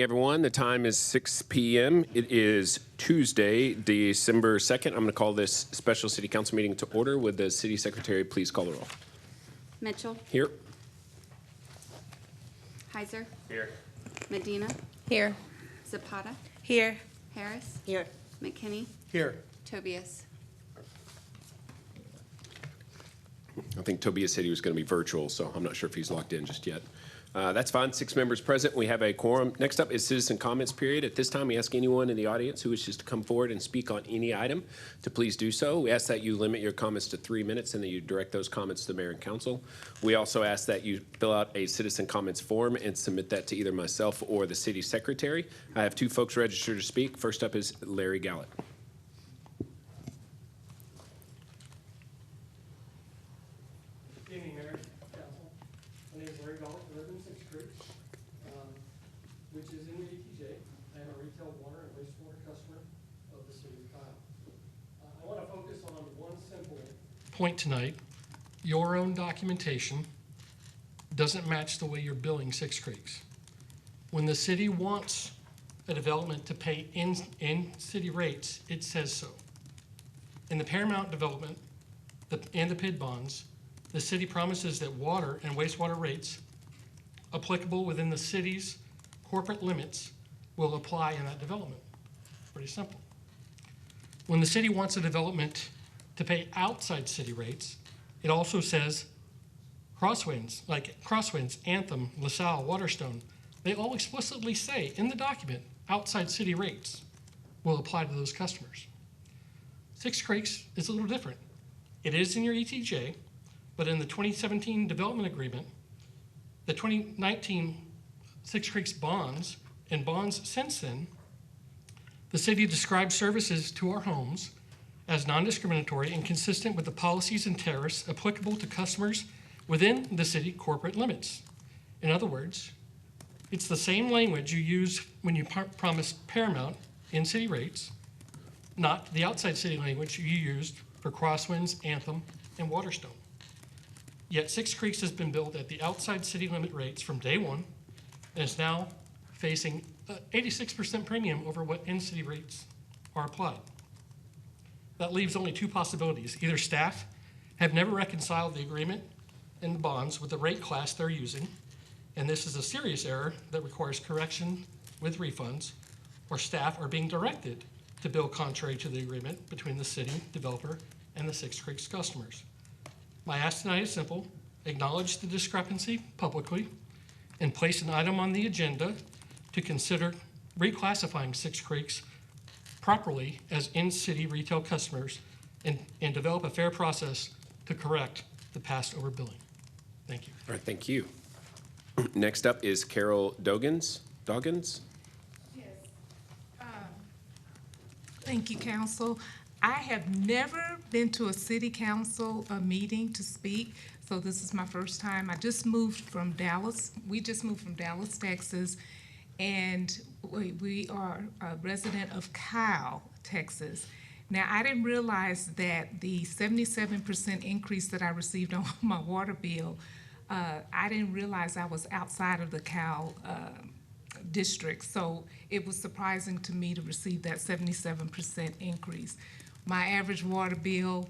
Everyone, the time is 6 p.m. It is Tuesday, December 2nd. I'm going to call this special city council meeting to order. Would the city secretary please call the roll? Mitchell. Here. Heiser. Here. Medina. Here. Zapata. Here. Harris. Here. McKinney. Here. Tobias. I think Tobias said he was going to be virtual, so I'm not sure if he's locked in just yet. That's fine. 6 members present. We have a quorum. Next up is citizen comments period. At this time, we ask anyone in the audience who wishes to come forward and speak on any item to please do so. We ask that you limit your comments to 3 minutes and that you direct those comments to the mayor and council. We also ask that you fill out a citizen comments form and submit that to either myself or the city secretary. I have 2 folks registered to speak. First up is Larry Gallett. Good evening, Mayor, Council. My name is Larry Gallett. I live in Six Creeks, which is in the ETJ. I am a retail water and wastewater customer of the city of Kyle. I want to focus on one simple point tonight. Your own documentation doesn't match the way you're billing Six Creeks. When the city wants a development to pay in city rates, it says so. In the Paramount development and the PID bonds, the city promises that water and wastewater rates applicable within the city's corporate limits will apply in that development. Pretty simple. When the city wants a development to pay outside city rates, it also says Crosswinds, like Crosswinds, Anthem, LaSalle, Waterstone, they all explicitly say in the document outside city rates will apply to those customers. Six Creeks is a little different. It is in your ETJ, but in the 2017 development agreement, the 2019 Six Creeks bonds and bonds since then, the city describes services to our homes as non-discriminatory and consistent with the policies and tariffs applicable to customers within the city corporate limits. In other words, it's the same language you use when you promise Paramount in city rates, not the outside city language you used for Crosswinds, Anthem, and Waterstone. Yet Six Creeks has been billed at the outside city limit rates from day one and is now facing 86% premium over what in-city rates are applied. That leaves only 2 possibilities. Either staff have never reconciled the agreement and the bonds with the rate class they're using, and this is a serious error that requires correction with refunds, or staff are being directed to bill contrary to the agreement between the city developer and the Six Creeks customers. My ask tonight is simple: acknowledge the discrepancy publicly and place an item on the agenda to consider reclassifying Six Creeks properly as in-city retail customers and develop a fair process to correct the past overbilling. Thank you. All right, thank you. Next up is Carol Doggins. Yes. Thank you, Council. I have never been to a city council meeting to speak, so this is my first time. I just moved from Dallas. We just moved from Dallas, Texas, and we are a resident of Kyle, Texas. Now, I didn't realize that the 77% increase that I received on my water bill, I didn't realize I was outside of the Kyle district, so it was surprising to me to receive that 77% increase. My average water bill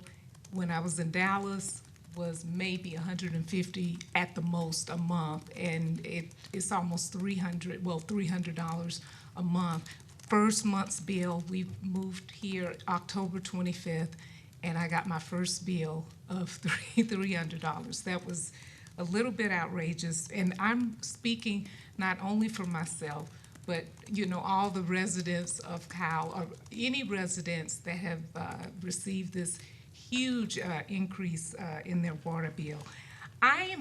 when I was in Dallas was maybe $150 at the most a month, and it's almost $300 a month. First month's bill, we moved here October 25th, and I got my first bill of $300. That was a little bit outrageous, and I'm speaking not only for myself, but all the residents of Kyle, or any residents that have received this huge increase in their water bill. I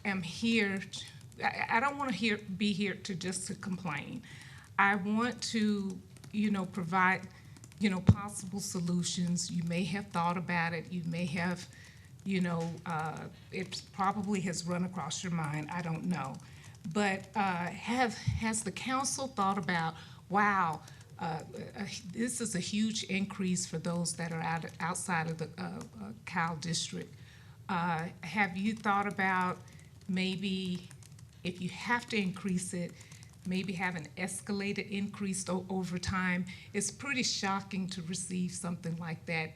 am here, I don't want to be here to complain. I want to, provide, possible solutions. You may have thought about it. You may have, it probably has run across your mind. I don't know. But has the council thought about, wow, this is a huge increase for those that are outside of the Kyle district. Have you thought about maybe if you have to increase it, maybe have an escalated increase over time. It's pretty shocking to receive something like that,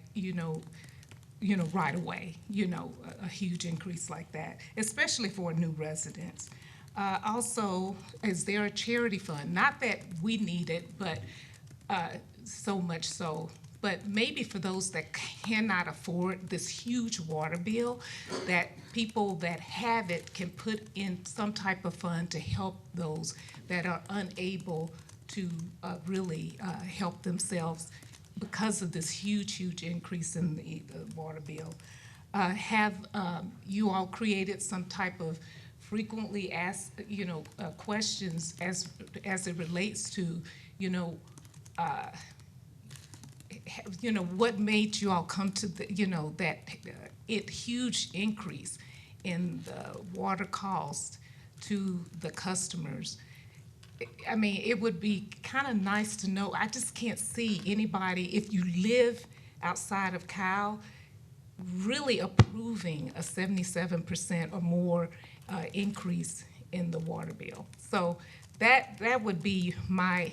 right away, a huge increase like that, especially for new residents. Also, is there a charity fund? Not that we need it, but so much so, but maybe for those that cannot afford this huge water bill, that people that have it can put in some type of fund to help those that are unable to really help themselves because of this huge increase in the water bill. Have you all created some type of frequently asked, questions as it relates to, what made you all come to the, that huge increase in the water cost to the customers? I mean, it would be kind of nice to know. I just can't see anybody, if you live outside of Cal, really approving a 77% or more increase in the water bill. So that would be my,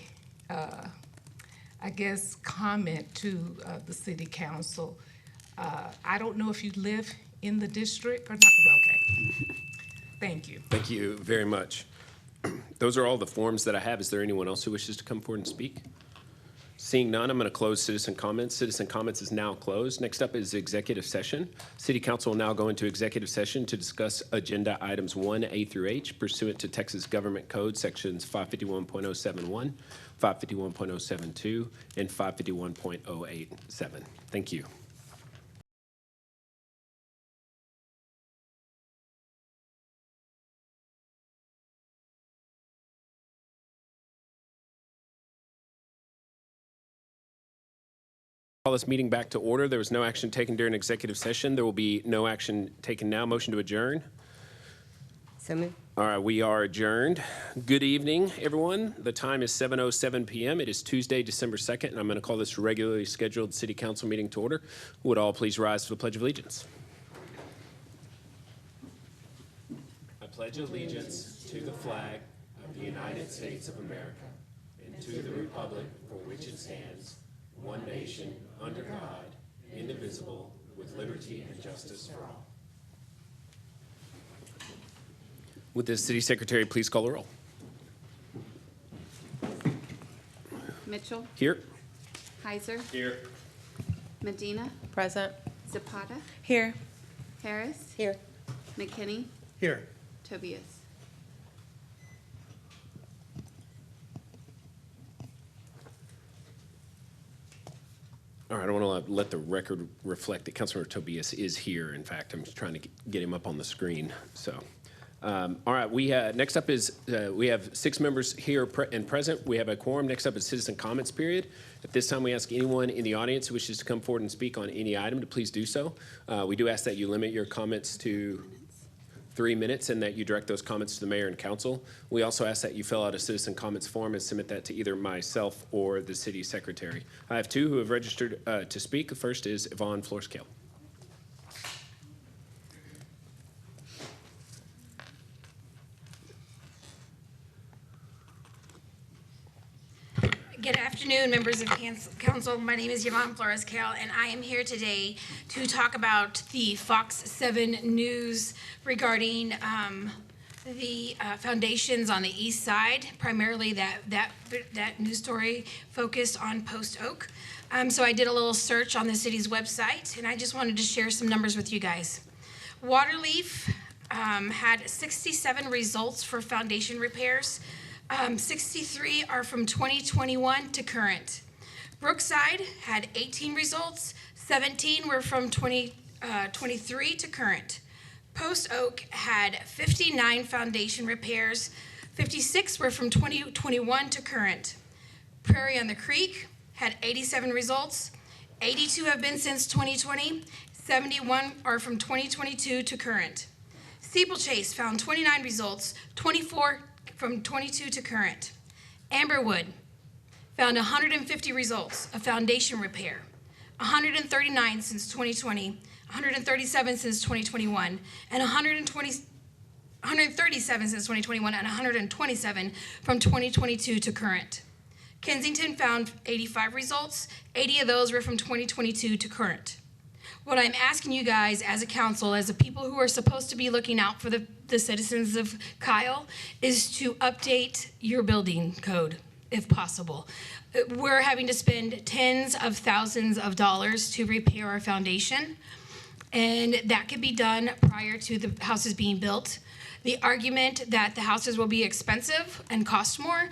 I guess, comment to the city council. I don't know if you live in the district or not. Okay. Thank you. Thank you very much. Those are all the forms that I have. Is there anyone else who wishes to come forward and speak? Seeing none, I'm going to close citizen comments. Citizen comments is now closed. Next up is executive session. City Council will now go into executive session to discuss agenda items 1A through H pursuant to Texas Government Code sections 551.071, 551.072, and 551.087. Thank you. Call this meeting back to order. There was no action taken during executive session. There will be no action taken now. Motion to adjourn. So moved. All right, we are adjourned. Good evening, everyone. The time is 7:07 p.m. It is Tuesday, December 2nd, and I'm going to call this regularly scheduled city council meeting to order. Would all please rise for the Pledge of Allegiance? I pledge allegiance to the flag of the United States of America and to the republic for which it stands, one nation, under God, indivisible, with liberty and justice for all. Would the city secretary please call the roll? Mitchell, Here. Heiser, Here. Medina, Present. Zapata, Here. Harris, Here. McKinney, Here. Tobias. All right, I want to let the record reflect that Councilmember Tobias is here. In fact, I'm just trying to get him up on the screen. So, all right, next up is we have 6 members here and present. We have a quorum. Next up is citizen comments period. At this time, we ask anyone in the audience who wishes to come forward and speak on any item to please do so. We do ask that you limit your comments to 3 minutes and that you direct those comments to the mayor and council. We also ask that you fill out a citizen comments form and submit that to either myself or the city secretary. I have 2 who have registered to speak. The first is Yvonne Florescale. Good afternoon, members of council. My name is Yvonne Florescale, and I am here today to talk about the Fox 7 news regarding the foundations on the east side, primarily that news story focused on Post Oak. So I did a little search on the city's website, and I just wanted to share some numbers with you guys. Waterleaf had 67 results for foundation repairs. 63 are from 2021 to current. Brookside had 18 results, 17 were from 2023 to current. Post Oak had 59 foundation repairs, 56 were from 2021 to current. Prairie on the Creek had 87 results, 82 have been since 2020, 71 are from 2022 to current. Steeplechase found 29 results, 24 from 22 to current. Amberwood found 150 results of foundation repair, 139 since 2020, 137 since 2021, and 120 137 since 2021, and 127 from 2022 to current. Kensington found 85 results. 80 of those were from 2022 to current. What I'm asking you guys as a council, as the people who are supposed to be looking out for the citizens of Kyle, is to update your building code, if possible. We're having to spend tens of thousands of dollars to repair our foundation, and that could be done prior to the houses being built. The argument that the houses will be expensive and cost more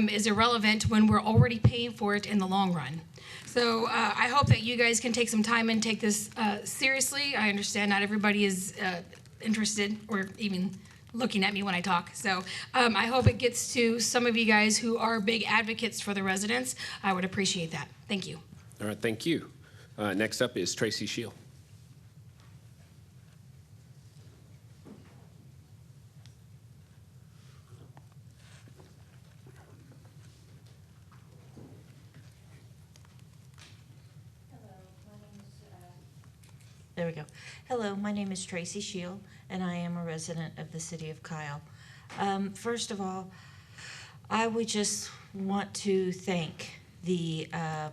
is irrelevant when we're already paying for it in the long run. So I hope that you guys can take some time and take this seriously. I understand not everybody is interested or even looking at me when I talk. So I hope it gets to some of you guys who are big advocates for the residents. I would appreciate that. Thank you. All right, thank you. Next up is Tracy Shield. There we go. Hello, my name is Tracy Shield, and I am a resident of the city of Kyle. First of all, I would just want to thank the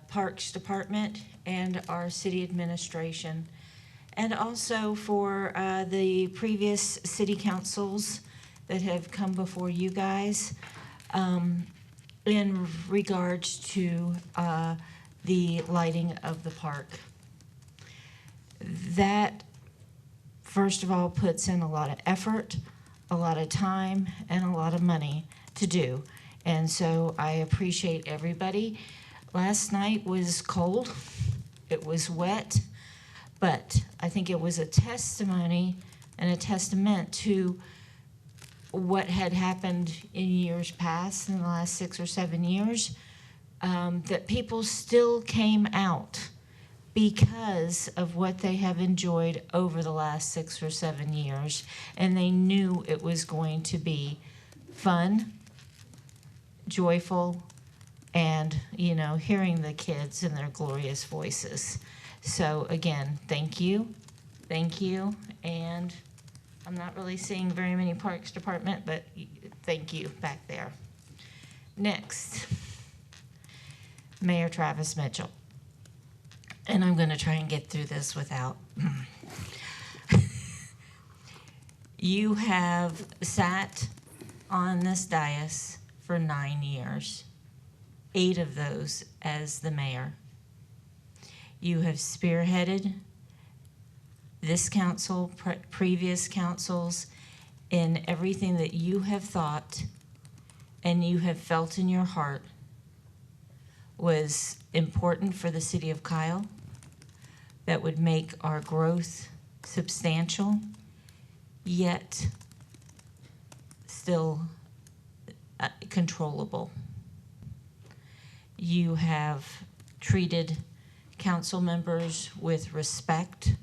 Parks Department and our city administration, and also for the previous city councils that have come before you guys in regards to the lighting of the park. That, first of all, puts in a lot of effort, a lot of time, and a lot of money to do. And so I appreciate everybody. Last night was cold, it was wet, but I think it was a testimony and a testament to what had happened in years past, in the last 6 or 7 years, that people still came out because of what they have enjoyed over the last 6 or 7 years, and they knew it was going to be fun, joyful, and, you know, hearing the kids and their glorious voices. So again, thank you, and I'm not really seeing very many Parks Department, but thank you back there. Next, Mayor Travis Mitchell. And I'm going to try and get through this without. You have sat on this dais for 9 years, 8 of those as the mayor. You have spearheaded this council, previous councils, in everything that you have thought and you have felt in your heart was important for the city of Kyle, that would make our growth substantial, yet still controllable. You have treated council members with respect,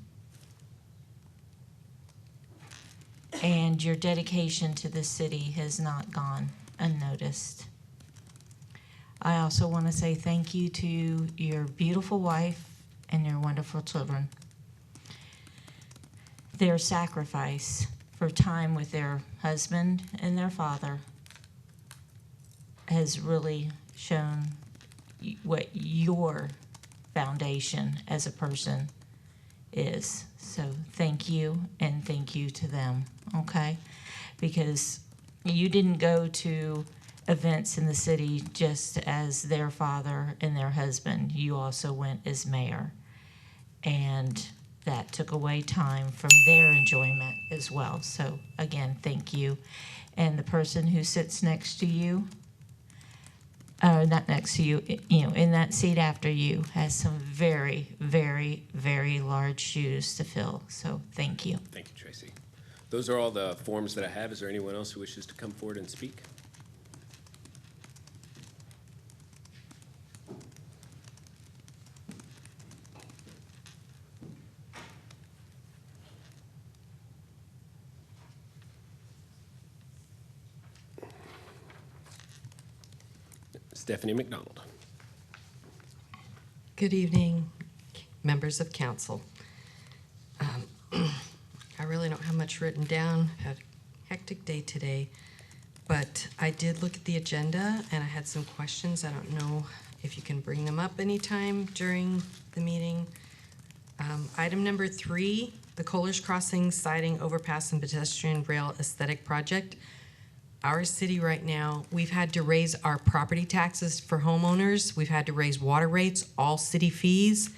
and your dedication to the city has not gone unnoticed. I also want to say thank you to your beautiful wife and your wonderful children. Their sacrifice for time with their husband and their father has really shown what your foundation as a person is. So thank you, and thank you to them, okay? Because you didn't go to events in the city just as their father and their husband. You also went as mayor, and that took away time from their enjoyment as well. So again, thank you. And the person who sits next to you, not next to you, you know, in that seat after you, has some very, very, very large shoes to fill. So thank you. Thank you, Tracy. Those are all the forms that I have. Is there anyone else who wishes to come forward and speak? Stephanie McDonald. Good evening, members of council. I really don't have much written down. Had hectic day today, but I did look at the agenda and I had some questions. I don't know if you can bring them up anytime during the meeting. Item number 3, the Kohler's Crossing siding overpass and pedestrian rail aesthetic project. Our city right now, we've had to raise our property taxes for homeowners. We've had to raise water rates, all city fees.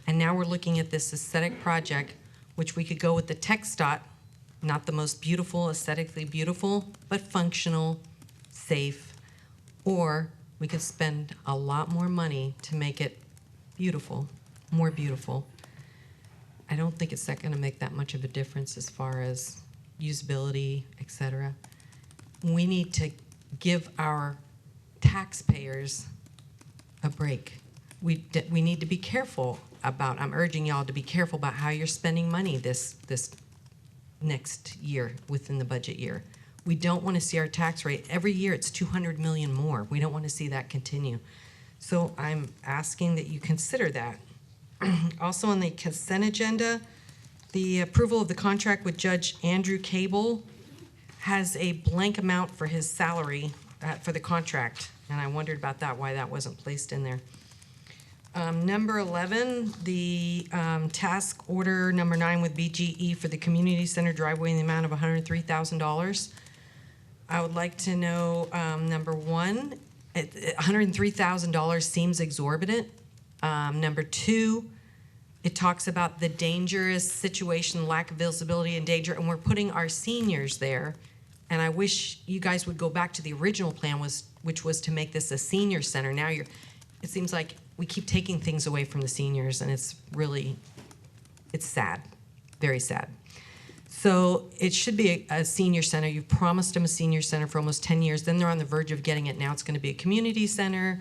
And now we're looking at this aesthetic project, which we could go with the TxDOT, not the most beautiful, aesthetically beautiful, but functional, safe. Or we could spend a lot more money to make it beautiful, more beautiful. I don't think it's gonna make that much of a difference as far as usability, et cetera. We need to give our taxpayers a break. We need to be careful about, I'm urging y'all to be careful about how you're spending money this next year within the budget year. We don't want to see our tax rate, every year it's 200 million more. We don't want to see that continue. So I'm asking that you consider that. Also on the consent agenda, the approval of the contract with Judge Andrew Cable has a blank amount for his salary for the contract, and I wondered about that, why that wasn't placed in there. Number 11, the task order number 9 with BGE for the community center driveway in the amount of $103,000. I would like to know, number 1, $103,000 seems exorbitant. Number 2, it talks about the dangerous situation, lack of visibility and danger, and we're putting our seniors there. And I wish you guys would go back to the original plan, which was to make this a senior center. Now it seems like we keep taking things away from the seniors, and it's sad, very sad. So it should be a senior center. You've promised them a senior center for almost 10 years. Then they're on the verge of getting it. Now it's going to be a community center,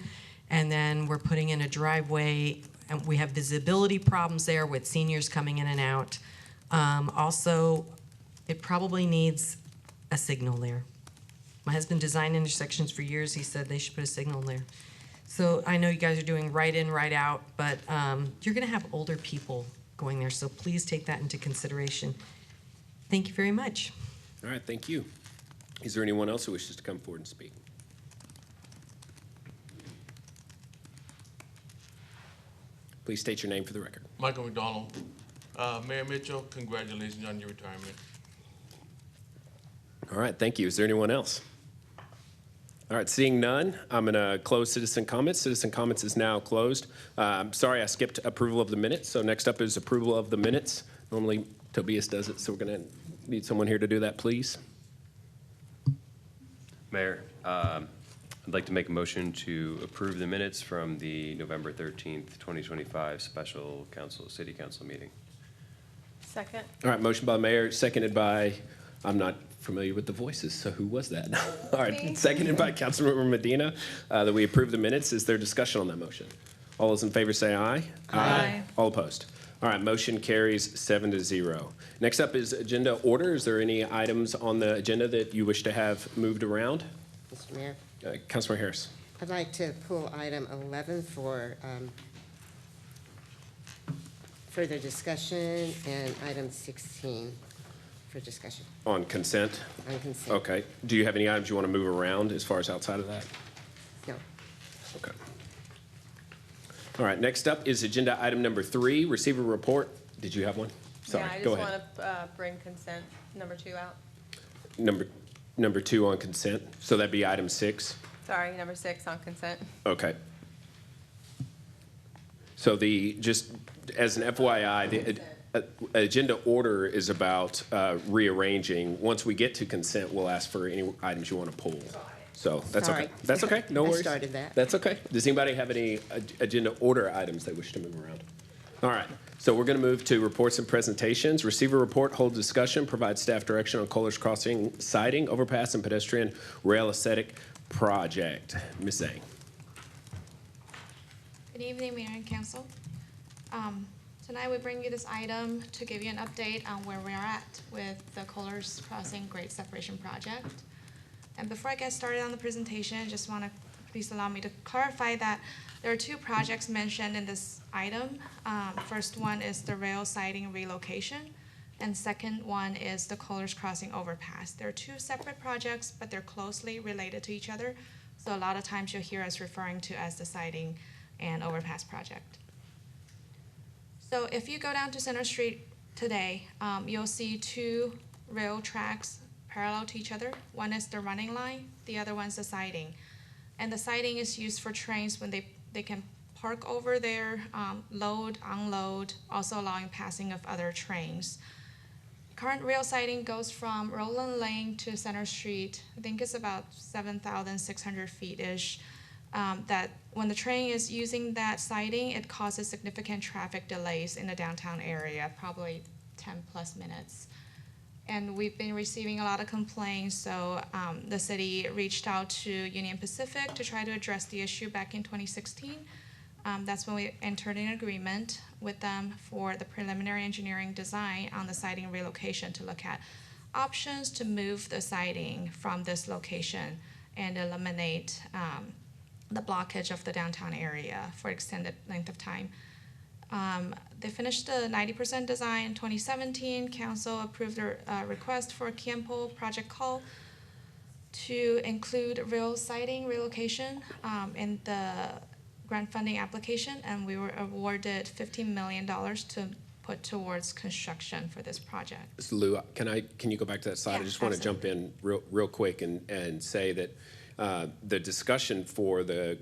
and then we're putting in a driveway, and we have visibility problems there with seniors coming in and out. Also, it probably needs a signal there. My husband designed intersections for years. He said they should put a signal there. So I know you guys are doing right in, right out, but you're going to have older people going there, so please take that into consideration. Thank you very much. All right, thank you. Is there anyone else who wishes to come forward and speak? Please state your name for the record. Michael McDonald. Mayor Mitchell, congratulations on your retirement. All right, thank you. Is there anyone else? All right, seeing none, I'm going to close citizen comments. Citizen comments is now closed. Sorry, I skipped approval of the minutes. So next up is approval of the minutes. Normally Tobias does it, so we're going to need someone here to do that, please. Mayor, I'd like to make a motion to approve the minutes from the November 13th, 2025 special city council meeting. Second. All right, motion by Mayor, seconded by, I'm not familiar with the voices, so who was that? All right, seconded by Councilmember Medina, that we approve the minutes. Is there discussion on that motion? All those in favor say aye. Aye. All opposed? All right, motion carries 7-0. Next up is agenda order. Is there any items on the agenda that you wish to have moved around? Mr. Mayor, Councilmember Harris. I'd like to pull item 11 for further discussion, and item 16 for discussion On consent? on consent. Okay. Do you have any items you want to move around as far as outside of that? No. Okay. All right, next up is agenda item number 3, receiver report. Did you have one? Sorry, Yeah, I go just ahead. want to bring consent number 2 out. Number 2 on consent, so that'd be item 6? Sorry, number 6 on consent. Okay. So just as an FYI, the agenda order is about rearranging. Once we get to consent, we'll ask for any items you want to pull. So that's okay. Sorry. That's okay, no I worries. started that. That's okay. Does anybody have any agenda order items they wish to move around? All right, so we're going to move to reports and presentations. Receiver report, hold discussion, provide staff direction on Kohler's Crossing siding, overpass, and pedestrian rail aesthetic project. Ms. Zhang. Good evening, Mayor and Council. Tonight we bring you this item to give you an update on where we are at with the Kohler's Crossing Grade Separation Project. And before I get started on the presentation, I just want to please allow me to clarify that there are 2 projects mentioned in this item. First one is the rail siding relocation, And second one is the Colors Crossing overpass. They're two separate projects, but they're closely related to each other. So a lot of times you'll hear us referring to as the siding and overpass project. So if you go down to Center Street today, you'll see two rail tracks parallel to each other. One is the running line, the other one's the siding. And the siding is used for trains when they can park over there, load, unload, also allowing passing of other trains. Current rail siding goes from Roland Lane to Center Street. I think it's about 7,600 feet-ish. That when the train is using that siding, it causes significant traffic delays in the downtown area, probably 10 plus minutes. And we've been receiving a lot of complaints, so the city reached out to Union Pacific to try to address the issue back in 2016. That's when we entered an agreement with them for the preliminary engineering design on the siding relocation to look at options to move the siding from this location and eliminate the blockage of the downtown area for extended length of time. They finished the 90% design in 2017. Council approved their request for a Kiempo project call to include rail siding relocation in the grant funding application, and we were awarded $15 million to put towards construction for this project. So Lou, can you go back to that slide? Yeah, I just want to jump in real quick and say that the discussion for the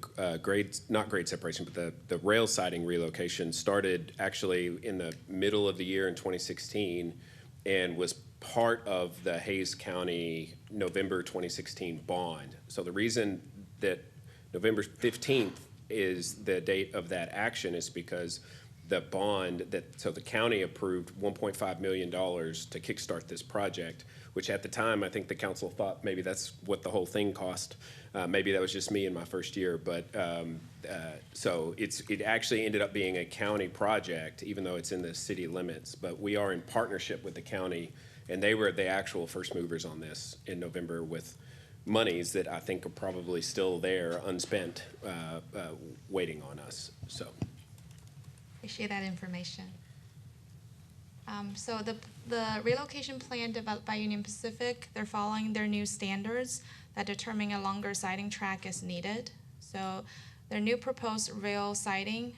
not grade separation, but the rail siding relocation started actually in the middle of the year in 2016 and was part of the Hays County November 2016 bond. So the reason that November 15th is the date of that action is because the bond so the county approved $1.5 million to kickstart this project, which at the time, I think the council thought maybe that's what the whole thing cost. Maybe that was just me in my first year, but so it actually ended up being a county project, even though it's in the city limits. But we are in partnership with the county, and they were the actual first movers on this in November with monies that I think are probably still there, unspent, waiting on us. So. Appreciate that information. So the relocation plan developed by Union Pacific, they're following their new standards that determine a longer siding track is needed. So their new proposed rail siding,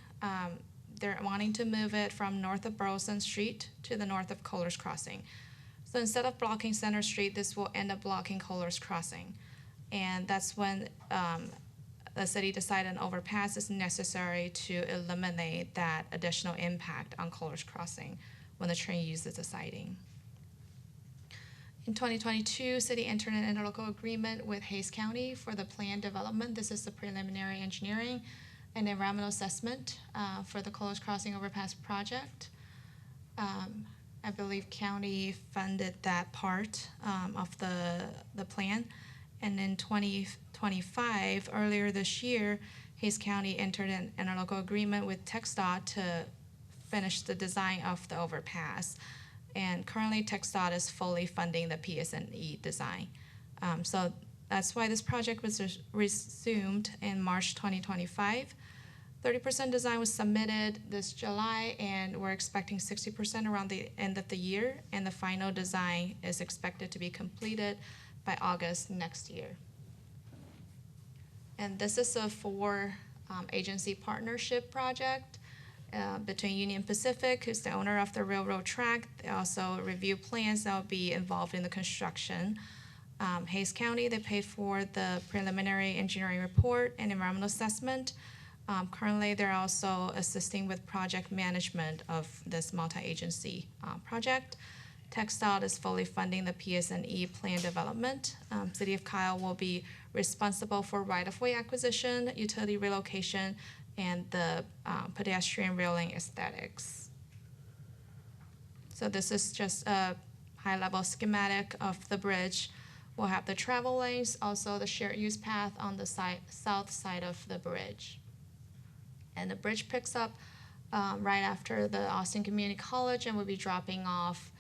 they're wanting to move it from north of Burleson Street to the north of Kohlers Crossing. So instead of blocking Center Street, this will end up blocking Kohlers Crossing. And that's when the city decided an overpass is necessary to eliminate that additional impact on Kohlers Crossing when the train uses the siding. In 2022, city entered an interlocal agreement with Hays County for the planned development. This is the preliminary engineering and environmental assessment for the Kohlers Crossing overpass project. I believe county funded that part of the plan. And in 2025, earlier this year, Hays County entered an interlocal agreement with TxDOT to finish the design of the overpass. And currently, TxDOT is fully funding the PS&E design. So that's why this project was resumed in March 2025. 30% design was submitted this July, and we're expecting 60% around the end of the year, and the final design is expected to be completed by August next year. And this is a four-agency partnership project between Union Pacific, who's the owner of the railroad track. They also review plans that will be involved in the construction. Hays County, they paid for the preliminary engineering report and environmental assessment. Currently, they're also assisting with project management of this multi-agency project. TxDOT is fully funding the PS&E plan development. City of Kyle will be responsible for right-of-way acquisition, utility relocation, and the pedestrian railing aesthetics. So this is just a high-level schematic of the bridge. We'll have the travel lanes, also the shared use path on the south side of the bridge. And the bridge picks up right after the Austin Community College, and we'll be dropping off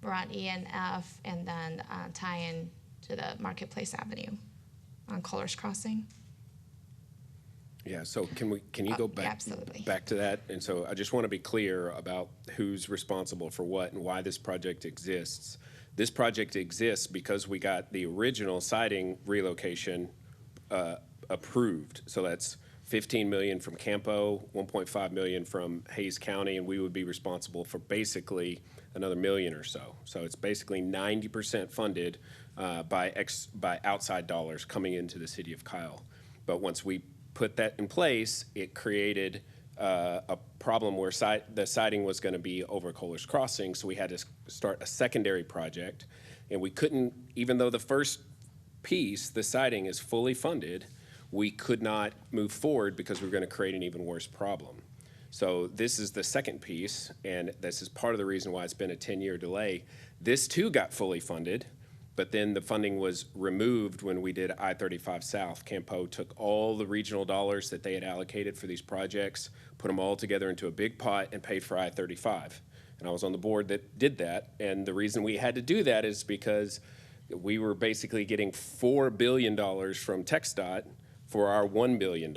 around E&F and then tie in to the Marketplace Avenue on Kohlers Crossing. Yeah, so can you go yeah, back? absolutely. Back to that? And so I just want to be clear about who's responsible for what and why this project exists. This project exists because we got the original siding relocation approved. So that's 15 million from Campo, 1.5 million from Hayes County, and we would be responsible for basically another million or so. So it's basically 90% funded by outside dollars coming into the city of Kyle. But once we put that in place, it created a problem where the siding was going to be over Kohler's Crossing, so we had to start a secondary project, and we couldn't, even though the first piece, the siding, is fully funded, we could not move forward because we were going to create an even worse problem. So this is the second piece, and this is part of the reason why it's been a 10-year delay. This too got fully funded, but then the funding was removed when we did I-35 South. Campo took all the regional dollars that they had allocated for these projects, put them all together into a big pot and paid for I-35. And I was on the board that did that, and the reason we had to do that is because we were basically getting $4 billion from TxDOT for our $1 billion,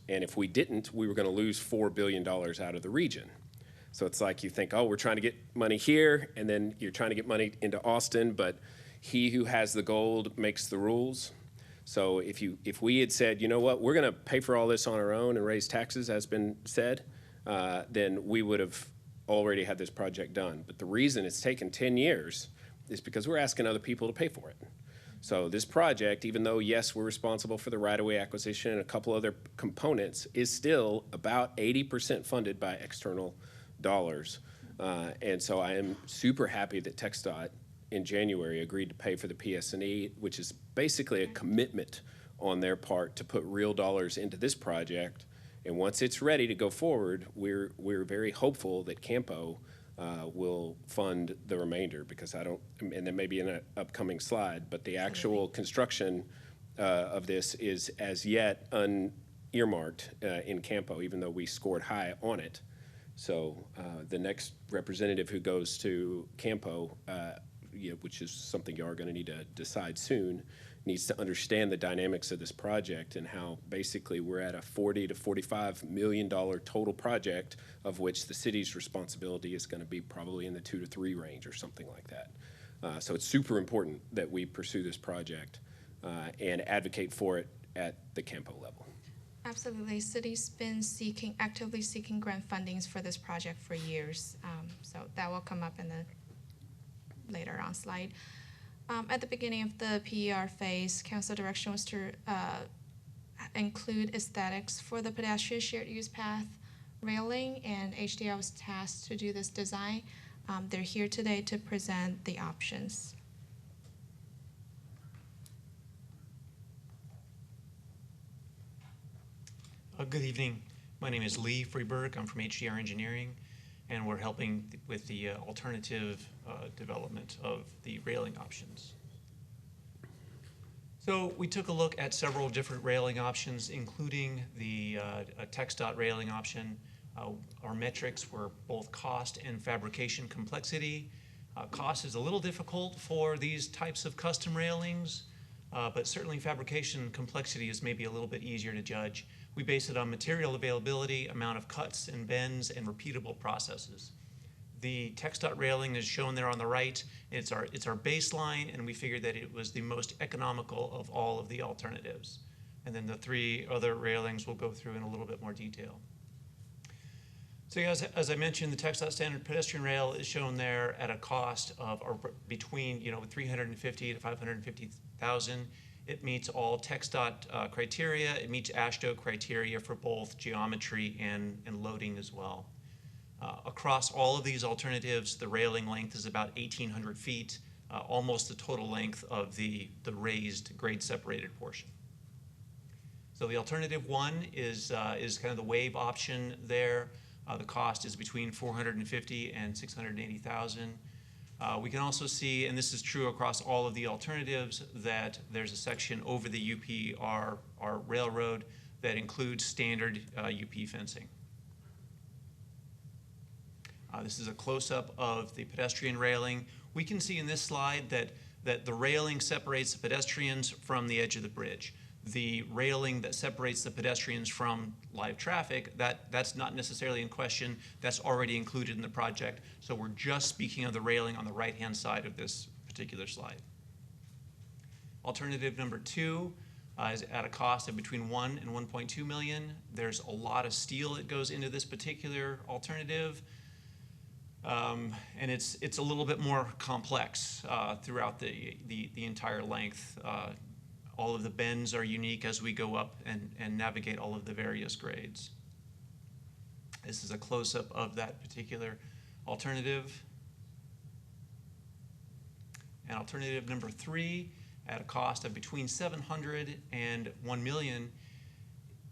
and if we didn't, we were gonna lose $4 billion out of the region. So it's like you think, oh, we're trying to get money here, and then you're trying to get money into Austin, but he who has the gold makes the rules. So if we had said, you know what, we're gonna pay for all this on our own and raise taxes, as been said, then we would have already had this project done. But the reason it's taken 10 years is because we're asking other people to pay for it. So this project, even though, yes, we're responsible for the right-of-way acquisition and a couple other components, is still about 80% funded by external dollars. And so I am super happy that TxDOT in January agreed to pay for the PS&E, which is basically a commitment on their part to put real dollars into this project. And once it's ready to go forward, we're very hopeful that Campo will fund the remainder, because and then maybe in an upcoming slide, but the actual construction of this is as yet unearmarked in Campo, even though we scored high on it. So the next representative who goes to Campo, which is something you are going to need to decide soon, needs to understand the dynamics of this project and how basically we're at a $40 to $45 million total project, of which the city's responsibility is going to be probably in the 2 to 3 range or something like that. So it's super important that we pursue this project and advocate for it at the Campo level. Absolutely. City's been actively seeking grant fundings for this project for years. So that will come up in the later on slide. At the beginning of the PER phase, council direction was to include aesthetics for the pedestrian shared use path railing, and HDR was tasked to do this design. They're here today to present the options. Good evening. My name is Lee Freeberg. I'm from HDR Engineering, and we're helping with the alternative development of the railing options. So we took a look at several different railing options, including the TxDOT railing option. Our metrics were both cost and fabrication complexity. Cost is a little difficult for these types of custom railings, but certainly fabrication complexity is maybe a little bit easier to judge. We base it on material availability, amount of cuts and bends, and repeatable processes. The TxDOT railing is shown there on the right. It's our baseline, and we figured that it was the most economical of all of the alternatives. And then the 3 other railings we'll go through in a little bit more detail. So as I mentioned, the TxDOT standard pedestrian rail is shown there at a cost of between $350,000 to $550,000. It meets all TxDOT criteria. It meets AASHTO criteria for both geometry and loading as well. Across all of these alternatives, the railing length is about 1,800 feet, almost the total length of the raised grade separated portion. So the alternative 1 is kind of the wave option there. The cost is between $450,000 and $680,000. We can also see, and this is true across all of the alternatives, that there's a section over the UP, our railroad, that includes standard UP fencing. This is a close-up of the pedestrian railing. We can see in this slide that the railing separates the pedestrians from the edge of the bridge. the railing that separates the pedestrians from live traffic, that's not necessarily in question. That's already included in the project. So we're just speaking of the railing on the right-hand side of this particular slide. Alternative number 2 is at a cost of between 1 and 1.2 million. There's a lot of steel that goes into this particular alternative. And it's a little bit more complex throughout the entire length. All of the bends are unique as we go up and navigate all of the various grades. This is a close-up of that particular alternative. And alternative number 3, at a cost of between 700 and 1 million,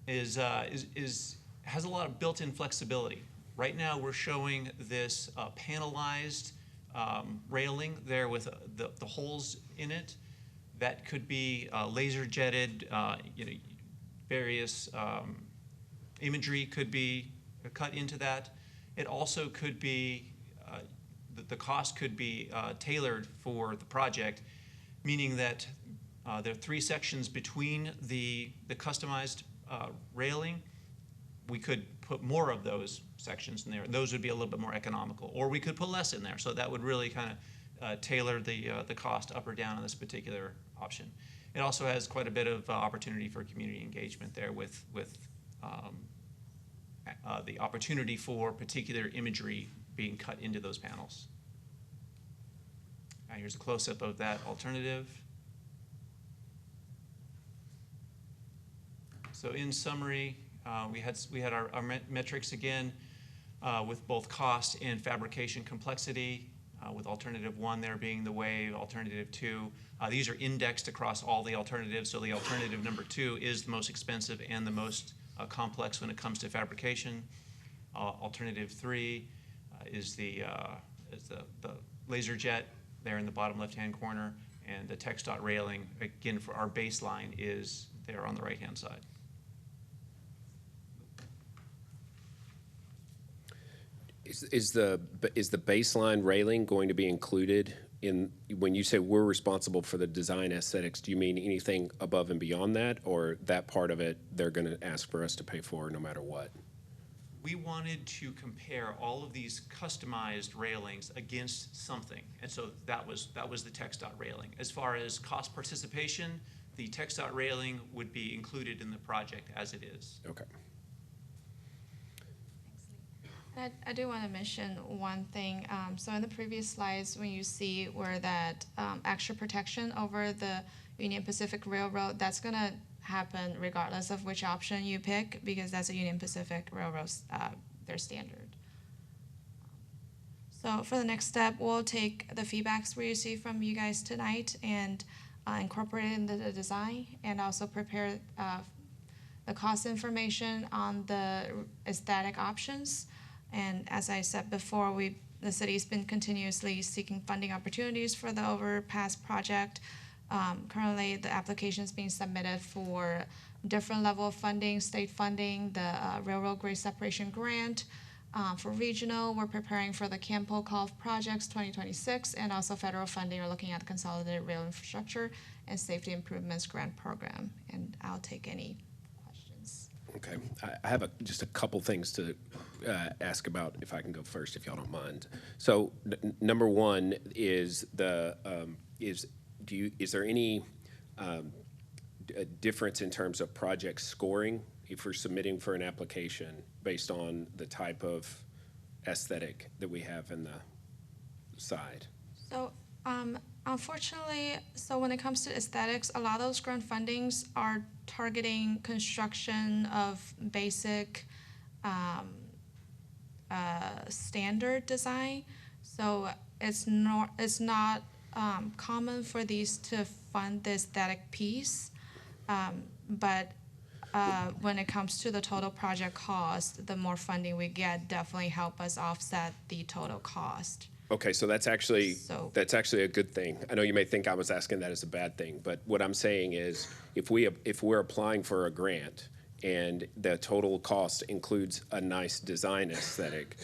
has a lot of built-in flexibility. Right now, we're showing this panelized railing there with the holes in it. That could be laser jetted, various imagery could be cut into that. It also could be, the cost could be tailored for the project, meaning that there are 3 sections between the customized railing. We could put more of those sections in there. Those would be a little bit more economical. Or we could put less in there. So that would really kind of tailor the cost up or down on this particular option. It also has quite a bit of opportunity for community engagement there with the opportunity for particular imagery being cut into those panels. Here's a close-up of that alternative. So in summary, we had our metrics again with both cost and fabrication complexity, with alternative 1 there being the wave, alternative 2. These are indexed across all the alternatives, so the alternative number 2 is the most expensive and the most complex when it comes to fabrication. Alternative 3 is the laser jet there in the bottom left-hand corner, and the TxDOT railing, again, for our baseline, is there on the right-hand side. Is the baseline railing going to be included in, when you say we're responsible for the design aesthetics, do you mean anything above and beyond that, or that part of it they're going to ask for us to pay for no matter what? We wanted to compare all of these customized railings against something, and so that was the TxDOT railing. As far as cost participation, the TxDOT railing would be included in the project as it is. Okay. I do want to mention one thing. So in the previous slides, when you see where that extra protection over the Union Pacific Railroad, that's going to happen regardless of which option you pick, because that's a Union Pacific Railroad, their standard. So for the next step, we'll take the feedbacks we receive from you guys tonight and incorporate it into the design, and also prepare the cost information on the aesthetic options. And as I said before, the city's been continuously seeking funding opportunities for the overpass project. Currently, the application is being submitted for different level of funding, state funding, the railroad grade separation grant. For regional, we're preparing for the Campo Gulf Projects 2026, and also federal funding. We're looking at the Consolidated Rail Infrastructure and Safety Improvements Grant Program. And I'll take any questions. Okay, I have just a couple things to ask about, if I can go first, if y'all don't mind. So number 1 is is there any difference in terms of project scoring if we're submitting for an application based on the type of aesthetic that we have in the side? So unfortunately, so when it comes to aesthetics, a lot of those grant fundings are targeting construction of basic standard design. So it's not common for these to fund the aesthetic piece, but when it comes to the total project cost, the more funding we get definitely help us offset the total cost. Okay, so that's actually a good thing. I know you may think I was asking that as a bad thing, but what I'm saying is if we're applying for a grant and the total cost includes a nice design aesthetic,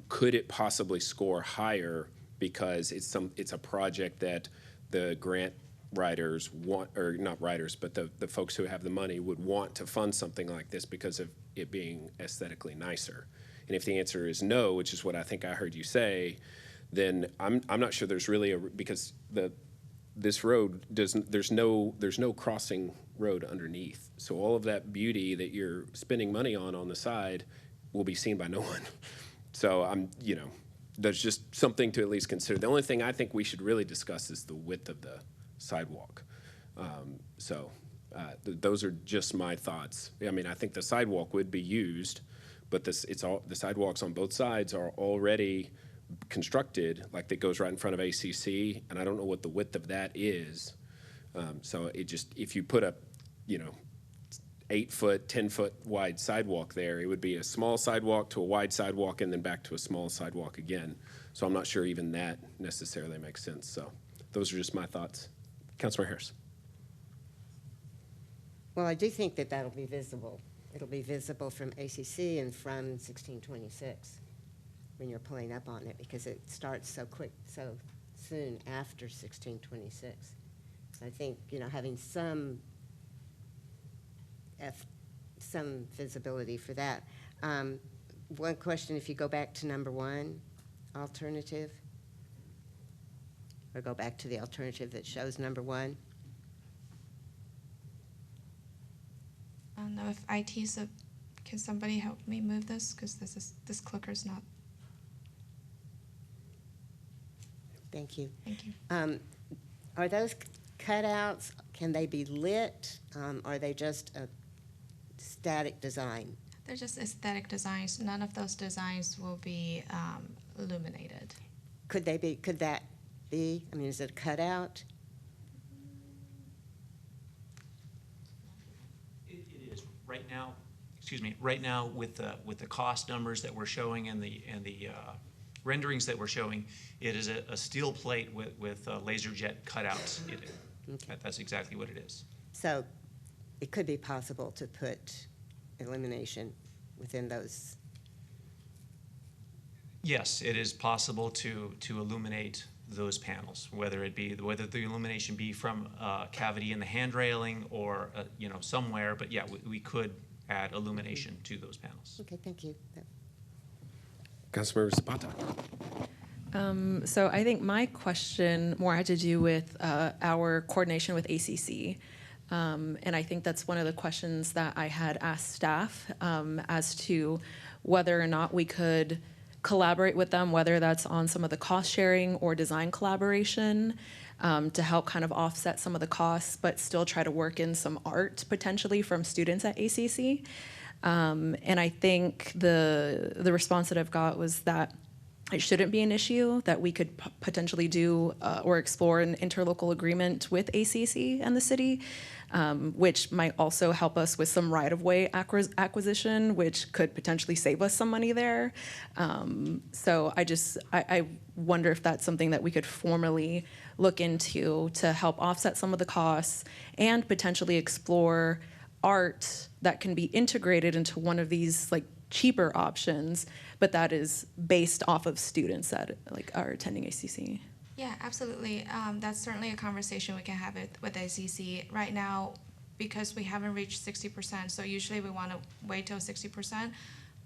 could it possibly score higher because it's a project that the grant riders want, or not riders, but the folks who have the money would want to fund something like this because of it being aesthetically nicer. And if the answer is no, which is what I think I heard you say, then I'm not sure there's really because this road doesn't, there's no crossing road underneath. So all of that beauty that you're spending money on the side will be seen by no one. So there's just something to at least consider. The only thing I think we should really discuss is the width of the sidewalk. Those are just my thoughts. I mean, I think the sidewalk would be used, but the sidewalks on both sides are already constructed, like that goes right in front of ACC, and I don't know what the width of that is. So it just, if you put a, 8-foot, 10-foot wide sidewalk there, it would be a small sidewalk to a wide sidewalk and then back to a small sidewalk again. So I'm not sure even that necessarily makes sense. So those are just my thoughts. Councilmember Harris. Well, I do think that that'll be visible. It'll be visible from ACC and from 1626 when you're pulling up on it, because it starts so soon after 1626. I think, having some visibility for that. One question, if you go back to number 1, alternative, or go back to the alternative that shows number 1. I don't know if can somebody help me move this? Because this clicker's not. Thank you. Thank you. Are those cutouts, can they be lit? Are they just a static design? They're just aesthetic designs. None of those designs will be illuminated. Could that be, is it a cutout? It is right now with the cost numbers that we're showing and the renderings that we're showing, it is a steel plate with laser jet cutouts in it. Okay. That's exactly what it is. So it could be possible to put illumination within those. Yes, it is possible to illuminate those panels, whether the illumination be from a cavity in the hand railing or somewhere. But yeah, we could add illumination to those panels. Okay, thank you. Councilmember Zapata. So I think my question more had to do with our coordination with ACC. And I think that's one of the questions that I had asked staff as to whether or not we could collaborate with them, whether that's on some of the cost sharing or design collaboration to help kind of offset some of the costs, but still try to work in some art potentially from students at ACC. And I think the response that I've got was that it shouldn't be an issue, that we could potentially do or explore an interlocal agreement with ACC and the city, which might also help us with some right-of-way acquisition, which could potentially save us some money there. So I wonder if that's something that we could formally look into to help offset some of the costs and potentially explore art that can be integrated into one of these cheaper options, but that is based off of students that are attending ACC. Yeah, absolutely. That's certainly a conversation we can have with ACC. Right now, because we haven't reached 60%, so usually we want to wait till 60%,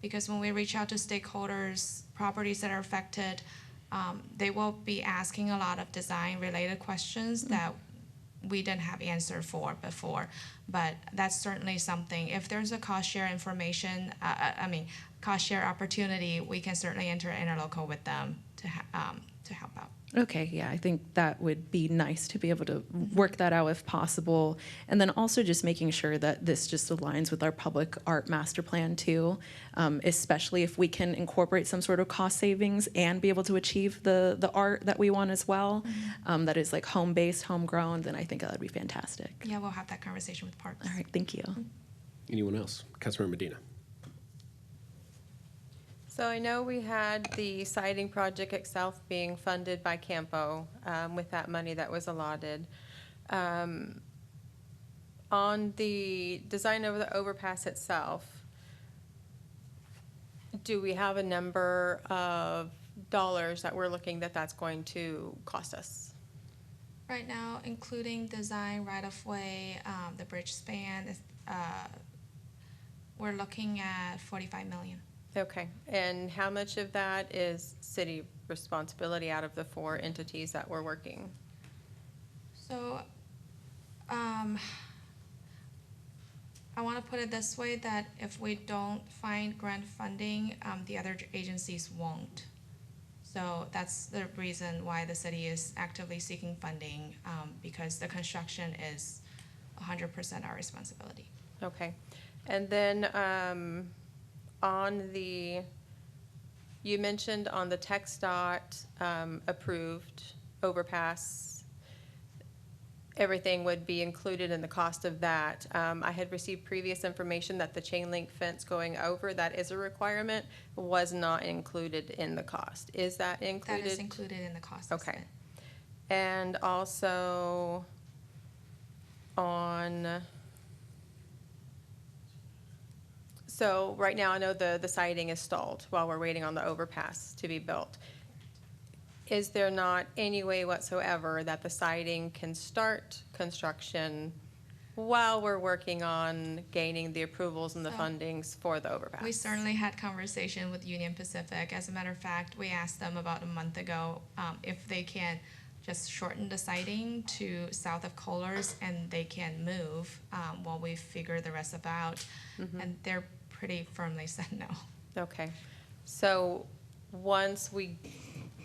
because when we reach out to stakeholders, properties that are affected, they will be asking a lot of design-related questions that we didn't have answer for before. But that's certainly something. If there's a cost share information, cost share opportunity, we can certainly enter interlocal with them to help out. Okay, yeah, I think that would be nice to be able to work that out if possible. And then also just making sure that this just aligns with our public art master plan too, especially if we can incorporate some sort of cost savings and be able to achieve the art that we want as well, that is home-based, homegrown, then I think that would be fantastic. Yeah, we'll have that conversation with Parks. All right, thank you. Anyone else? Councilmember Medina. So I know we had the siding project at South being funded by Campo with that money that was allotted. On the design of the overpass itself, do we have a number of dollars that we're looking that's going to cost us? Right now, including design, right-of-way, the bridge span, we're looking at 45 million. Okay, and how much of that is city responsibility out of the 4 entities that we're working? So, I want to put it this way, that if we don't find grant funding, the other agencies won't. So that's the reason why the city is actively seeking funding, because the construction is 100% our responsibility. Okay, and then on the, you mentioned on the TxDOT approved overpass, everything would be included in the cost of that. I had received previous information that the chain link fence going over, that is a requirement, was not included in the cost. Is that included? That is included in the cost Okay. estimate. And also on, so right now I know the siding is stalled while we're waiting on the overpass to be built. Is there not any way whatsoever that the siding can start construction while we're working on gaining the approvals and the fundings for the overpass? We certainly had conversation with Union Pacific. As a matter of fact, we asked them about a month ago if they can just shorten the siding to south of Kohlers and they can move while we figure the rest of out. And they're pretty firmly said no. Okay, so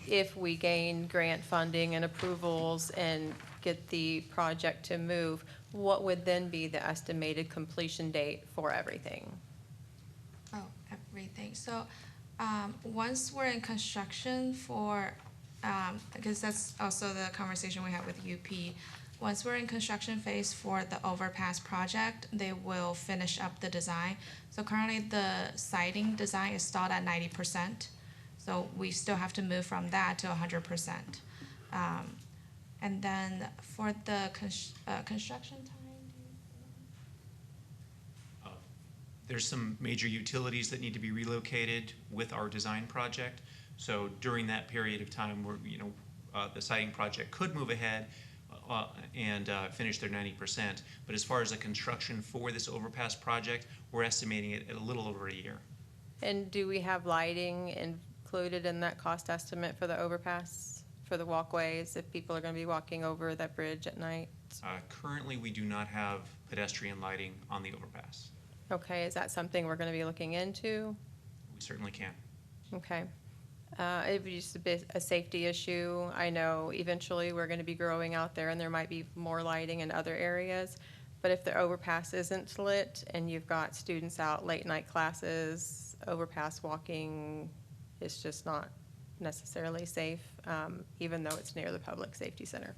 if we gain grant funding and approvals and get the project to move, what would then be the estimated completion date for everything? Oh, everything. So, once we're in construction for, because that's also the conversation we had with UP. Once we're in construction phase for the overpass project, they will finish up the design. So currently the siding design is stalled at 90%. So we still have to move from that to 100%. And then for the construction time, There's some major utilities that need to be relocated with our design project. So during that period of time, the siding project could move ahead and finish their 90%. But as far as the construction for this overpass project, we're estimating it at a little over a year. And do we have lighting included in that cost estimate for the overpass, for the walkways, if people are going to be walking over that bridge at night? Currently, we do not have pedestrian lighting on the overpass. Okay, is that something we're going to be looking into? We certainly can. Okay. It would just be a safety issue. I know eventually we're going to be growing out there and there might be more lighting in other areas. But if the overpass isn't lit and you've got students out late night classes, overpass walking is just not necessarily safe, even though it's near the public safety center.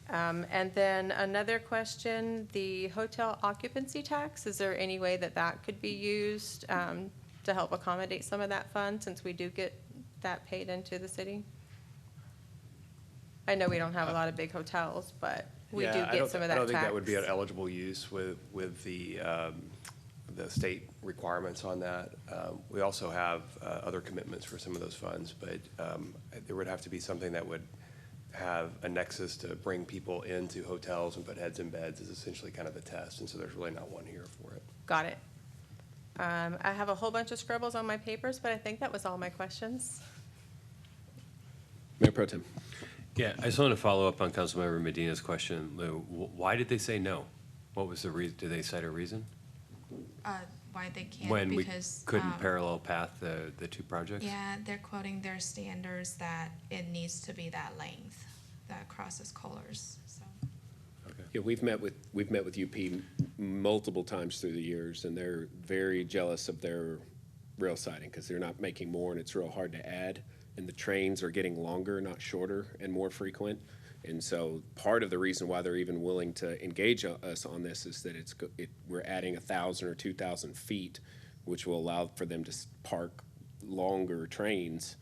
And then another question, the hotel occupancy tax, is there any way that that could be used to help accommodate some of that fund, since we do get that paid into the city? I know we don't have a lot of big hotels, but we do get some of that tax. I don't think that would be an eligible use with the state requirements on that. We also have other commitments for some of those funds, but there would have to be something that would have a nexus to bring people into hotels and put heads in beds is essentially kind of the test, and so there's really not one here for it. Got it. I have a whole bunch of scribbles on my papers, but I think that was all my questions. Mayor Pro Tem. Yeah, I just want to follow up on Councilmember Medina's question. Lou, why did they say no? What was the reason? Did they cite a reason? Why they can't, When we because. couldn't parallel path the two projects? Yeah, they're quoting their standards that it needs to be that length that crosses Kohlers, so. Yeah, we've met with UP multiple times through the years, and they're very jealous of their rail siding because they're not making more, and it's real hard to add. And the trains are getting longer, not shorter, and more frequent. And so part of the reason why they're even willing to engage us on this is that we're adding 1,000 or 2,000 feet, which will allow for them to park longer trains.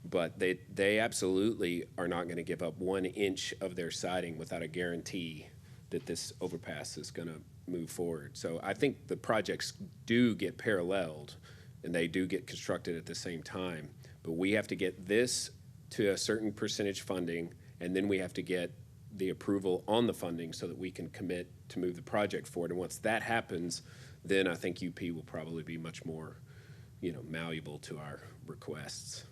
But they absolutely are not going to give up 1 inch of their siding without a guarantee that this overpass is going to move forward. So I think the projects do get paralleled, and they do get constructed at the same time. But we have to get this to a certain percentage funding, and then we have to get the approval on the funding so that we can commit to move the project forward. And once that happens, then I think UP will probably be much more, malleable to our requests.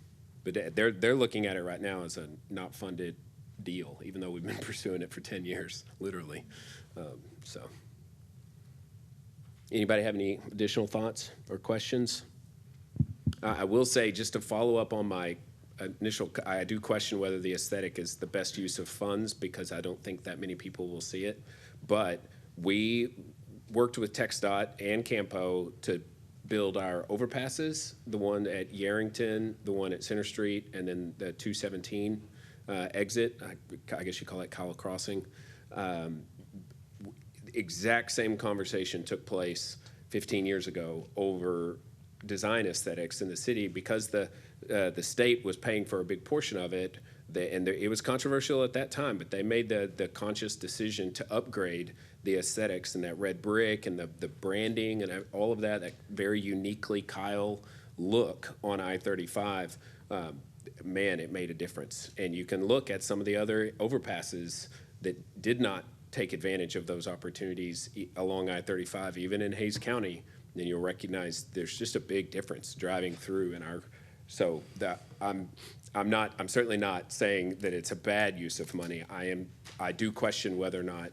But they're looking at it right now as a not funded deal, even though we've been pursuing it for 10 years, literally. So, anybody have any additional thoughts or questions? I will say, just to follow up on my initial, I do question whether the aesthetic is the best use of funds because I don't think that many people will see it. But we worked with TxDOT and Campo to build our overpasses, the one at Yarrington, the one at Center Street, and then the 217 exit. I guess you call it Kyle Crossing. Exact same conversation took place 15 years ago over design aesthetics in the city because the state was paying for a big portion of it. It was controversial at that time, but they made the conscious decision to upgrade the aesthetics and that red brick and the branding and all of that very uniquely Kyle look on I-35. Man, it made a difference. And you can look at some of the other overpasses that did not take advantage of those opportunities along I-35, even in Hays County, then you'll recognize there's just a big difference driving through in our. So I'm certainly not saying that it's a bad use of money. I do question whether or not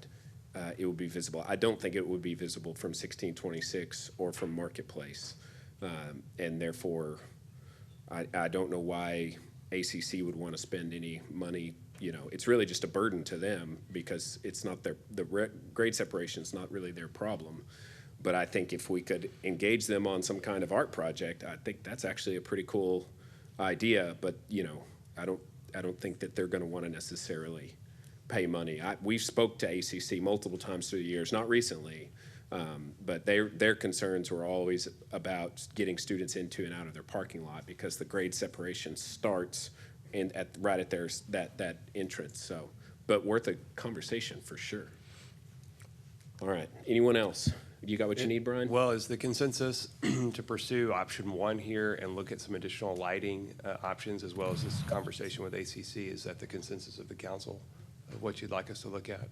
it would be visible. I don't think it would be visible from 1626 or from Marketplace, and therefore I don't know why ACC would want to spend any money. It's really just a burden to them because it's not the grade separation is not really their problem. But I think if we could engage them on some kind of art project, I think that's actually a pretty cool idea. But I don't think that they're going to want to necessarily pay money. We spoke to ACC multiple times through the years, not recently, but their concerns were always about getting students into and out of their parking lot because the grade separation starts right at that entrance. So, but worth a conversation for sure. All right, anyone else? You got what you need, Brian? Well, is the consensus to pursue option one here and look at some additional lighting options as well as this conversation with ACC? Is that the consensus of the council of what you'd like us to look at?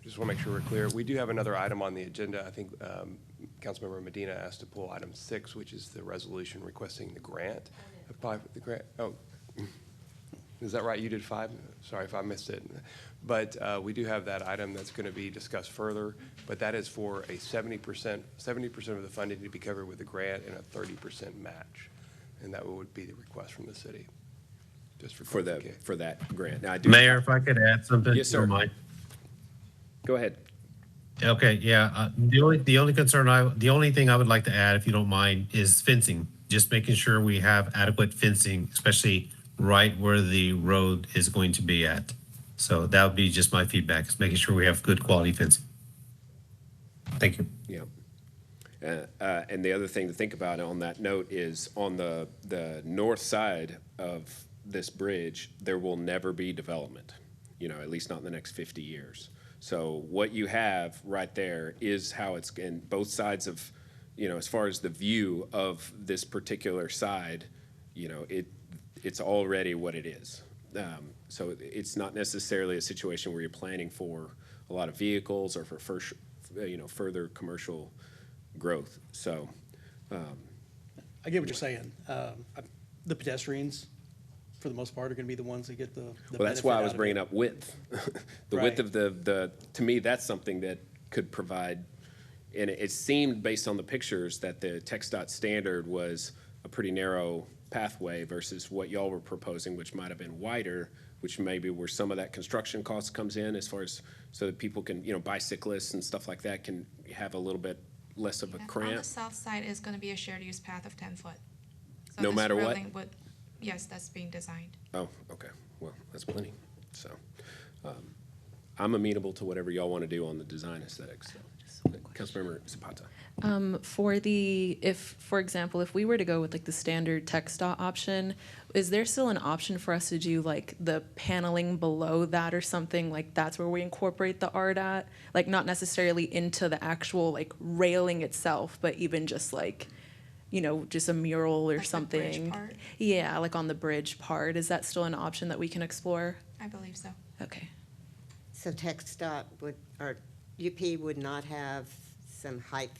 Just want to make sure we're clear. We do have another item on the agenda. I think Councilmember Medina asked to pull item 6, which is the resolution requesting the grant. Apply for the grant. Oh, is that right? You did 5? Sorry if I missed it. But we do have that item that's going to be discussed further, but that is for a 70% of the funding to be covered with a grant and a 30% match. And that would be the request from the city. Just for that grant. Now, Mayor, if I could add something. Yes, sir. Go ahead. Okay, yeah. The only thing I would like to add, if you don't mind, is fencing. Just making sure we have adequate fencing, especially right where the road is going to be at. So that would be just my feedback, is making sure we have good quality fencing. Thank you. Yeah. And the other thing to think about on that note is on the north side of this bridge, there will never be development, at least not in the next 50 years. So what you have right there is how it's in both sides of, as far as the view of this particular side, it's already what it is. So it's not necessarily a situation where you're planning for a lot of vehicles or for further commercial growth. So I get what you're saying. The pedestrians, for the most part, are going to be the ones that get the well, that's why I was benefit bringing out of up width. The Right. width of to me, that's something that could provide, and it seemed based on the pictures that the TxDOT standard was a pretty narrow pathway versus what y'all were proposing, which might have been wider, which maybe where some of that construction cost comes in as far as so that people can, bicyclists and stuff like that can have a little bit less of a On cramp. the south side is going to be a shared use path of 10 foot. So No this matter what? railing yes, that's being designed. Oh, okay. Well, that's plenty. So I'm amenable to whatever y'all want to do on the design aesthetics. So. Councilmember Zapata. For example, if we were to go with like the standard TxDOT option, is there still an option for us to do like the paneling below that or something? Like that's where we incorporate the art at? Like not necessarily into the actual like railing itself, but even just like, just a mural or Like the something. bridge part? Yeah, like on the bridge part. Is that still an option that we can explore? I believe so. Okay. So TxDOT would, or UP would not have some height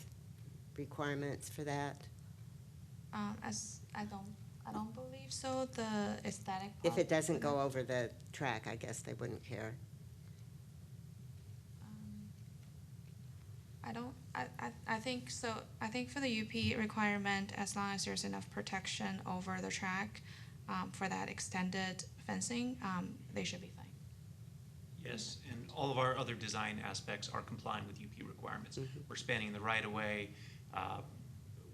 requirements for that? As I don't believe so. The aesthetic. If it doesn't part- go over the track, I guess they wouldn't care. I don't, I think so. I think for the UP requirement, as long as there's enough protection over the track, for that extended fencing, they should be fine. Yes, and all of our other design aspects are complying with UP requirements. We're spanning the right-of-way.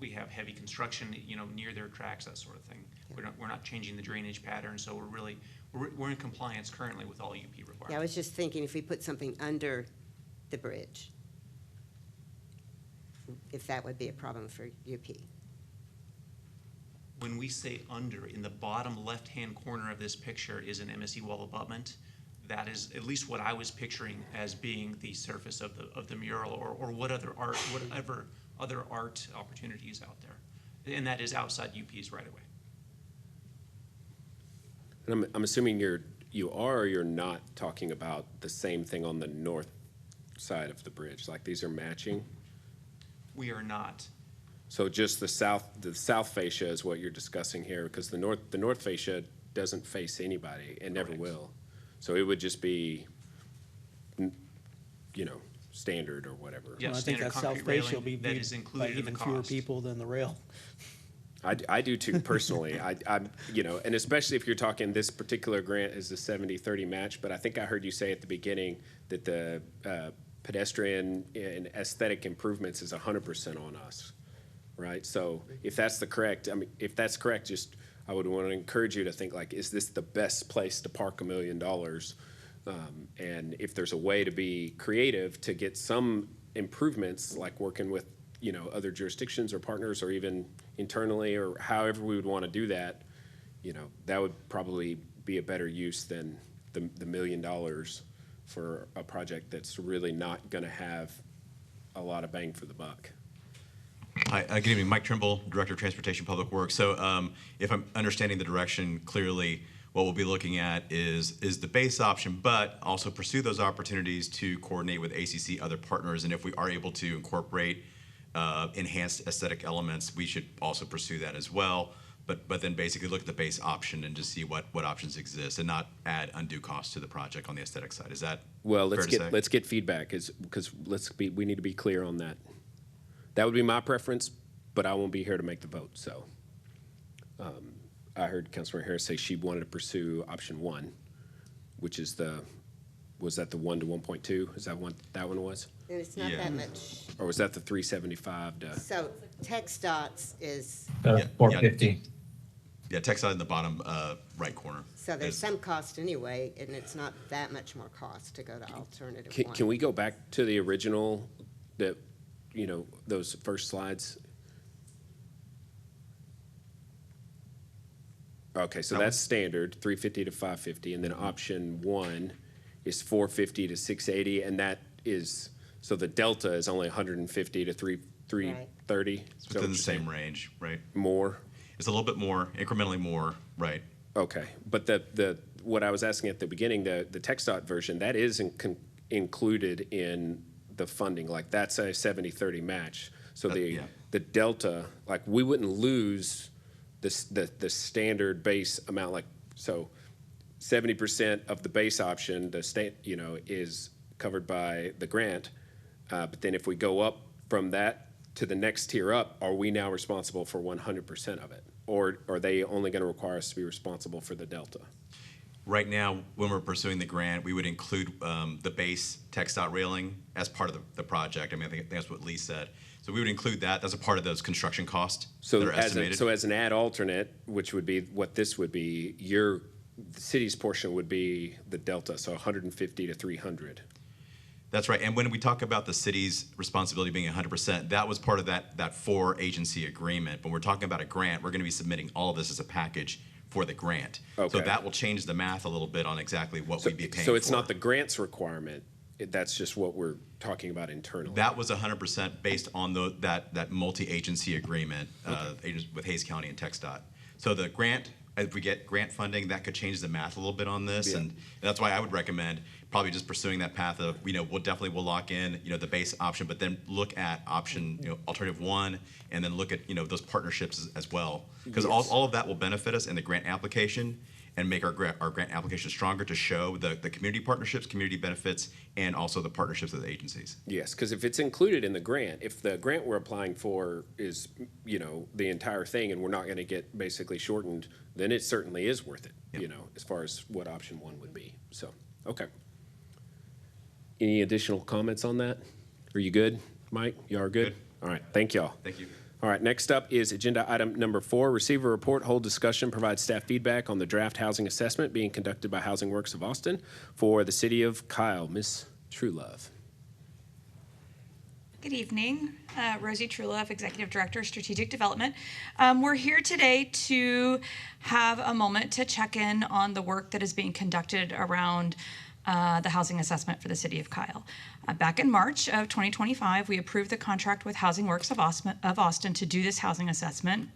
We have heavy construction, near their tracks, that sort of thing. We're not changing the drainage pattern, so we're in compliance currently with all UP requirements. Yeah, I was just thinking if we put something under the bridge, if that would be a problem for UP. When we say under, in the bottom left-hand corner of this picture is an MSE wall abutment. That is at least what I was picturing as being the surface of the mural, or whatever other art opportunities out there. And that is outside UP's right away. And I'm assuming you are or you're not talking about the same thing on the north side of the bridge, like these are matching? We are not. So just the south fascia is what you're discussing here, because the north fascia doesn't face anybody and never will. So it would just be, standard or whatever. Yeah, Well, I think standard that concrete south face will railing be that viewed is by included in the even fewer cost. people than the rail. I do too, personally. And especially if you're talking, this particular grant is a 70-30 match, but I think I heard you say at the beginning that the pedestrian and aesthetic improvements is 100% on us, right? So if that's correct, I would want to encourage you to think like, is this the best place to park $1 million? And if there's a way to be creative to get some improvements, like working with, other jurisdictions or partners, or even internally, or however we would want to do that, that would probably be a better use than the $1 million for a project that's really not going to have a lot of bang for the buck. Hi, good evening. Mike Trimble, Director of Transportation Public Works. So if I'm understanding the direction clearly, what we'll be looking at is the base option, but also pursue those opportunities to coordinate with ACC, other partners, and if we are able to incorporate enhanced aesthetic elements, we should also pursue that as well. But then basically look at the base option and just see what options exist, and not add undue cost to the project on the aesthetic side. Is that Well, fair to say? let's get feedback, because we need to be clear on that. That would be my preference, but I won't be here to make the vote, so. I heard Councilmember Harris say she wanted to pursue option 1, which is was that the 1 to 1.2? Is that what that one was? And it's not that much. Or was that the 375 to? So TxDOT's is, 450. Yeah, text side in the bottom right corner. so there's is- some cost anyway, and it's not that much more cost to go to alternative one. Can we go back to the original, those first slides? Okay, so that's standard, 350 to 550, and then option 1 is 450 to 680, and that is, so the delta is only 150 to 330? It's within the same range, right? More? It's a little bit more, incrementally more, right? Okay, but what I was asking at the beginning, the TxDOT version, that is included in the funding, like that's a 70-30 match. So the delta, like we wouldn't lose the standard base amount, like, so 70% of the base option, the state, is covered by the grant. But then if we go up from that to the next tier up, are we now responsible for 100% of it? Or are they only going to require us to be responsible for the delta? Right now, when we're pursuing the grant, we would include the base TxDOT railing as part of the project. I mean, I think that's what Lee said. So we would include that as a part of those construction costs that are estimated. So as an ad alternate, which would be what this would be, the city's portion would be the delta, so 150 to 300. That's right. And when we talk about the city's responsibility being 100%, that was part of that 4-agency agreement. When we're talking about a grant, we're going to be submitting all of this as a package for the grant. Okay. So that will change the math a little bit on exactly what we'd be paying for. So it's not the grant's requirement, that's just what we're talking about internally? That was 100% based on that multi-agency agreement with Hays County and TxDOT. So the grant if we get grant funding, that could change the math a little bit on this. Yeah. And that's why I would recommend probably just pursuing that path of, we'll lock in, the base option, but then look at option, alternative one, and then look at, those partnerships as well. Because all of that will benefit us in the grant application and make our grant application stronger to show the community partnerships, community benefits, and also the partnerships with the agencies. Yes, because if it's included in the grant, if the grant we're applying for is, the entire thing and we're not gonna get basically shortened, then it certainly is worth it, as far as what option one would be. So, okay. Any additional comments on that? Are you good, Mike? You are good? All right, thank y'all. Thank you. All right, next up is agenda item number 4, receive a report, hold discussion, provide staff feedback on the draft housing assessment being conducted by Housing Works of Austin for the city of Kyle. Ms. Truelove. Good evening, Rosie Truelove, Executive Director, Strategic Development. We're here today to have a moment to check in on the work that is being conducted around the housing assessment for the city of Kyle. Back in March of 2025, we approved the contract with Housing Works of Austin to do this housing assessment.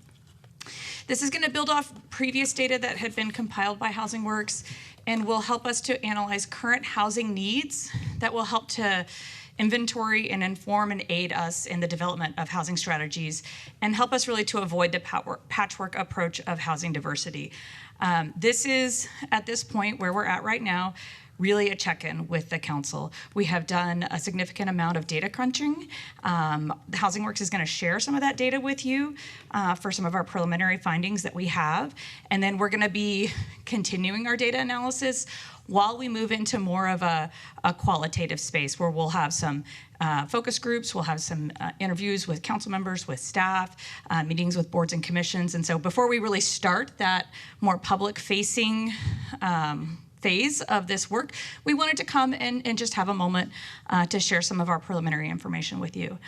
This is going to build off previous data that had been compiled by Housing Works and will help us to analyze current housing needs that will help to inventory and inform and aid us in the development of housing strategies and help us really to avoid the patchwork approach of housing diversity. This is, at this point where we're at right now, really a check-in with the council. We have done a significant amount of data crunching. Housing Works is going to share some of that data with you for some of our preliminary findings that we have. And then we're going to be continuing our data analysis while we move into more of a qualitative space where we'll have some focus groups, we'll have some interviews with council members, with staff, meetings with boards and commissions. And so before we really start that more public-facing phase of this work, we wanted to come and just have a moment to share some of our preliminary information with you.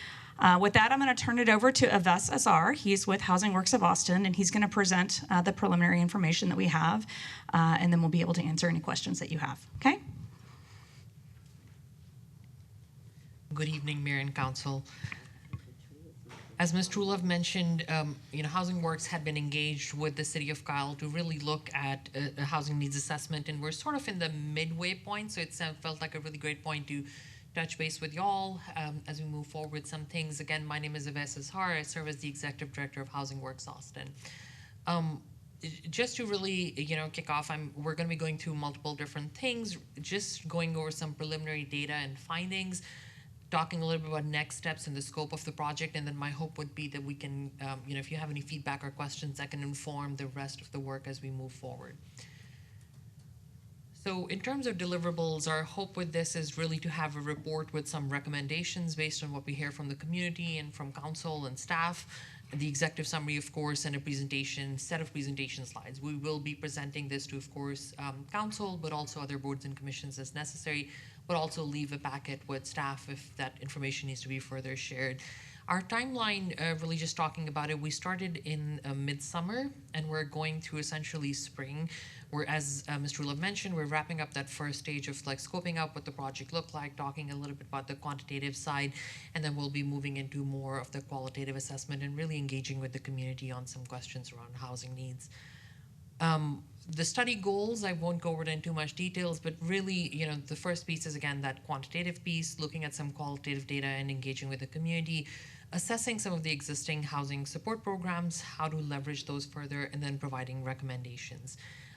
With that, I'm going to turn it over to Aves Azar. He's with Housing Works of Austin, and he's going to present the preliminary information that we have, and then we'll be able to answer any questions that you have. Okay? Good evening, Mayor and Council. As Ms. Truelove mentioned, Housing Works had been engaged with the City of Kyle to really look at a housing needs assessment, and we're sort of in the midway point, so it felt like a really great point to touch base with y'all as we move forward with some things. Again, my name is Aves Azar. I serve as the Executive Director of Housing Works Austin. Just to really, kick off, we're going to be going through multiple different things, just going over some preliminary data and findings, talking a little bit about next steps and the scope of the project, and then my hope would be that we can, if you have any feedback or questions, that can inform the rest of the work as we move forward. So in terms of deliverables, our hope with this is really to have a report with some recommendations based on what we hear from the community and from council and staff, the executive summary, of course, and a set of presentation slides. We will be presenting this to, of course, council, but also other boards and commissions as necessary, but also leave a packet with staff if that information needs to be further shared. Our timeline, really just talking about it, we started in midsummer, and we're going through essentially spring. As Mr. Truelove mentioned, we're wrapping up that first stage of scoping out what the project looked like, talking a little bit about the quantitative side, and then we'll be moving into more of the qualitative assessment and really engaging with the community on some questions around housing needs. The study goals, I won't go over it in too much details, but really, the first piece is, again, that quantitative piece, looking at some qualitative data and engaging with the community, assessing some of the existing housing support programs, how to leverage those further, and then providing recommendations.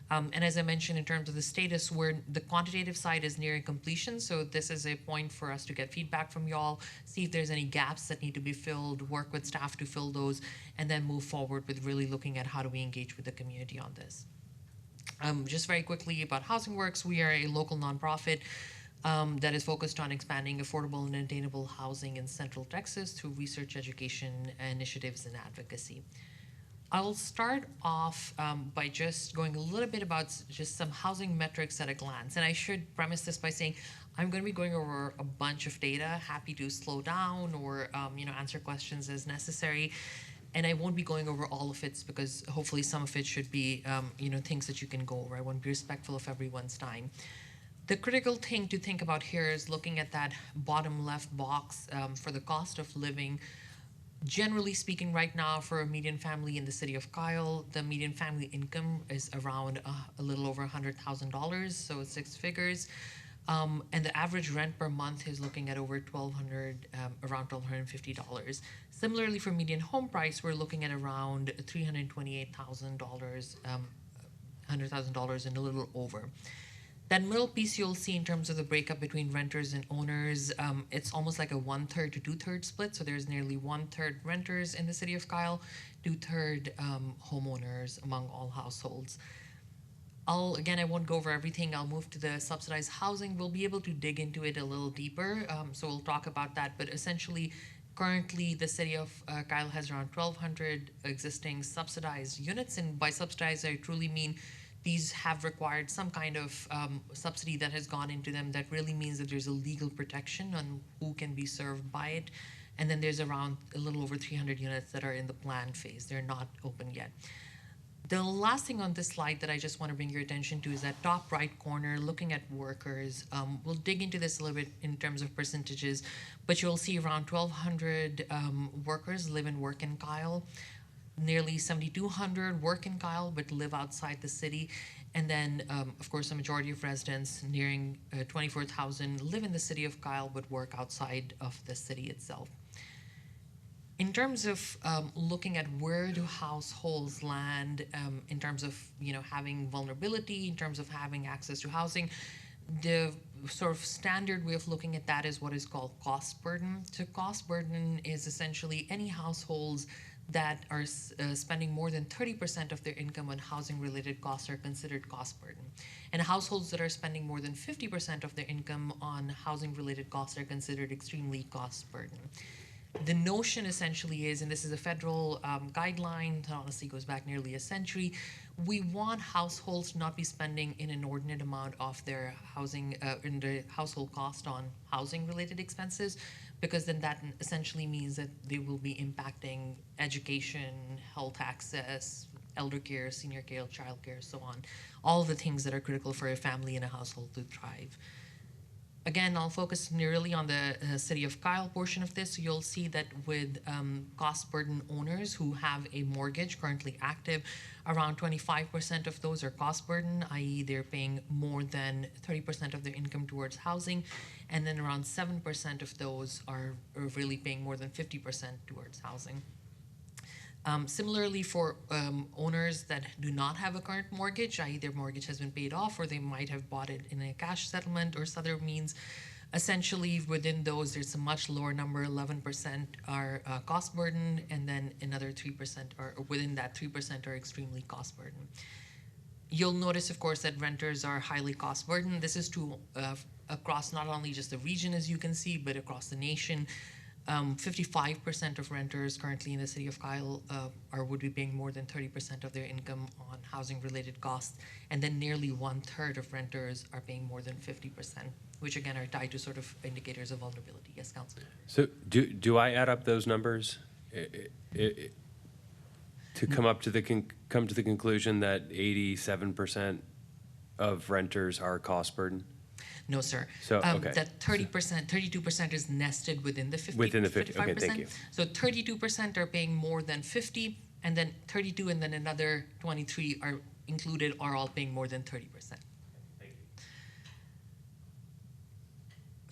And as I mentioned, in terms of the status, the quantitative side is nearing completion, so this is a point for us to get feedback from y'all, see if there's any gaps that need to be filled, work with staff to fill those, and then move forward with really looking at how do we engage with the community on this. Just very quickly about Housing Works, we are a local nonprofit that is focused on expanding affordable and attainable housing in Central Texas through research, education, initiatives, and advocacy. I'll start off by just going a little bit about just some housing metrics at a glance. And I should premise this by saying I'm going to be going over a bunch of data, happy to slow down or answer questions as necessary. And I won't be going over all of it because hopefully some of it should be things that you can go over. I want to be respectful of everyone's time. The critical thing to think about here is looking at that bottom left box for the cost of living. Generally speaking, right now for a median family in the city of Kyle, the median family income is around a little over $100,000, so it's 6 figures. And the average rent per month is looking at over around $1,250. Similarly, for median home price, we're looking at around $328,000, $100,000 and a little over. That middle piece you'll see in terms of the breakup between renters and owners, it's almost like a 1/3 to 2/3 split. So there's nearly 1/3 renters in the city of Kyle, 2/3 homeowners among all households. Again, I won't go over everything. I'll move to the subsidized housing. We'll be able to dig into it a little deeper. So we'll talk about that. But essentially, currently, the city of Kyle has around 1,200 existing subsidized units. And by subsidized, I truly mean these have required some kind of subsidy that has gone into them. That really means that there's a legal protection on who can be served by it. And then there's around a little over 300 units that are in the plan phase. They're not open yet. The last thing on this slide that I just want to bring your attention to is that top right corner, looking at workers. We'll dig into this a little bit in terms of percentages, but you'll see around 1,200 workers live and work in Kyle. Nearly 7,200 work in Kyle but live outside the city. And then, of course, a majority of residents, nearing 24,000, live in the city of Kyle but work outside of the city itself. In terms of looking at where do households land in terms of having vulnerability, in terms of having access to housing, the sort of standard way of looking at that is what is called cost burden. So cost burden is essentially any households that are spending more than 30% of their income on housing-related costs are considered cost burden. And households that are spending more than 50% of their income on housing-related costs are considered extremely cost burden. The notion essentially is, and this is a federal guideline that honestly goes back nearly a century, we want households to not be spending an inordinate amount of their housing, in the household cost on housing-related expenses, because then that essentially means that they will be impacting education, health access, elder care, senior care, child care, so on. All the things that are critical for a family and a household to thrive. Again, I'll focus nearly on the city of Kyle portion of this. So you'll see that with cost burden owners who have a mortgage currently active, around 25% of those are cost burden, i.e. they're paying more than 30% of their income towards housing, and then around 7% of those are really paying more than 50% towards housing. Similarly, for owners that do not have a current mortgage, i.e. their mortgage has been paid off, or they might have bought it in a cash settlement or other means, essentially within those there's a much lower number, 11% are cost burden, and then another 3% or within that 3% are extremely cost burden. You'll notice, of course, that renters are highly cost burden. This is true across not only just the region, as you can see, but across the nation. 55% of renters currently in the city of Kyle would be paying more than 30% of their income on housing-related costs, and then nearly 1/3 of renters are paying more than 50%, which again are tied to sort of indicators of vulnerability. Yes, Councilor. So do I add up those numbers to come up to the come to the conclusion that 87% of renters are cost burden? No, sir. So, okay. That 30%, 32% is nested within the 50. Within the 50, okay, thank you. So 32% are paying more than 50, and then 32, and then another 23 are included, are all paying more than 30%. Thank you.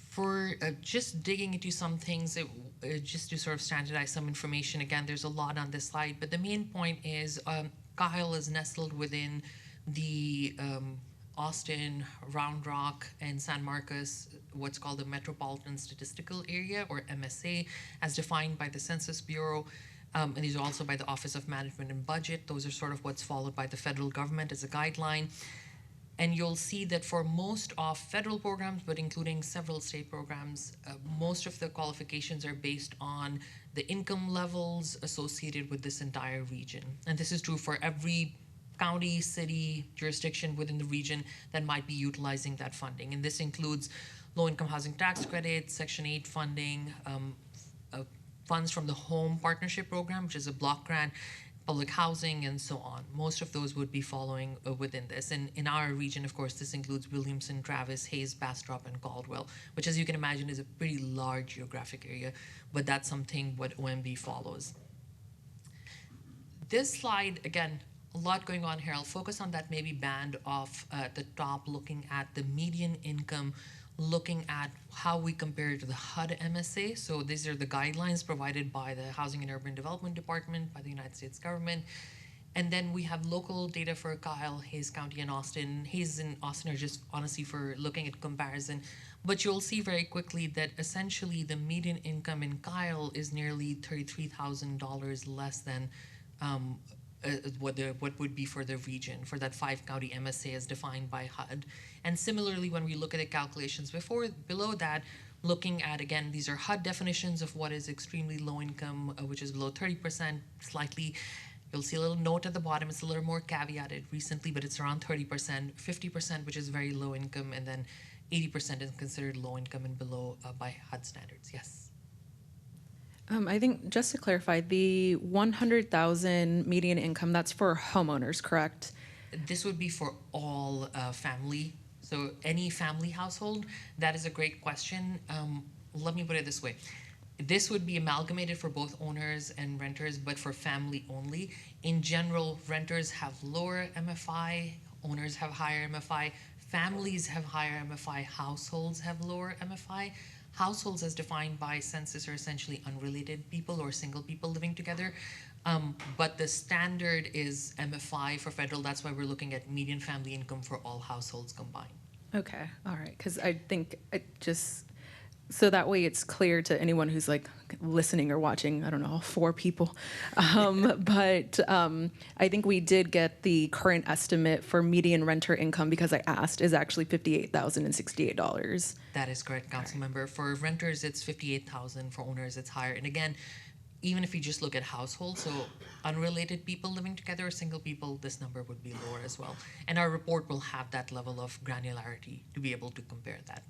For just digging into some things, just to sort of standardize some information, again, there's a lot on this slide, but the main point is Kyle is nestled within the Austin, Round Rock, and San Marcos, what's called the Metropolitan Statistical Area, or MSA, as defined by the Census Bureau. And these are also by the Office of Management and Budget. Those are sort of what's followed by the federal government as a guideline. And you'll see that for most of federal programs, but including several state programs, most of the qualifications are based on the income levels associated with this entire region. And this is true for every county, city, jurisdiction within the region that might be utilizing that funding. And this includes low-income housing tax credits, Section 8 funding, funds from the Home Partnership Program, which is a block grant, public housing, and so on. Most of those would be following within this. And in our region, of course, this includes Williamson, Travis, Hayes, Bastrop, and Caldwell, which, as you can imagine, is a pretty large geographic area, but that's something what OMB follows. This slide, again, a lot going on here. I'll focus on that maybe band off at the top, looking at the median income, looking at how we compare to the HUD MSA. So these are the guidelines provided by the Housing and Urban Development Department, by the United States government. And then we have local data for Kyle, Hayes County, and Austin. Hayes and Austin are just honestly for looking at comparison. But you'll see very quickly that essentially the median income in Kyle is nearly $33,000 less than what would be for the region, for that 5-county MSA as defined by HUD. And similarly, when we look at the calculations below that, looking at, again, these are HUD definitions of what is extremely low income, which is below 30%, slightly. You'll see a little note at the bottom. It's a little more caveated recently, but it's around 30%, 50%, which is very low income, and then 80% is considered low income and below by HUD standards. Yes. I think just to clarify, the 100,000 median income, that's for homeowners, correct? This would be for all family. So any family household, that is a great question. Let me put it this way. This would be amalgamated for both owners and renters, but for family only. In general, renters have lower MFI, owners have higher MFI, families have higher MFI, households have lower MFI. Households as defined by census are essentially unrelated people or single people living together. But the standard is MFI for federal. That's why we're looking at median family income for all households combined. Okay, all right, because I think it just, so that way it's clear to anyone who's like listening or watching, I don't know, 4 people. But I think we did get the current estimate for median renter income, because I asked, is actually $58,068. That is correct, council member. For renters, it's $58,000. For owners, it's higher. And again, even if you just look at households, so unrelated people living together or single people, this number would be lower as well. And our report will have that level of granularity to be able to compare that.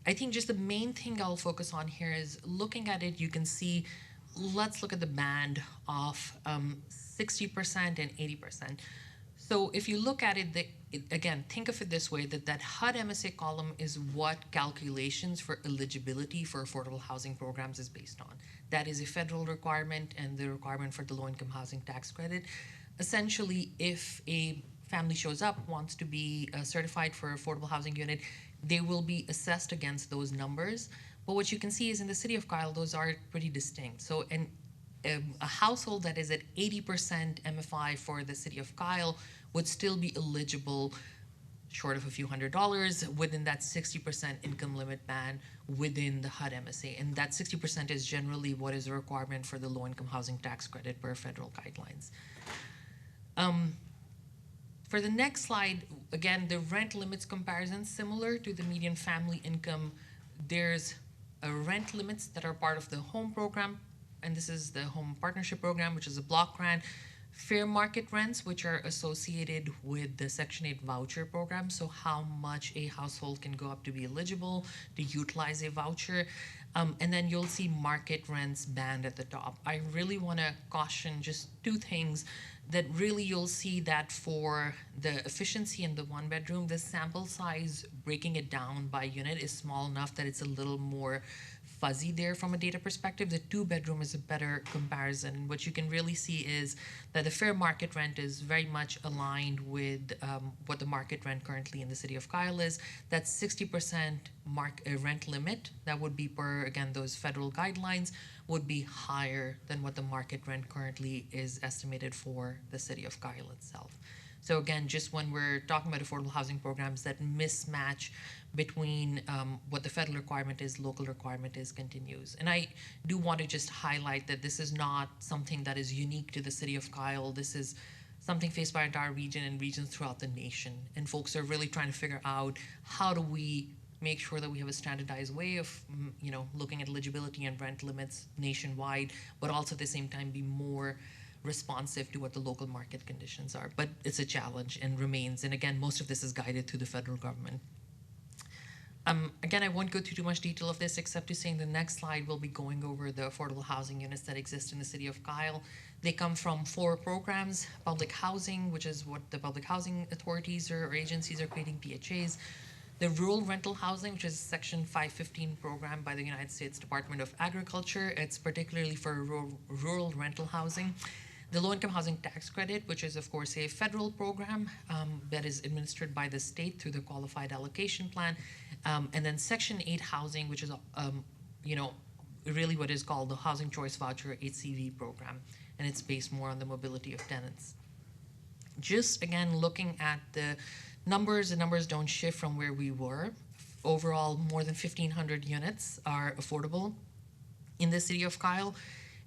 I think just the main thing I'll focus on here is looking at it, you can see, let's look at the band of 60% and 80%. So if you look at it, again, think of it this way, that HUD MSA column is what calculations for eligibility for affordable housing programs is based on. That is a federal requirement and the requirement for the low-income housing tax credit. Essentially, if a family shows up, wants to be certified for affordable housing unit, they will be assessed against those numbers. But what you can see is in the city of Kyle, those are pretty distinct. So a household that is at 80% MFI for the city of Kyle would still be eligible, short of a few $100s, within that 60% income limit band within the HUD MSA. And that 60% is generally what is a requirement for the low-income housing tax credit per federal guidelines. For the next slide, again, the rent limits comparison, similar to the median family income. There's rent limits that are part of the home program, and this is the home partnership program, which is a block grant. Fair market rents, which are associated with the Section 8 voucher program, so how much a household can go up to be eligible to utilize a voucher. And then you'll see market rents band at the top. I really want to caution just 2 things that really you'll see that for the efficiency in the 1-bedroom, the sample size, breaking it down by unit, is small enough that it's a little more fuzzy there from a data perspective. The 2-bedroom is a better comparison. What you can really see is that the fair market rent is very much aligned with what the market rent currently in the city of Kyle is. That's 60% rent limit. That would be per, again, those federal guidelines, would be higher than what the market rent currently is estimated for the city of Kyle itself. So again, just when we're talking about affordable housing programs, that mismatch between what the federal requirement is, local requirement is, continues. And I do want to just highlight that this is not something that is unique to the city of Kyle. This is something faced by our entire region and regions throughout the nation. And folks are really trying to figure out, how do we make sure that we have a standardized way of looking at eligibility and rent limits nationwide, but also at the same time be more responsive to what the local market conditions are. But it's a challenge and remains. And again, most of this is guided through the federal government. Again, I won't go through too much detail of this, except to say in the next slide, we'll be going over the affordable housing units that exist in the city of Kyle. They come from 4 programs: public housing, which is what the public housing authorities or agencies are creating, PHAs; the rural rental housing, which is Section 515 program by the United States Department of Agriculture. It's particularly for rural rental housing. The low-income housing tax credit, which is, of course, a federal program that is administered by the state through the qualified allocation plan. And then Section 8 housing, which is, really what is called the Housing Choice Voucher, HCV program. And it's based more on the mobility of tenants. Just, again, looking at the numbers don't shift from where we were. Overall, more than 1,500 units are affordable in the city of Kyle.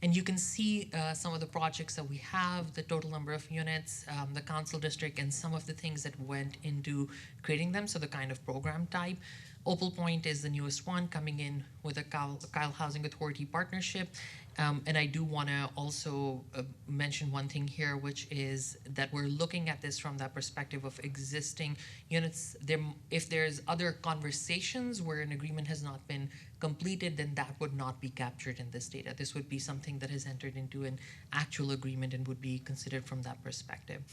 And you can see some of the projects that we have, the total number of units, the council district, and some of the things that went into creating them, so the kind of program type. Opal Point is the newest one, coming in with a Kyle Housing Authority partnership. And I do want to also mention one thing here, which is that we're looking at this from that perspective of existing units. If there's other conversations where an agreement has not been completed, then that would not be captured in this data. This would be something that has entered into an actual agreement and would be considered from that perspective.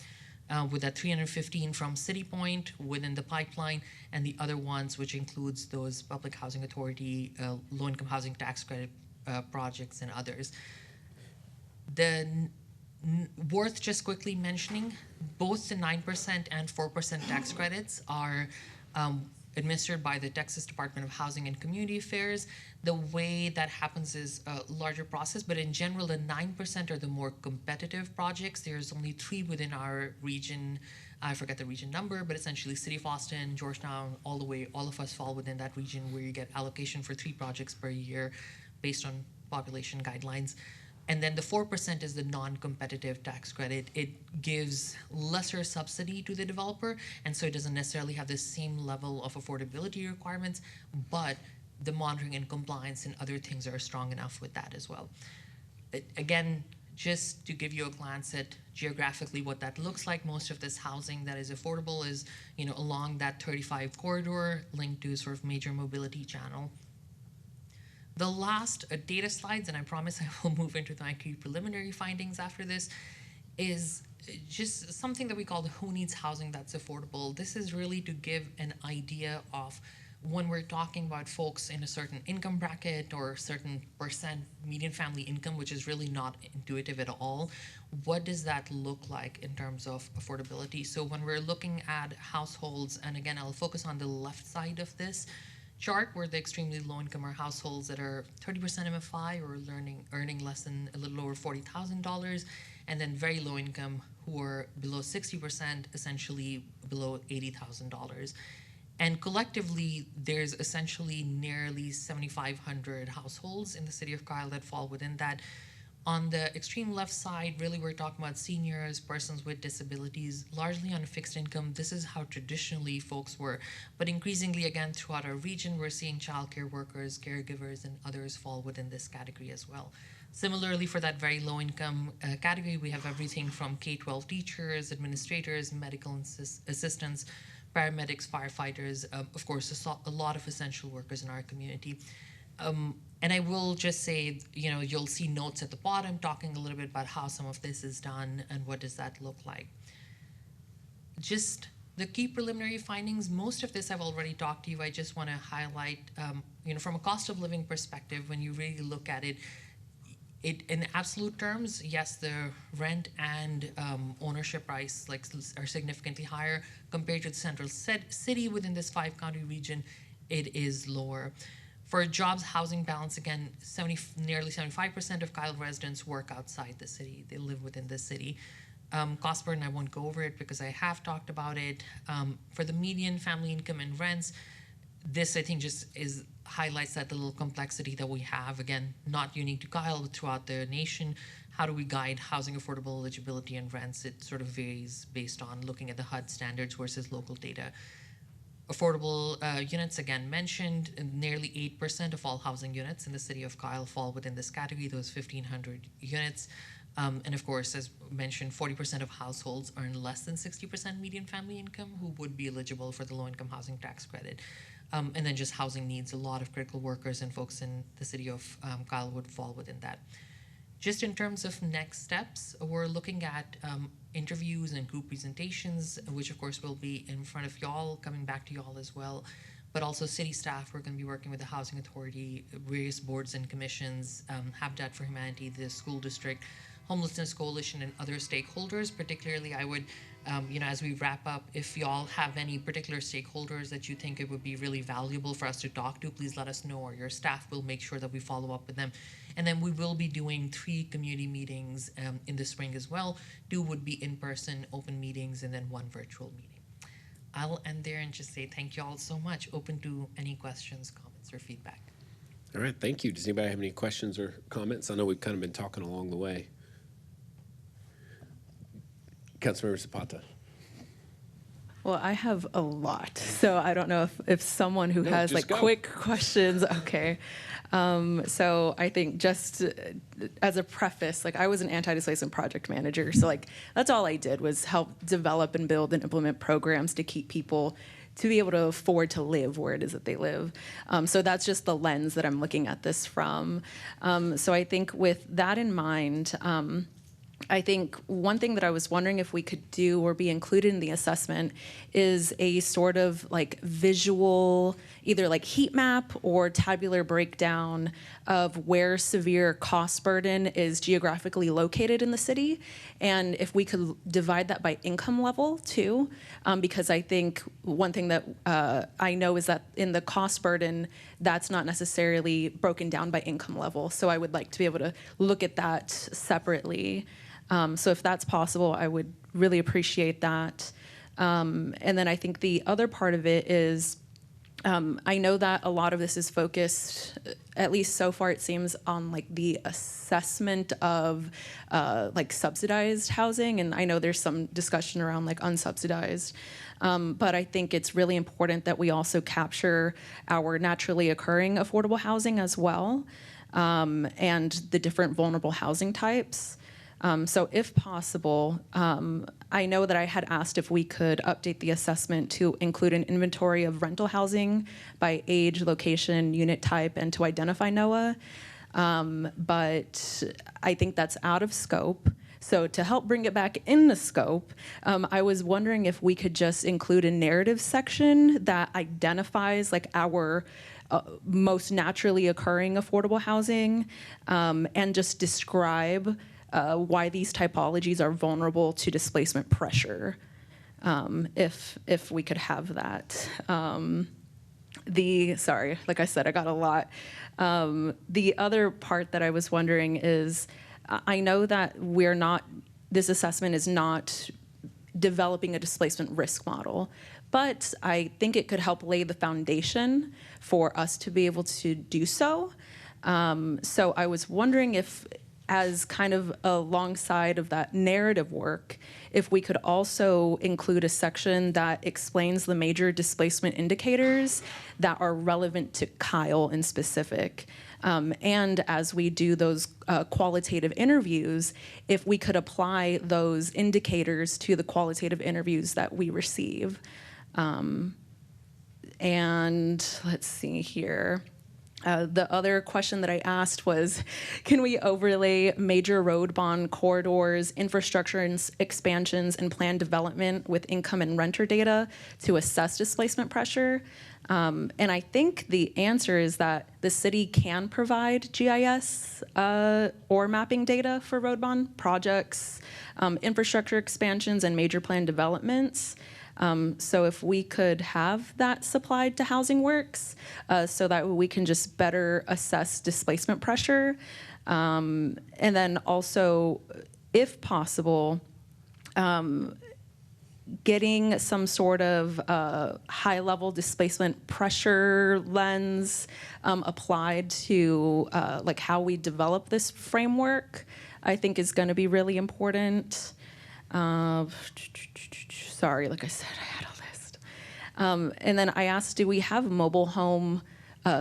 With that 315 from City Point within the pipeline, and the other ones, which includes those Public Housing Authority, low-income housing tax credit projects and others. Worth just quickly mentioning, both the 9% and 4% tax credits are administered by the Texas Department of Housing and Community Affairs. The way that happens is a larger process, but in general, the 9% are the more competitive projects. There's only 3 within our region. I forget the region number, but essentially City of Austin, Georgetown, all of us fall within that region where you get allocation for 3 projects per year based on population guidelines. And then the 4% is the non-competitive tax credit. It gives lesser subsidy to the developer, and so it doesn't necessarily have the same level of affordability requirements, but the monitoring and compliance and other things are strong enough with that as well. Again, just to give you a glance at geographically what that looks like, most of this housing that is affordable is, along that 35 corridor linked to sort of major mobility channel. The last data slides, and I promise I will move into my key preliminary findings after this, is just something that we call the Who Needs Housing That's Affordable. This is really to give an idea of when we're talking about folks in a certain income bracket or certain percent median family income, which is really not intuitive at all, what does that look like in terms of affordability? So when we're looking at households, and again, I'll focus on the left side of this chart, where the extremely low income are households that are 30% MFI or earning less than a little over $40,000, and then very low income who are below 60%, essentially below $80,000. And collectively, there's essentially nearly 7,500 households in the city of Kyle that fall within that. On the extreme left side, really we're talking about seniors, persons with disabilities, largely on a fixed income. This is how traditionally folks were. But increasingly, again, throughout our region, we're seeing childcare workers, caregivers, and others fall within this category as well. Similarly, for that very low income category, we have everything from K-12 teachers, administrators, medical assistants, paramedics, firefighters, of course, a lot of essential workers in our community. And I will just say, you'll see notes at the bottom talking a little bit about how some of this is done and what does that look like. Just the key preliminary findings, most of this I've already talked to you. I just want to highlight, from a cost of living perspective, when you really look at it, in absolute terms, yes, the rent and ownership price are significantly higher compared to the central city within this 5-county region. It is lower. For jobs, housing balance, again, nearly 75% of Kyle residents work outside the city. They live within the city. Cost burden, I won't go over it because I have talked about it. For the median family income and rents, this, I think, just highlights that little complexity that we have. Again, not unique to Kyle, but throughout the nation. How do we guide housing affordable eligibility and rents? It sort of varies based on looking at the HUD standards versus local data. Affordable units, again, mentioned, nearly 8% of all housing units in the city of Kyle fall within this category, those 1,500 units. And of course, as mentioned, 40% of households earn less than 60% median family income who would be eligible for the low-income housing tax credit. And then just housing needs, a lot of critical workers and folks in the city of Kyle would fall within that. Just in terms of next steps, we're looking at interviews and group presentations, which of course will be in front of y'all, coming back to y'all as well. But also city staff, we're going to be working with the Housing Authority, various boards and commissions, Habitat for Humanity, the school district, Homelessness Coalition, and other stakeholders. Particularly, I would, as we wrap up, if y'all have any particular stakeholders that you think it would be really valuable for us to talk to, please let us know, or your staff will make sure that we follow up with them. And then we will be doing 3 community meetings in the spring as well. 2 would be in-person open meetings, and then 1 virtual meeting. I'll end there and just say thank you all so much. Open to any questions, comments, or feedback. All right, thank you. Does anybody have any questions or comments? I know we've kind of been talking along the way. Councilmember Zapata. Well, I have a lot, so I don't know if someone who has like quick questions, okay. So I think just as a preface, like I was an anti-displacement project manager, so like that's all I did was help develop and build and implement programs to keep people to be able to afford to live where it is that they live. So that's just the lens that I'm looking at this from. So I think with that in mind, I think one thing that I was wondering if we could do or be included in the assessment is a sort of like visual, either like heat map or tabular breakdown of where severe cost burden is geographically located in the city. And if we could divide that by income level too, because I think one thing that I know is that in the cost burden, that's not necessarily broken down by income level. So I would like to be able to look at that separately. So if that's possible, I would really appreciate that. And then I think the other part of it is, I know that a lot of this is focused, at least so far it seems, on like the assessment of like subsidized housing. And I know there's some discussion around like unsubsidized. But I think it's really important that we also capture our naturally occurring affordable housing as well, and the different vulnerable housing types. So if possible, I know that I had asked if we could update the assessment to include an inventory of rental housing by age, location, unit type, and to identify NOAA. But I think that's out of scope. So to help bring it back into scope, I was wondering if we could just include a narrative section that identifies like our most naturally occurring affordable housing, and just describe why these typologies are vulnerable to displacement pressure, if we could have that. Sorry, like I said, I got a lot. The other part that I was wondering is, I know that this assessment is not developing a displacement risk model, but I think it could help lay the foundation for us to be able to do so. So I was wondering if, as kind of alongside of that narrative work, if we could also include a section that explains the major displacement indicators that are relevant to Kyle in specific. And as we do those qualitative interviews, if we could apply those indicators to the qualitative interviews that we receive. And let's see here. The other question that I asked was, can we overlay major road bond corridors, infrastructure expansions, and planned development with income and renter data to assess displacement pressure? And I think the answer is that the city can provide GIS or mapping data for road bond projects, infrastructure expansions, and major planned developments. So if we could have that supplied to Housing Works, so that we can just better assess displacement pressure. And then also, if possible, getting some sort of high-level displacement pressure lens applied to like how we develop this framework, I think is going to be really important. Sorry, like I said, I had a list. And then I asked, do we have mobile home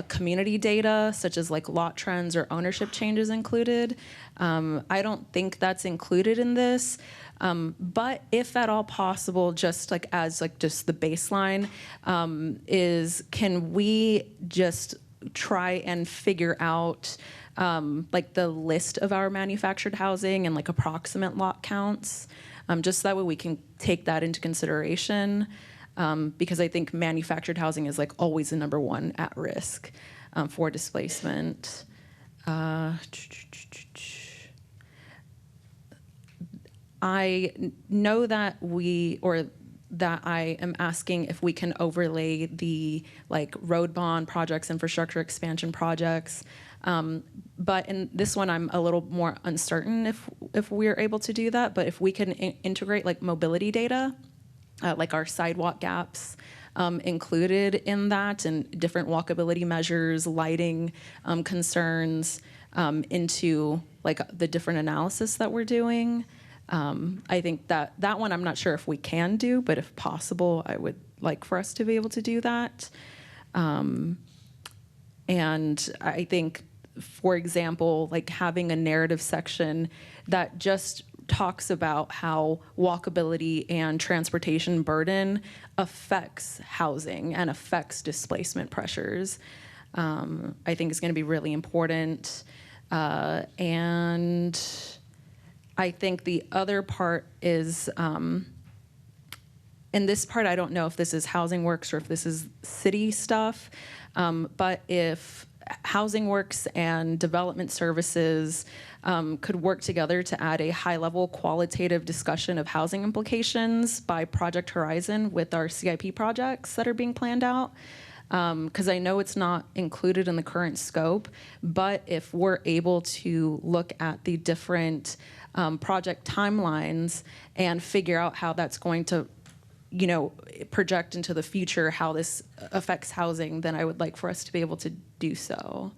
community data, such as like lot trends or ownership changes included. I don't think that's included in this. But if at all possible, just like as like just the baseline, is can we just try and figure out like the list of our manufactured housing and like approximate lot counts, just that way we can take that into consideration, because I think manufactured housing is like always the number one at risk for displacement. I know that I am asking if we can overlay the like road bond projects, infrastructure expansion projects. But in this one, I'm a little more uncertain if we're able to do that. But if we can integrate like mobility data, like our sidewalk gaps included in that, and different walkability measures, lighting concerns into like the different analysis that we're doing. I think that one I'm not sure if we can do, but if possible, I would like for us to be able to do that. And I think, for example, like having a narrative section that just talks about how walkability and transportation burden affects housing and affects displacement pressures, I think is going to be really important. And I think the other part is, in this part, I don't know if this is Housing Works or if this is city stuff, but if Housing Works and Development Services could work together to add a high-level qualitative discussion of housing implications by Project Horizon with our CIP projects that are being planned out. Because I know it's not included in the current scope, but if we're able to look at the different project timelines and figure out how that's going to, project into the future, how this affects housing, then I would like for us to be able to do so.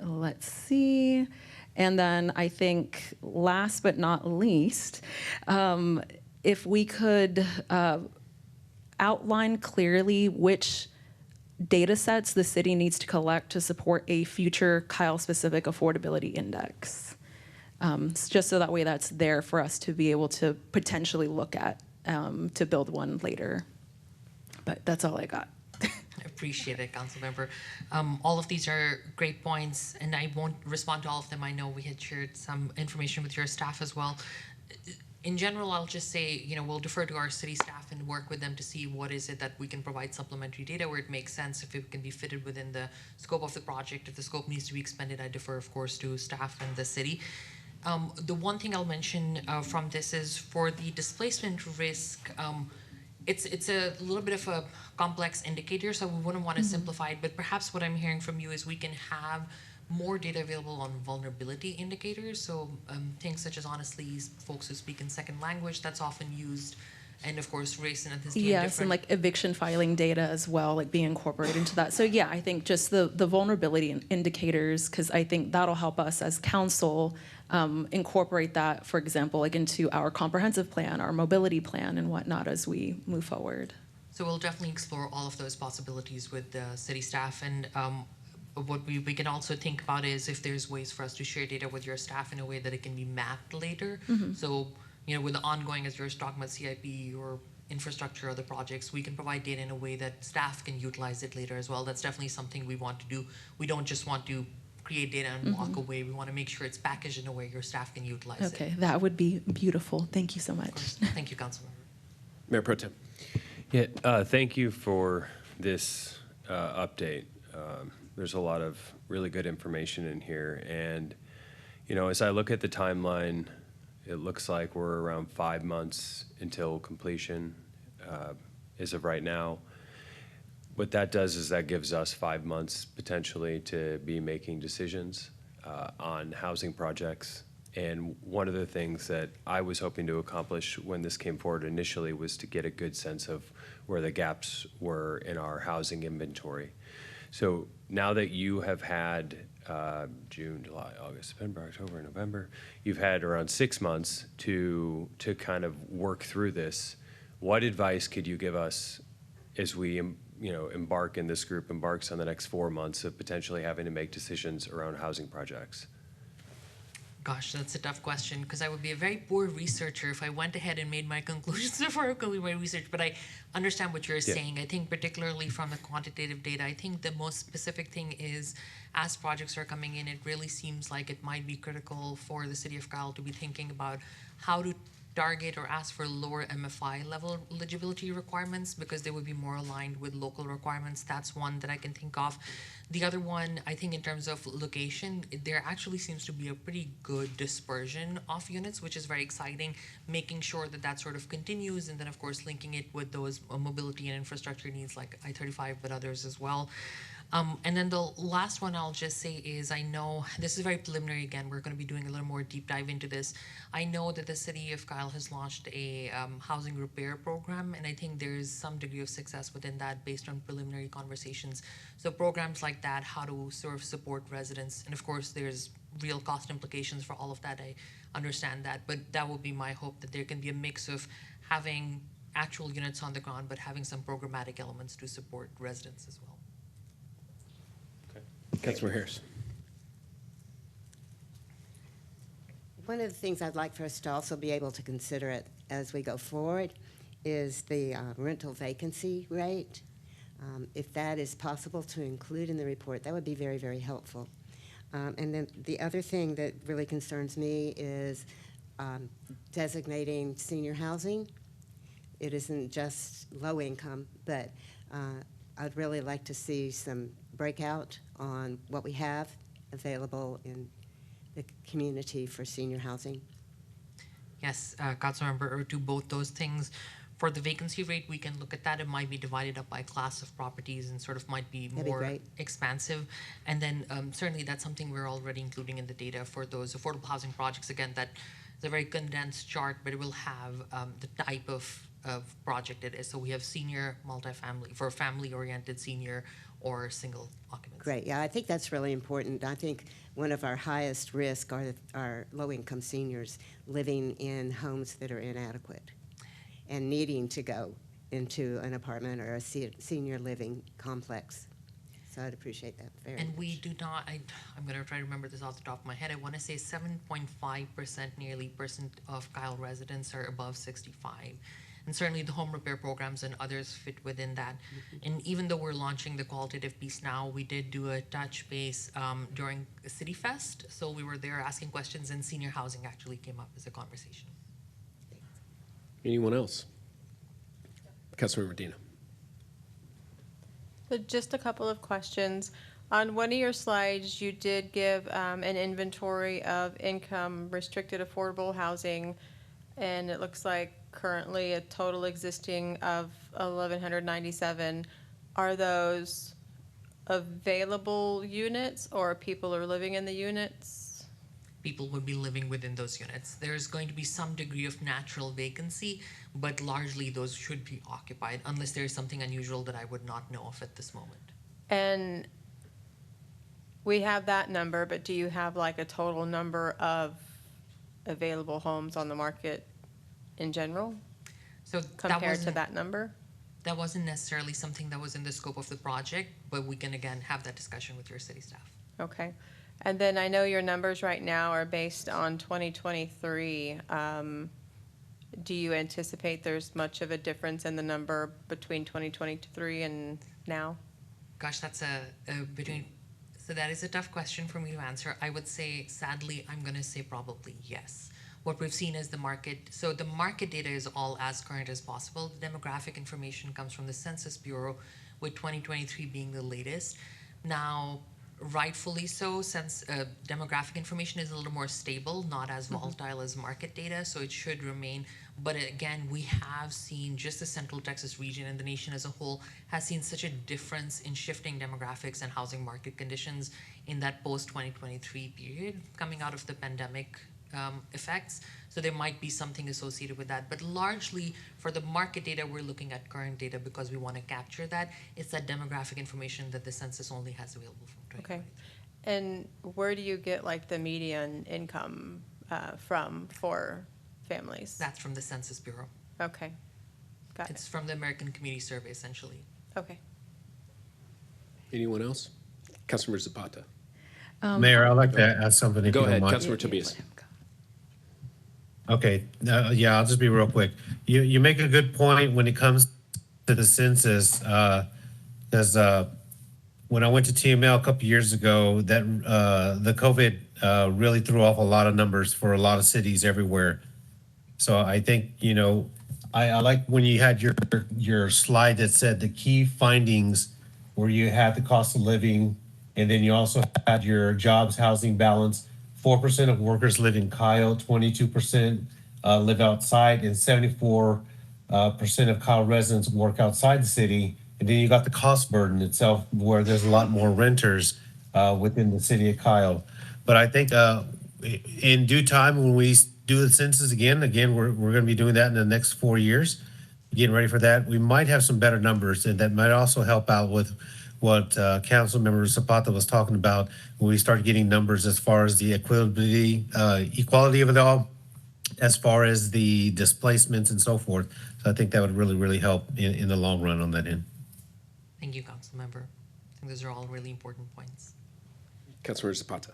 Let's see. And then I think last but not least, if we could outline clearly which data sets the city needs to collect to support a future Kyle-specific affordability index. Just so that way that's there for us to be able to potentially look at to build one later. But that's all I got. I appreciate it, Councilmember. All of these are great points, and I won't respond to all of them. I know we had shared some information with your staff as well. In general, I'll just say, we'll defer to our city staff and work with them to see what is it that we can provide supplementary data where it makes sense, if it can be fitted within the scope of the project. If the scope needs to be expanded, I defer, of course, to staff and the city. The one thing I'll mention from this is for the displacement risk, it's a little bit of a complex indicator, so we wouldn't want to simplify it, but perhaps what I'm hearing from you is we can have more data available on vulnerability indicators, so things such as, honestly, folks who speak in second language, that's often used, and of course race and ethnicity. Yes, and like eviction filing data as well, like being incorporated into that. So yeah, I think just the vulnerability indicators, because I think that'll help us as council incorporate that, for example, like into our comprehensive plan, our mobility plan and whatnot as we move forward. So we'll definitely explore all of those possibilities with the city staff, and what we can also think about is if there's ways for us to share data with your staff in a way that it can be mapped later. So, with the ongoing, as you're talking about CIP or infrastructure or the projects, we can provide data in a way that staff can utilize it later as well. That's definitely something we want to do. We don't just want to create data and walk away. We want to make sure it's packaged in a way your staff can utilize it. Okay, that would be beautiful. Thank you so much. Thank you, Councilmember. Mayor Pro Tem. Yeah, thank you for this update. There's a lot of really good information in here. And, as I look at the timeline, it looks like we're around 5 months until completion as of right now. What that does is that gives us 5 months potentially to be making decisions on housing projects. And one of the things that I was hoping to accomplish when this came forward initially was to get a good sense of where the gaps were in our housing inventory. So now that you have had June, July, August, September, October, November, you've had around 6 months to kind of work through this. What advice could you give us as we this group embarks on the next 4 months of potentially having to make decisions around housing projects? Gosh, that's a tough question because I would be a very poor researcher if I went ahead and made my conclusions before I conclude my research. But I understand what you're saying. I think particularly from the quantitative data, I think the most specific thing is as projects are coming in, it really seems like it might be critical for the city of Kyle to be thinking about how to target or ask for lower MFI level eligibility requirements because they would be more aligned with local requirements. That's one that I can think of. The other one, I think in terms of location, there actually seems to be a pretty good dispersion of units, which is very exciting, making sure that that sort of continues, and then of course linking it with those mobility and infrastructure needs like I-35, but others as well. And then the last one I'll just say is I know this is very preliminary again. We're going to be doing a little more deep dive into this. I know that the city of Kyle has launched a housing repair program, and I think there's some degree of success within that based on preliminary conversations. So programs like that, how to sort of support residents, and of course there's real cost implications for all of that. I understand that, but that would be my hope that there can be a mix of having actual units on the ground, but having some programmatic elements to support residents as well. Councilor Harris. One of the things I'd like for us to also be able to consider it as we go forward is the rental vacancy rate. If that is possible to include in the report, that would be very, very helpful. And then the other thing that really concerns me is designating senior housing. It isn't just low income, but I'd really like to see some breakout on what we have available in the community for senior housing. Yes, Councilmember, or do both those things. For the vacancy rate, we can look at that. It might be divided up by class of properties and sort of might be more expansive. And then certainly that's something we're already including in the data for those affordable housing projects. Again, that is a very condensed chart, but it will have the type of project it is. So we have senior multifamily for family-oriented senior or single occupancy. Great, yeah, I think that's really important. I think one of our highest risk are low-income seniors living in homes that are inadequate and needing to go into an apartment or a senior living complex. So I'd appreciate that very much. And we do not, I'm going to try to remember this off the top of my head. I want to say 7.5% nearly percent of Kyle residents are above 65. And certainly the home repair programs and others fit within that. And even though we're launching the qualitative piece now, we did do a touch base during City Fest. So we were there asking questions, and senior housing actually came up as a conversation. Anyone else? Councilmember Medina. So just a couple of questions. On one of your slides, you did give an inventory of income restricted affordable housing, and it looks like currently a total existing of 1,197. Are those available units, or people are living in the units? People would be living within those units. There's going to be some degree of natural vacancy, but largely those should be occupied unless there's something unusual that I would not know of at this moment. And we have that number, but do you have like a total number of available homes on the market in general? So compared to that number? That wasn't necessarily something that was in the scope of the project, but we can again have that discussion with your city staff. Okay. And then I know your numbers right now are based on 2023. Do you anticipate there's much of a difference in the number between 2023 and now? Gosh, that's so that is a tough question for me to answer. I would say, sadly, I'm going to say probably yes. What we've seen is the market. So the market data is all as current as possible. The demographic information comes from the Census Bureau, with 2023 being the latest. Now, rightfully so, since demographic information is a little more stable, not as volatile as market data, so it should remain. But again, we have seen just the Central Texas region and the nation as a whole has seen such a difference in shifting demographics and housing market conditions in that post-2023 period coming out of the pandemic effects. So there might be something associated with that. But largely for the market data, we're looking at current data because we want to capture that. It's that demographic information that the census only has available from 2020. Okay. And where do you get like the median income from for families? That's from the Census Bureau. Okay. Got it. It's from the American Community Survey, essentially. Okay. Anyone else? Councilmember Zapata. Mayor, I'd like to add something if you Go don't ahead, mind. Councilmember Tobias. Okay, yeah, I'll just be real quick. You make a good point when it comes to the census, because when I went to TML a couple years ago, that the COVID really threw off a lot of numbers for a lot of cities everywhere. So I think, I like when you had your slide that said the key findings where you had the cost of living, and then you also had your jobs, housing balance. 4% of workers live in Kyle, 22% live outside, and 74% of Kyle residents work outside the city. And then you got the cost burden itself, where there's a lot more renters within the city of Kyle. But I think in due time, when we do the census again, we're going to be doing that in the next 4 years. Getting ready for that, we might have some better numbers, and that might also help out with what Councilmember Zapata was talking about when we start getting numbers as far as the equality of it all, as far as the displacements and so forth. So I think that would really, really help in the long run on that end. Thank you, Councilmember. I think those are all really important points. Councilmember Zapata.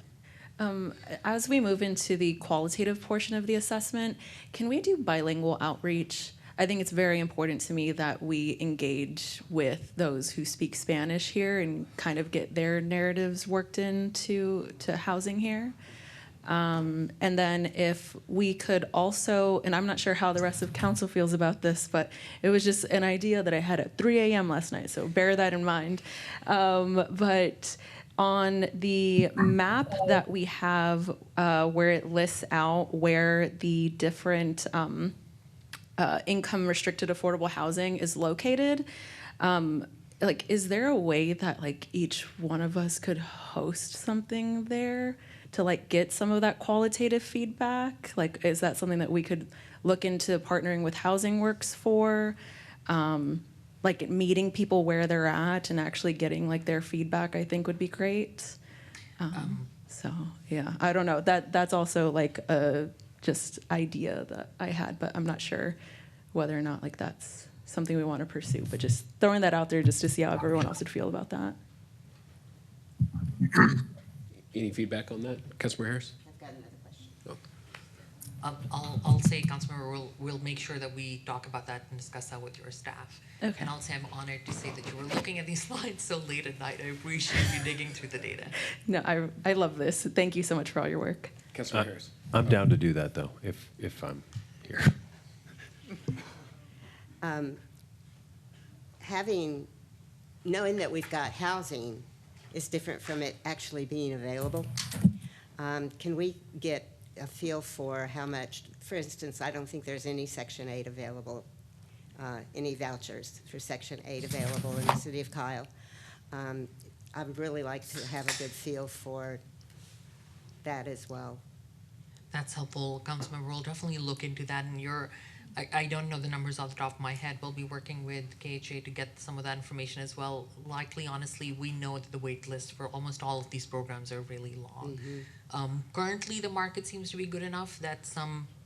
As we move into the qualitative portion of the assessment, can we do bilingual outreach? I think it's very important to me that we engage with those who speak Spanish here and kind of get their narratives worked into housing here. And then if we could also, and I'm not sure how the rest of council feels about this, but it was just an idea that I had at 3 a.m. last night, so bear that in mind. But on the map that we have where it lists out where the different income restricted affordable housing is located, is there a way that each one of us could host something there to get some of that qualitative feedback? Is that something that we could look into partnering with Housing Works for? Meeting people where they're at and actually getting their feedback, I think would be great. So yeah, I don't know. That's also a just idea that I had, but I'm not sure whether or not that's something we want to pursue. But just throwing that out there just to see how everyone else would feel about that. Any feedback on that? Councilmember Harris? I've got another question. I'll say, Councilmember, we'll make sure that we talk about that and discuss that with your staff. Okay. And I'll say I'm honored to say that you were looking at these slides so late at night. I appreciate you digging through the data. No, I love this. Thank you so much for all your work. Councilmember Harris. I'm down to do that though, if I'm here. Knowing that we've got housing is different from it actually being available. Can we get a feel for how much, for instance, I don't think there's any Section 8 available, any vouchers for Section 8 available in the city of Kyle. I would really like to have a good feel for that as well. That's helpful, Councilmember. We'll definitely look into that. And I don't know the numbers off the top of my head. We'll be working with KHA to get some of that information as well. Likely, honestly, we know that the wait list for almost all of these programs are really long. Currently, the market seems to be good enough that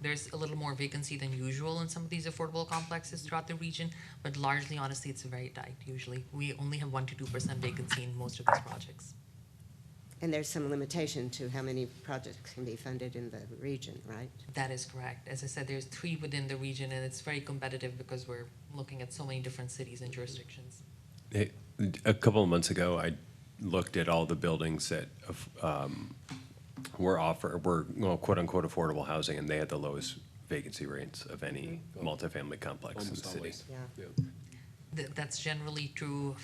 there's a little more vacancy than usual in some of these affordable complexes throughout the region, but largely, honestly, it's very tight usually. We only have 1 to 2% vacancy in most of these projects. And there's some limitation to how many projects can be funded in the region, right? That is correct. As I said, there's 3 within the region, and it's very competitive because we're looking at so many different cities and jurisdictions. Hey, a couple of months ago, I looked at all the buildings that were quote unquote affordable housing, and they had the lowest vacancy rates of any multifamily complex in the city. Always. Yeah. That's generally true.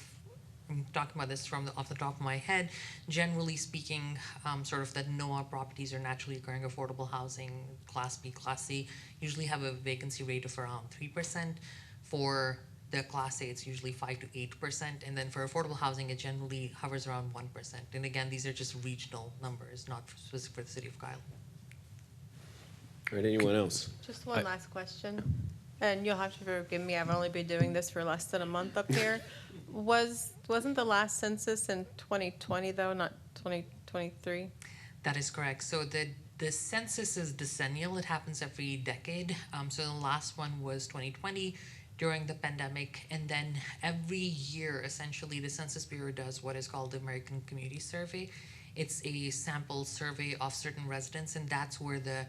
I'm talking about this off the top of my head. Generally speaking, sort of that NOAA properties are naturally occurring affordable housing, Class B, Class C, usually have a vacancy rate of around 3%. For the Class A, it's usually 5 to 8%. And then for affordable housing, it generally hovers around 1%. And again, these are just regional numbers, not specific for the city of Kyle. All right, anyone else? Just one last question, and you'll have to forgive me, I've only been doing this for less than a month up here. Wasn't the last census in 2020 though, not 2023? That is correct. So the census is decennial. It happens every decade. So the last one was 2020. during the pandemic. And then every year, essentially, the Census Bureau does what is called the American Community Survey. It's a sample survey of certain residents, and that's where the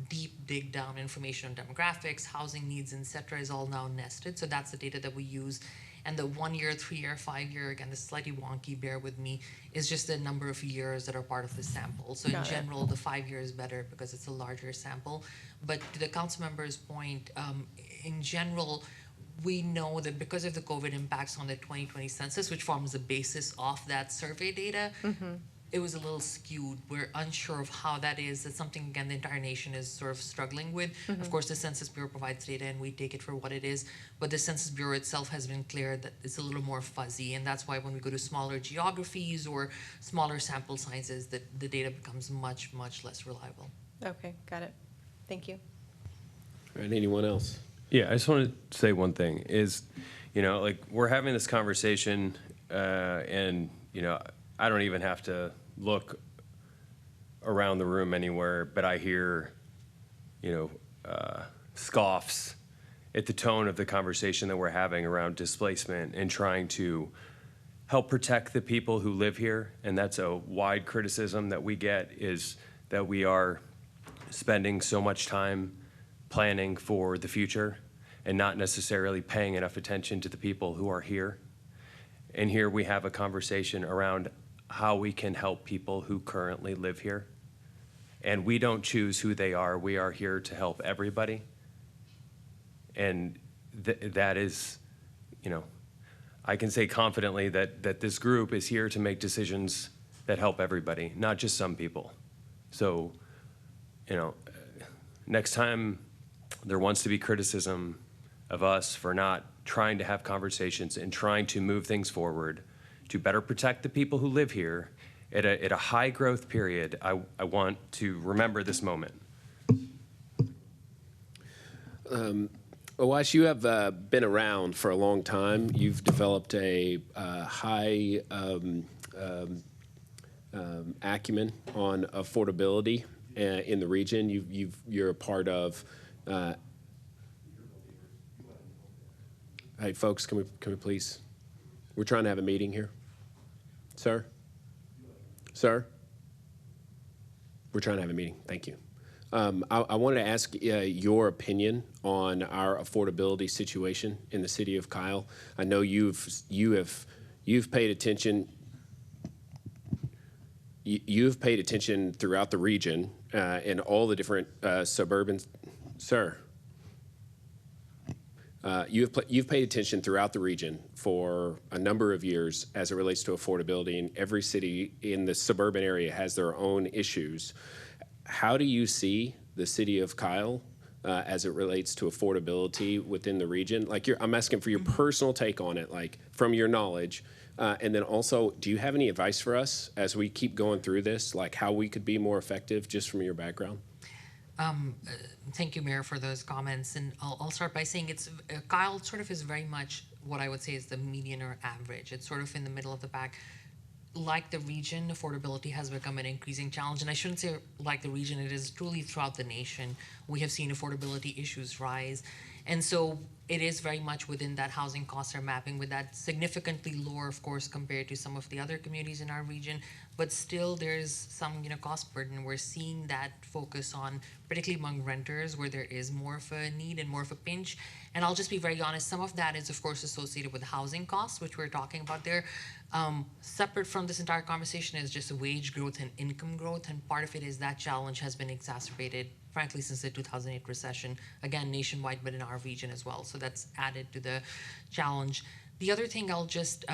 deep dig down information on demographics, housing needs, etc. is all now nested. So that's the data that we use. And the 1 year, 3 year, 5 year, again, this is slightly wonky, bear with me, is just the number of years that are part of the sample. So in Got it. general, the 5 year is better because it's a larger sample. But to the council member's point, in general, we know that because of the COVID impacts on the 2020 census, which forms the basis of that survey data, it was a little skewed. We're unsure of how that is. That's something, again, the entire nation is sort of struggling with. Of course, the Census Bureau provides data and we take it for what it is, but the Census Bureau itself has been clear that it's a little more fuzzy, and that's why when we go to smaller geographies or smaller sample sizes, that the data becomes much, much less reliable. Okay, got it. Thank you. All right, anyone else? Yeah, I just want to say one thing is, like we're having this conversation and, I don't even have to look around the room anywhere, but I hear, scoffs at the tone of the conversation that we're having around displacement and trying to help protect the people who live here. And that's a wide criticism that we get, is that we are spending so much time planning for the future and not necessarily paying enough attention to the people who are here. And here we have a conversation around how we can help people who currently live here. And we don't choose who they are. We are here to help everybody. And that is, I can say confidently that this group is here to make decisions that help everybody, not just some people. So, next time there wants to be criticism of us for not trying to have conversations and trying to move things forward to better protect the people who live here at a high growth period, I want to remember this moment. Awash, you have been around for a long time. You've developed a high acumen on affordability in the region. You're a part of. Hey, folks, can we please? We're trying to have a meeting here. Sir? Sir? We're trying to have a meeting. Thank you. I wanted to ask your opinion on our affordability situation in the city of Kyle. I know you've paid attention. You've paid attention throughout the region in all the different suburban. Sir? You've paid attention throughout the region for a number of years as it relates to affordability, and every city in the suburban area has their own issues. How do you see the city of Kyle as it relates to affordability within the region? Like, I'm asking for your personal take on it, like from your knowledge, and then also, do you have any advice for us as we keep going through this, like how we could be more effective just from your background? Thank you, Mayor, for those comments. And I'll start by saying Kyle sort of is very much what I would say is the median or average. It's sort of in the middle of the pack. Like the region, affordability has become an increasing challenge. And I shouldn't say like the region, it is truly throughout the nation. We have seen affordability issues rise. And so it is very much within that housing costs are mapping with that significantly lower, of course, compared to some of the other communities in our region. But still, there's some cost burden. We're seeing that focus on, particularly among renters, where there is more of a need and more of a pinch. And I'll just be very honest, some of that is, of course, associated with housing costs, which we're talking about there. Separate from this entire conversation is just wage growth and income growth. And part of it is that challenge has been exacerbated, frankly, since the 2008 recession, again, nationwide, but in our region as well. So that's added to the challenge. The other thing I'll just,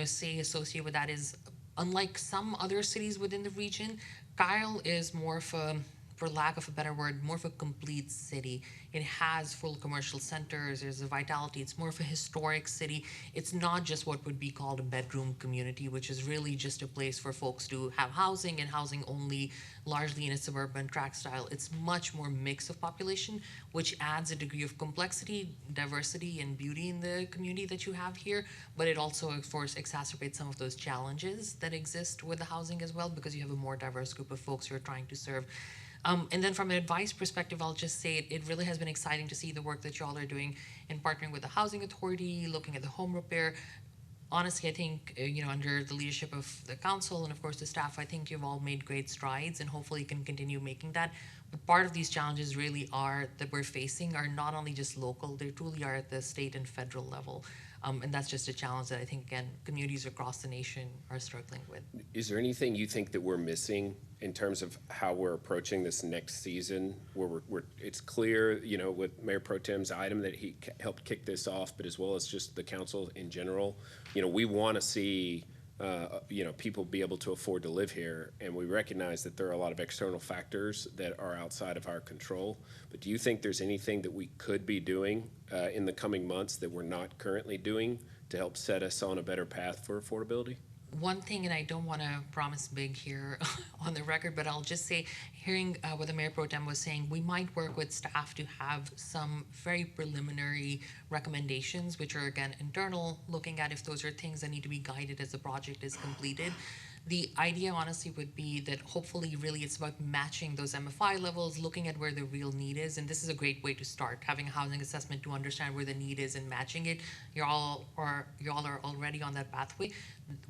say associated with that is, unlike some other cities within the region, Kyle is more of a, for lack of a better word, more of a complete city. It has full commercial centers, there's a vitality, it's more of a historic city. It's not just what would be called a bedroom community, which is really just a place for folks to have housing and housing only, largely in a suburban tract style. It's much more mix of population, which adds a degree of complexity, diversity, and beauty in the community that you have here. But it also, of course, exacerbates some of those challenges that exist with the housing as well, because you have a more diverse group of folks you're trying to serve. And then from an advice perspective, I'll just say it really has been exciting to see the work that y'all are doing in partnering with the Housing Authority, looking at the home repair. Honestly, I think, under the leadership of the council and of course the staff, I think you've all made great strides and hopefully you can continue making that. But part of these challenges really that we're facing are not only just local, they truly are at the state and federal level. And that's just a challenge that I think, again, communities across the nation are struggling with. Is there anything you think that we're missing in terms of how we're approaching this next season? Where it's clear, with Mayor Pro Tem's item that he helped kick this off, but as well as just the council in general, we want to see, people be able to afford to live here. And we recognize that there are a lot of external factors that are outside of our control. But do you think there's anything that we could be doing in the coming months that we're not currently doing to help set us on a better path for affordability? One thing, and I don't want to promise big here on the record, but I'll just say, hearing what the Mayor Pro Tem was saying, we might work with staff to have some very preliminary recommendations, which are, again, internal, looking at if those are things that need to be guided as the project is completed. The idea, honestly, would be that hopefully really it's about matching those MFI levels, looking at where the real need is, and this is a great way to start, having a housing assessment to understand where the need is and matching it. You all are already on that pathway.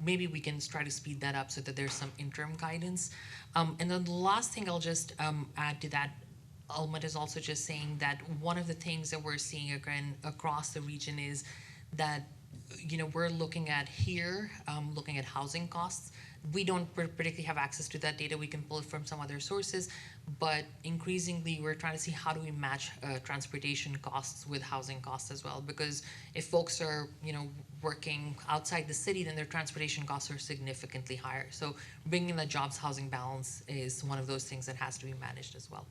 Maybe we can try to speed that up so that there's some interim guidance. And then the last thing I'll just add to that, Almut is also just saying that one of the things that we're seeing again across the region is that we're looking at looking at housing costs. We don't particularly have access to that data. We can pull it from some other sources, but increasingly we're trying to see how do we match transportation costs with housing costs as well. Because if folks are, working outside the city, then their transportation costs are significantly higher. So bringing the jobs housing balance is one of those things that has to be managed as well.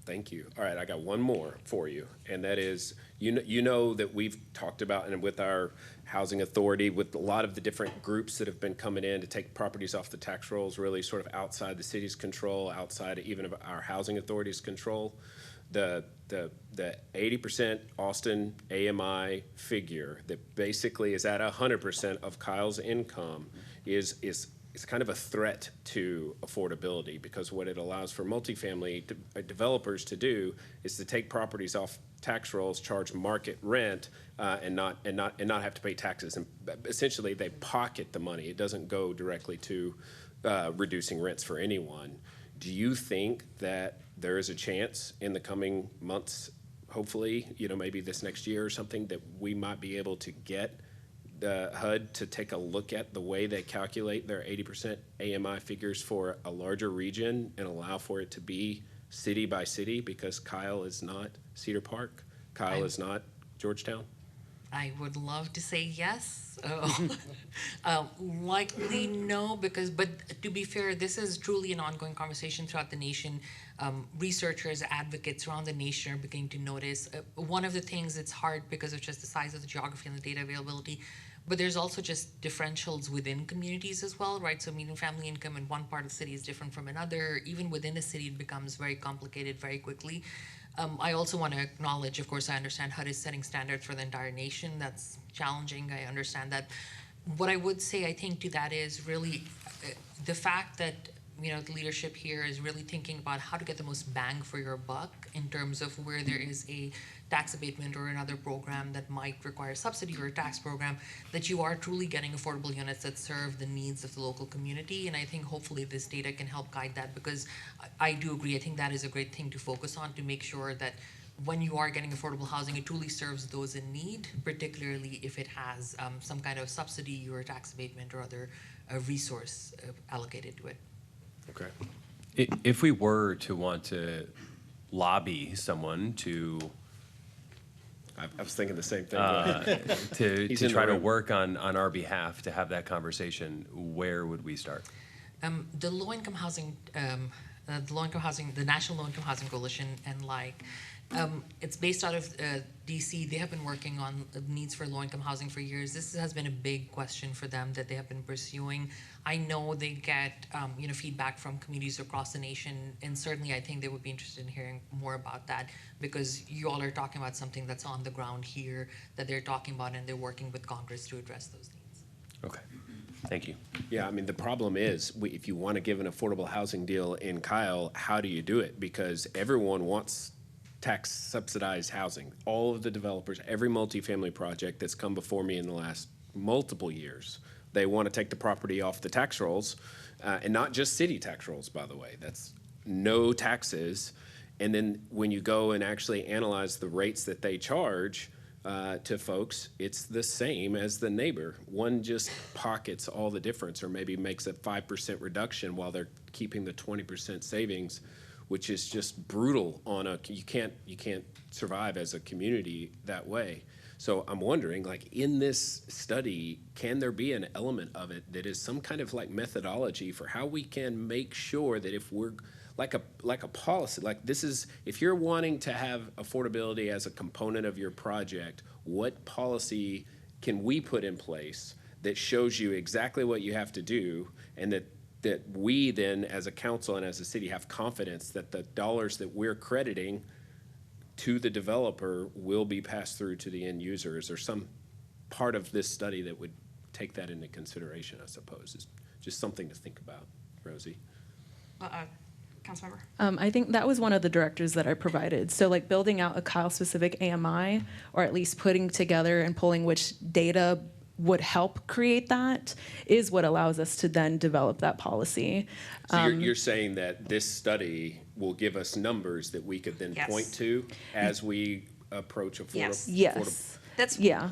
Thank you. All right, I got one more for you, and that is, that we've talked about, and with our housing authority, with a lot of the different groups that have been coming in to take properties off the tax rolls, really sort of outside the city's control, outside even of our housing authority's control. The 80% Austin AMI figure that basically is at 100% of Kyle's income is kind of a threat to affordability, because what it allows for multifamily developers to do is to take properties off tax rolls, charge market rent, and not have to pay taxes. And essentially, they pocket the money. It doesn't go directly to reducing rents for anyone. Do you think that there is a chance in the coming months, hopefully, maybe this next year or something, that we might be able to get the HUD to take a look at the way they calculate their 80% AMI figures for a larger region and allow for it to be city by city, because Kyle is not Cedar Park, Kyle is not Georgetown? I would love to say yes. Likely no, but to be fair, this is truly an ongoing conversation throughout the nation. Researchers, advocates around the nation are beginning to notice. One of the things that's hard because of just the size of the geography and the data availability, but there's also just differentials within communities as well, right? So median family income in one part of the city is different from another. Even within a city, it becomes very complicated very quickly. I also want to acknowledge, of course, I understand HUD is setting standards for the entire nation. That's challenging. I understand that. What I would say, I think, to that is really the fact that the leadership here is really thinking about how to get the most bang for your buck in terms of where there is a tax abatement or another program that might require subsidy or a tax program, that you are truly getting affordable units that serve the needs of the local community. And I think hopefully this data can help guide that, because I do agree, I think that is a great thing to focus on, to make sure that when you are getting affordable housing, it truly serves those in need, particularly if it has some kind of subsidy or tax abatement or other resource allocated to it. Okay. If we were to want to lobby someone to I was thinking the same thing. to try to work on our behalf to have that conversation, where would we start? The low-income housing, the National Low-Income Housing Coalition, and it's based out of DC. They have been working on needs for low-income housing for years. This has been a big question for them that they have been pursuing. I know they get feedback from communities across the nation, and certainly I think they would be interested in hearing more about that, because you all are talking about something that's on the ground here that they're talking about, and they're working with Congress to address those needs. Okay. Thank you. Yeah, I mean, the problem is, if you want to give an affordable housing deal in Kyle, how do you do it? Because everyone wants tax subsidized housing. All of the developers, every multifamily project that's come before me in the last multiple years, they want to take the property off the tax rolls, and not just city tax rolls, by the way. That's no taxes. And then when you go and actually analyze the rates that they charge to folks, it's the same as the neighbor. One just pockets all the difference, or maybe makes a 5% reduction while they're keeping the 20% savings, which is just brutal on you can't survive as a community that way. So I'm wondering, like, in this study, can there be an element of it that is some kind of like methodology for how we can make sure that if we're like a policy, like this is, if you're wanting to have affordability as a component of your project, what policy can we put in place that shows you exactly what you have to do, and that we then as a council and as a city have confidence that the dollars that we're crediting to the developer will be passed through to the end user? Is there some part of this study that would take that into consideration, I suppose? Is just something to think about. Rosie? Councilmember? I think that was one of the directives that I provided. So like building out a Kyle-specific AMI, or at least putting together and pulling which data would help create that, is what allows us to then develop that policy. So you're saying that this study will give us numbers that we could then point to as we approach affordable? Yes.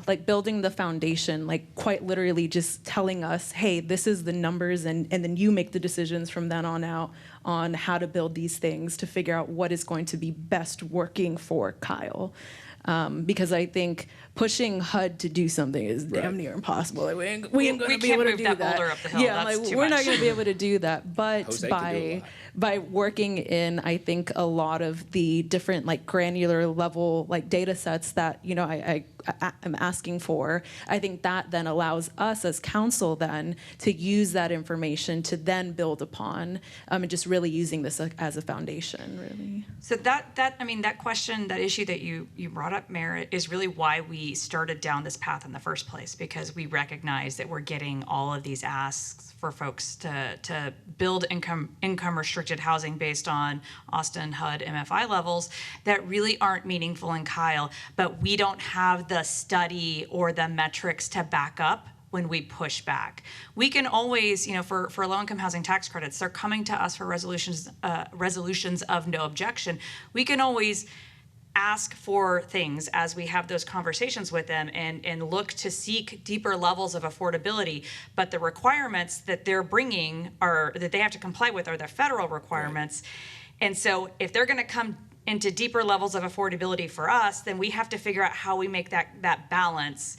Like building the foundation, like quite literally just telling us, hey, this is the numbers, and then you make the decisions from then on out on how to build these things to figure out what is going to be best working for Kyle. Because I think pushing HUD to do something is damn near impossible. Like, we ain't going to be able to do that. Boulder up the hill. Yeah, That's like too we're much. not going to be able to do that. But Jose can do a lot. by working in, I think, a lot of the different like granular level like data sets that I am asking for, I think that then allows us as council then to use that information to then build upon, and just really using this as a foundation, really. So that question, that issue that you brought up, Mayor, is really why we started down this path in the first place, because we recognize that we're getting all of these asks for folks to build income restricted housing based on Austin HUD MFI levels that really aren't meaningful in Kyle, but we don't have the study or the metrics to back up when we push back. We can always, for low-income housing tax credits, they're coming to us for resolutions of no objection. We can always ask for things as we have those conversations with them and look to seek deeper levels of affordability. But the requirements that they're bringing that they have to comply with are the federal requirements. Right. And so if they're gonna come into deeper levels of affordability for us, then we have to figure out how we make that balance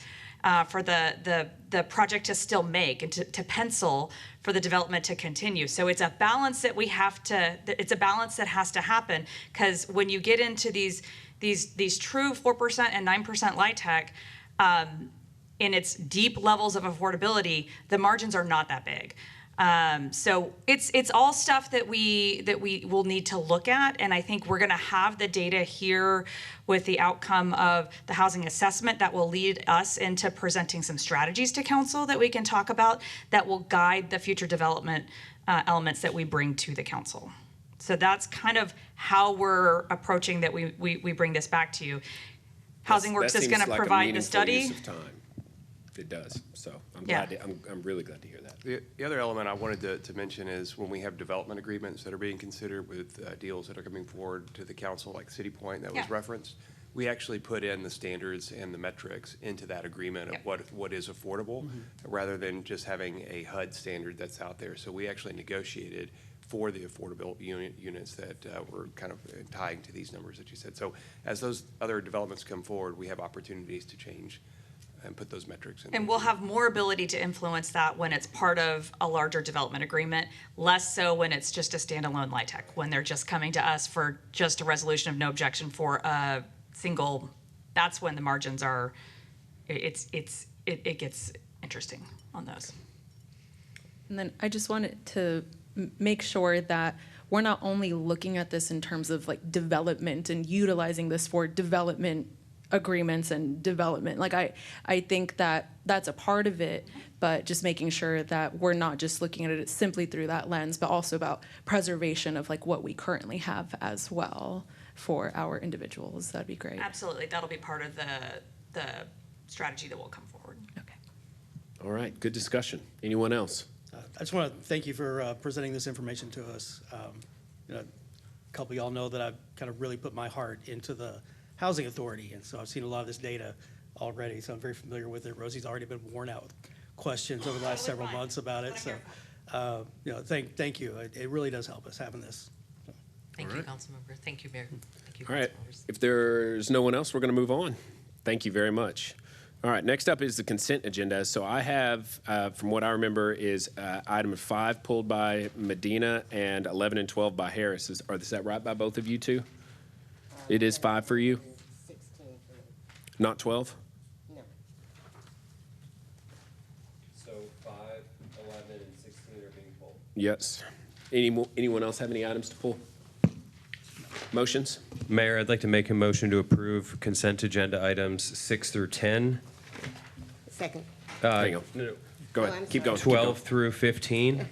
for the project to still make and to pencil for the development to continue. So it's a balance that it's a balance that has to happen, because when you get into these true 4% and 9% LIHTC, in its deep levels of affordability, the margins are not that big. So it's all stuff that we will need to look at, and I think we're going to have the data here with the outcome of the housing assessment that will lead us into presenting some strategies to council that we can talk about that will guide the future development elements that we bring to the council. So that's kind of how we're approaching that. We bring this back to you. Housing Works is going to provide the study. Use of time. It does. So I'm really glad to hear that. The other element I wanted to mention is when we have development agreements that are being considered with deals that are coming forward to the council, like City Point that was referenced, we actually put in the standards and the metrics into that agreement of what is affordable, rather than just having a HUD standard that's out there. So we actually negotiated for the affordable units that were kind of tying to these numbers that you said. So as those other developments come forward, we have opportunities to change and put those metrics in. And we'll have more ability to influence that when it's part of a larger development agreement, less so when it's just a standalone LIHTC, when they're just coming to us for just a resolution of no objection for a single. That's when the margins are, it gets interesting on those. And then I just wanted to make sure that we're not only looking at this in terms of like development and utilizing this for development agreements and development. Like I think that that's a part of it, but just making sure that we're not just looking at it simply through that lens, but also about preservation of like what we currently have as well for our individuals. That'd be great. Absolutely, that'll be part of the strategy that will come forward. All right, good discussion. Anyone else? I just want to thank you for presenting this information to us. You know, a couple of y'all know that I've kind of really put my heart into the Housing Authority, and so I've seen a lot of this data already, so I'm very familiar with it. Rosie's already been worn out with questions over the last several months about it, so you know, thank you. It really does help us having this. Thank you, Councilmember. Thank you, Mayor. Thank you, All right, Councilmembers. if there's no one else, we're going to move on. Thank you very much. All right, next up is the consent agenda. So I have, from what I remember, is item 5 pulled by Medina and 11 and 12 by Harris. Is that right by both of you two? It is 5 for you? 16 for me. Not 12? No. So 5, 11, and 16 are being pulled. Yes. Anyone else have any items to pull? Motions? Mayor, I'd like to make a motion to approve consent agenda items 6 through 10. Second. Hang on. No, no. Go Oh, ahead. I'm Keep sorry. going. 12 through 15.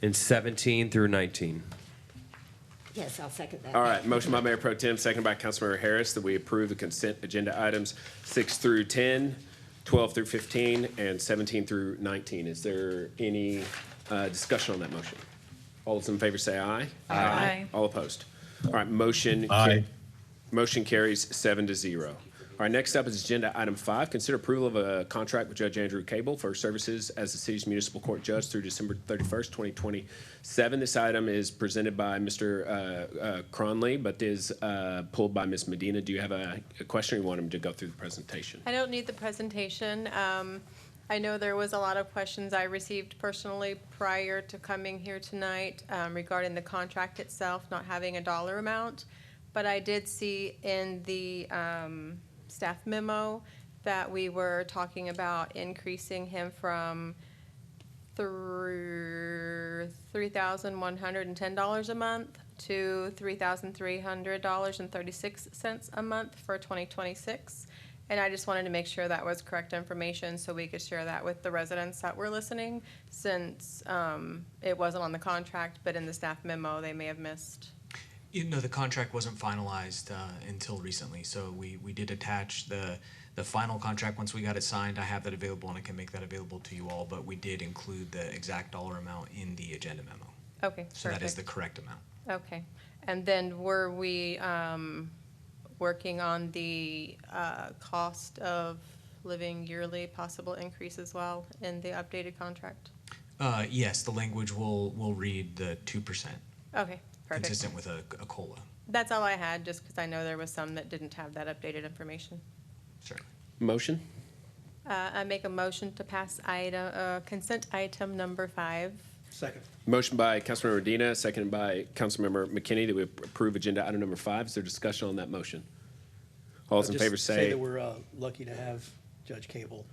And 17 through 19. Yes, I'll second that. All right, motion by Mayor Pro Tem, seconded by Councilmember Harris, that we approve the consent agenda items 6 through 10, 12 through 15, and 17 through 19. Is there any discussion on that motion? All those in favor say aye. Aye. All opposed? All right, motion carries 7-0. All right, next up is agenda item 5, consider approval of a contract with Judge Andrew Cable for services as the city's municipal court judge through December 31st, 2027. This item is presented by Mr. Cronley, but is pulled by Ms. Medina. Do you have a question, or you want him to go through the presentation? I don't need the presentation. I know there was a lot of questions I received personally prior to coming here tonight regarding the contract itself not having a dollar amount. But I did see in the staff memo that we were talking about increasing him from $3,110 a month to $3,300.36 a month for 2026. And I just wanted to make sure that was correct information so we could share that with the residents that were listening, since it wasn't on the contract, but in the staff memo, they may have missed. You know, the contract wasn't finalized until recently, so we did attach the final contract. Once we got it signed, I have that available and I can make that available to you all, but we did include the exact dollar amount in the agenda memo. Okay, So that is perfect. the correct amount. Okay, and then were we working on the cost of living yearly possible increase as well in the updated contract? Yes, the language will read the 2%. Okay, perfect. Consistent with a COLA. That's all I had, just because I know there was some that didn't have that updated information. Certainly. Motion? I make a motion to pass consent item number 5. Second. Motion by Councilmember Medina, seconded by Councilmember McKinney, that we approve agenda item number 5. Is there discussion on that motion? All those in Just favor say. that we're lucky to have Judge Cable.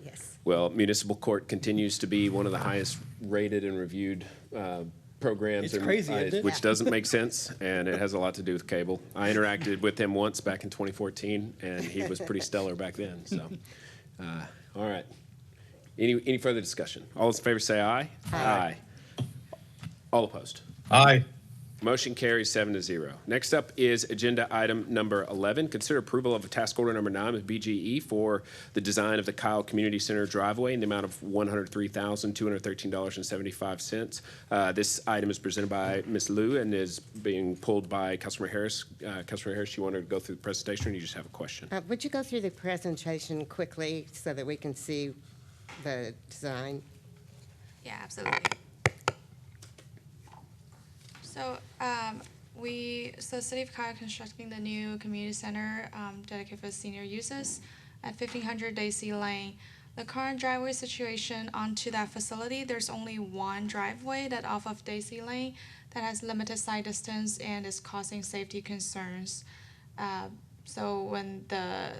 Yes. Well, municipal court continues to be one of the highest rated and reviewed programs. It's crazy, isn't it? Which doesn't make sense, and it has a lot to do with cable. I interacted with him once back in 2014, and he was pretty stellar back then, so. All right. Any further discussion? All those in favor say aye. Aye. All opposed? Aye. Motion carries 7-0. Next up is agenda item number 11. Consider approval of a task order number 9 with BGE for the design of the Kyle Community Center driveway in the amount of $103,213.75. This item is presented by Ms. Liu and is being pulled by Councilmember Harris. Councilmember Harris, you want to go through the presentation, or you just have a question? Would you go through the presentation quickly so that we can see the design? Yeah, absolutely. So, the City of Kyle constructing the new community center dedicated for senior uses at 1500 Daisy Lane. The current driveway situation onto that facility, there's only one driveway that off of Daisy Lane that has limited sight distance and is causing safety concerns. So when the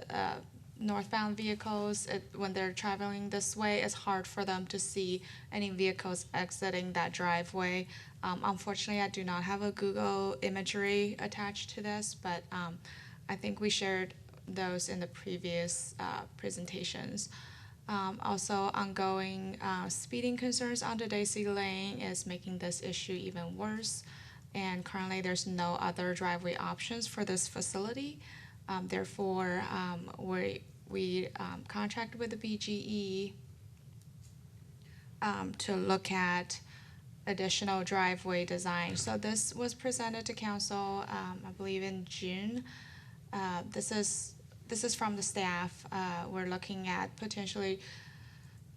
northbound vehicles, when they're traveling this way, it's hard for them to see any vehicles exiting that driveway. Unfortunately, I do not have a Google imagery attached to this, but I think we shared those in the previous presentations. Also, ongoing speeding concerns on the Daisy Lane is making this issue even worse. And currently, there's no other driveway options for this facility. Therefore, we contracted with the BGE to look at additional driveway design. So this was presented to council, I believe in June. This is from the staff. We're looking at potentially,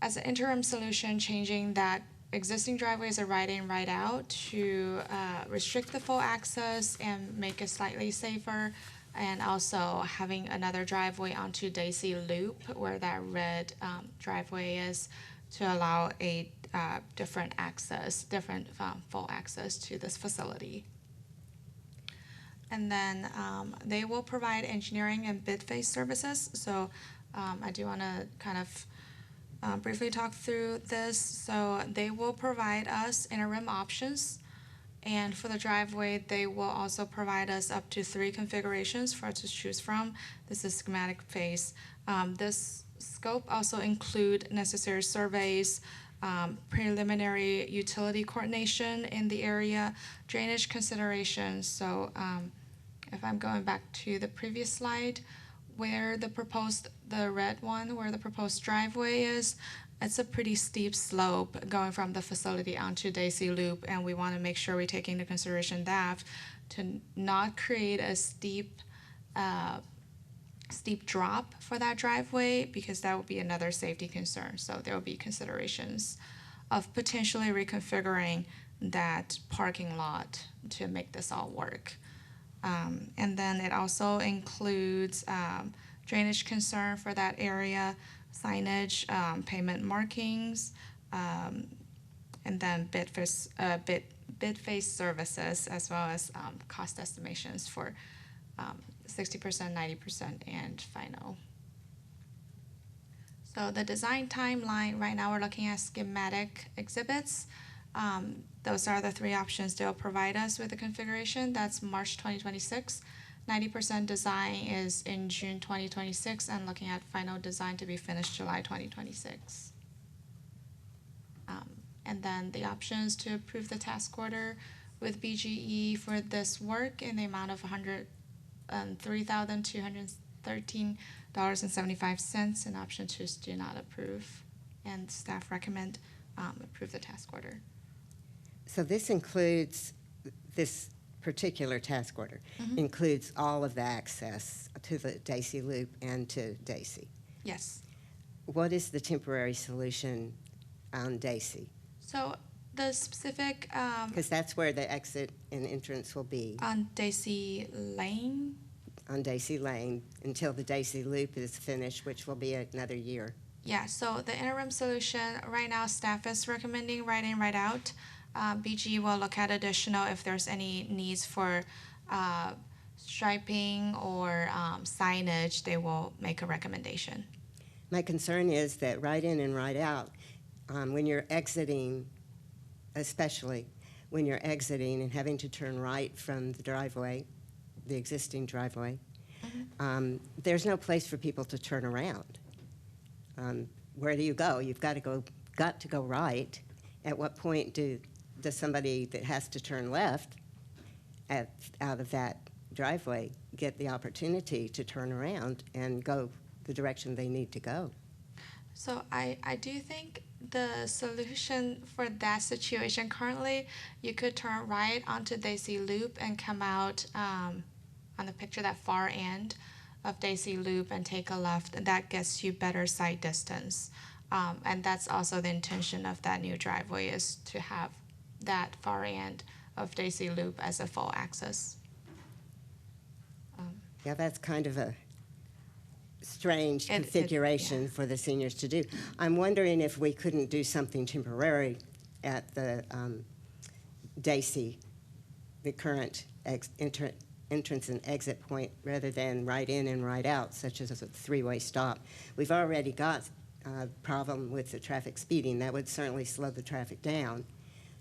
as an interim solution, changing that existing driveway as a right-in, right-out to restrict the full access and make it slightly safer, and also having another driveway onto Daisy Loop where that red driveway is, to allow a different access, different full access to this facility. And then they will provide engineering and bid phase services. So I do want to kind of briefly talk through this. So they will provide us interim options. And for the driveway, they will also provide us up to 3 configurations for us to choose from. This is schematic phase. This scope also include necessary surveys, preliminary utility coordination in the area, drainage considerations. So if I'm going back to the previous slide, where the red one, where the proposed driveway is, it's a pretty steep slope going from the facility onto Daisy Loop, and we want to make sure we're taking into consideration that to not create a steep drop for that driveway, because that would be another safety concern. So there will be considerations of potentially reconfiguring that parking lot to make this all work. And then it also includes drainage concern for that area, signage, pavement markings, and then bid phase services, as well as cost estimations for 60%, 90%, and final. So the design timeline, right now we're looking at schematic exhibits. Those are the 3 options they'll provide us with the configuration. That's March 2026. 90% design is in June 2026, and looking at final design to be finished July 2026. And then the options to approve the task order with BGE for this work in the amount of $3,213.75, and option 2 is do not approve. And staff recommend approve the task order. So this includes, this particular task order includes all of the access to the Daisy Loop and to Daisy. Yes. What is the temporary solution on Daisy? So the specific Because that's where the exit and entrance will be. on Daisy Lane. On Daisy Lane until the Daisy Loop is finished, which will be another year. Yeah, so the interim solution, right now staff is recommending right in, right out. BG will look at additional if there's any needs for striping or signage, they will make a recommendation. My concern is that right in and right out, when you're exiting, especially when you're exiting and having to turn right from the driveway, the existing driveway, there's no place for people to turn around. Where do you go? You've got to go right. At what point does somebody that has to turn left out of that driveway get the opportunity to turn around and go the direction they need to go? So I do think the solution for that situation currently, you could turn right onto Daisy Loop and come out on the picture, that far end of Daisy Loop, and take a left, and that gets you better sight distance. And that's also the intention of that new driveway, is to have that far end of Daisy Loop as a full access. Yeah, that's kind of a strange configuration for the seniors to do. I'm wondering if we couldn't do something temporary at the Daisy, the current entrance and exit point, rather than right in and right out, such as a 3-way stop. We've already got a problem with the traffic speeding. That would certainly slow the traffic down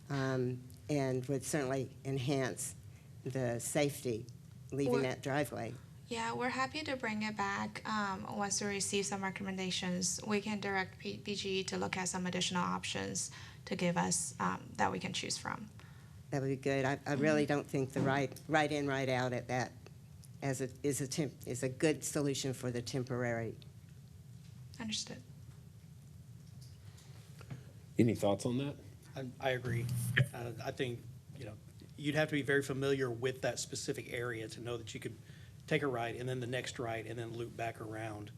and would certainly enhance the safety leaving that driveway. Yeah, we're happy to bring it back. Once we receive some recommendations, we can direct PG to look at some additional options to give us that we can choose from. That would be good. I really don't think the right in, right out at that is a good solution for the temporary. Understood. Any thoughts on that? I agree. I think, you'd have to be very familiar with that specific area to know that you could take a right and then the next right and then loop back around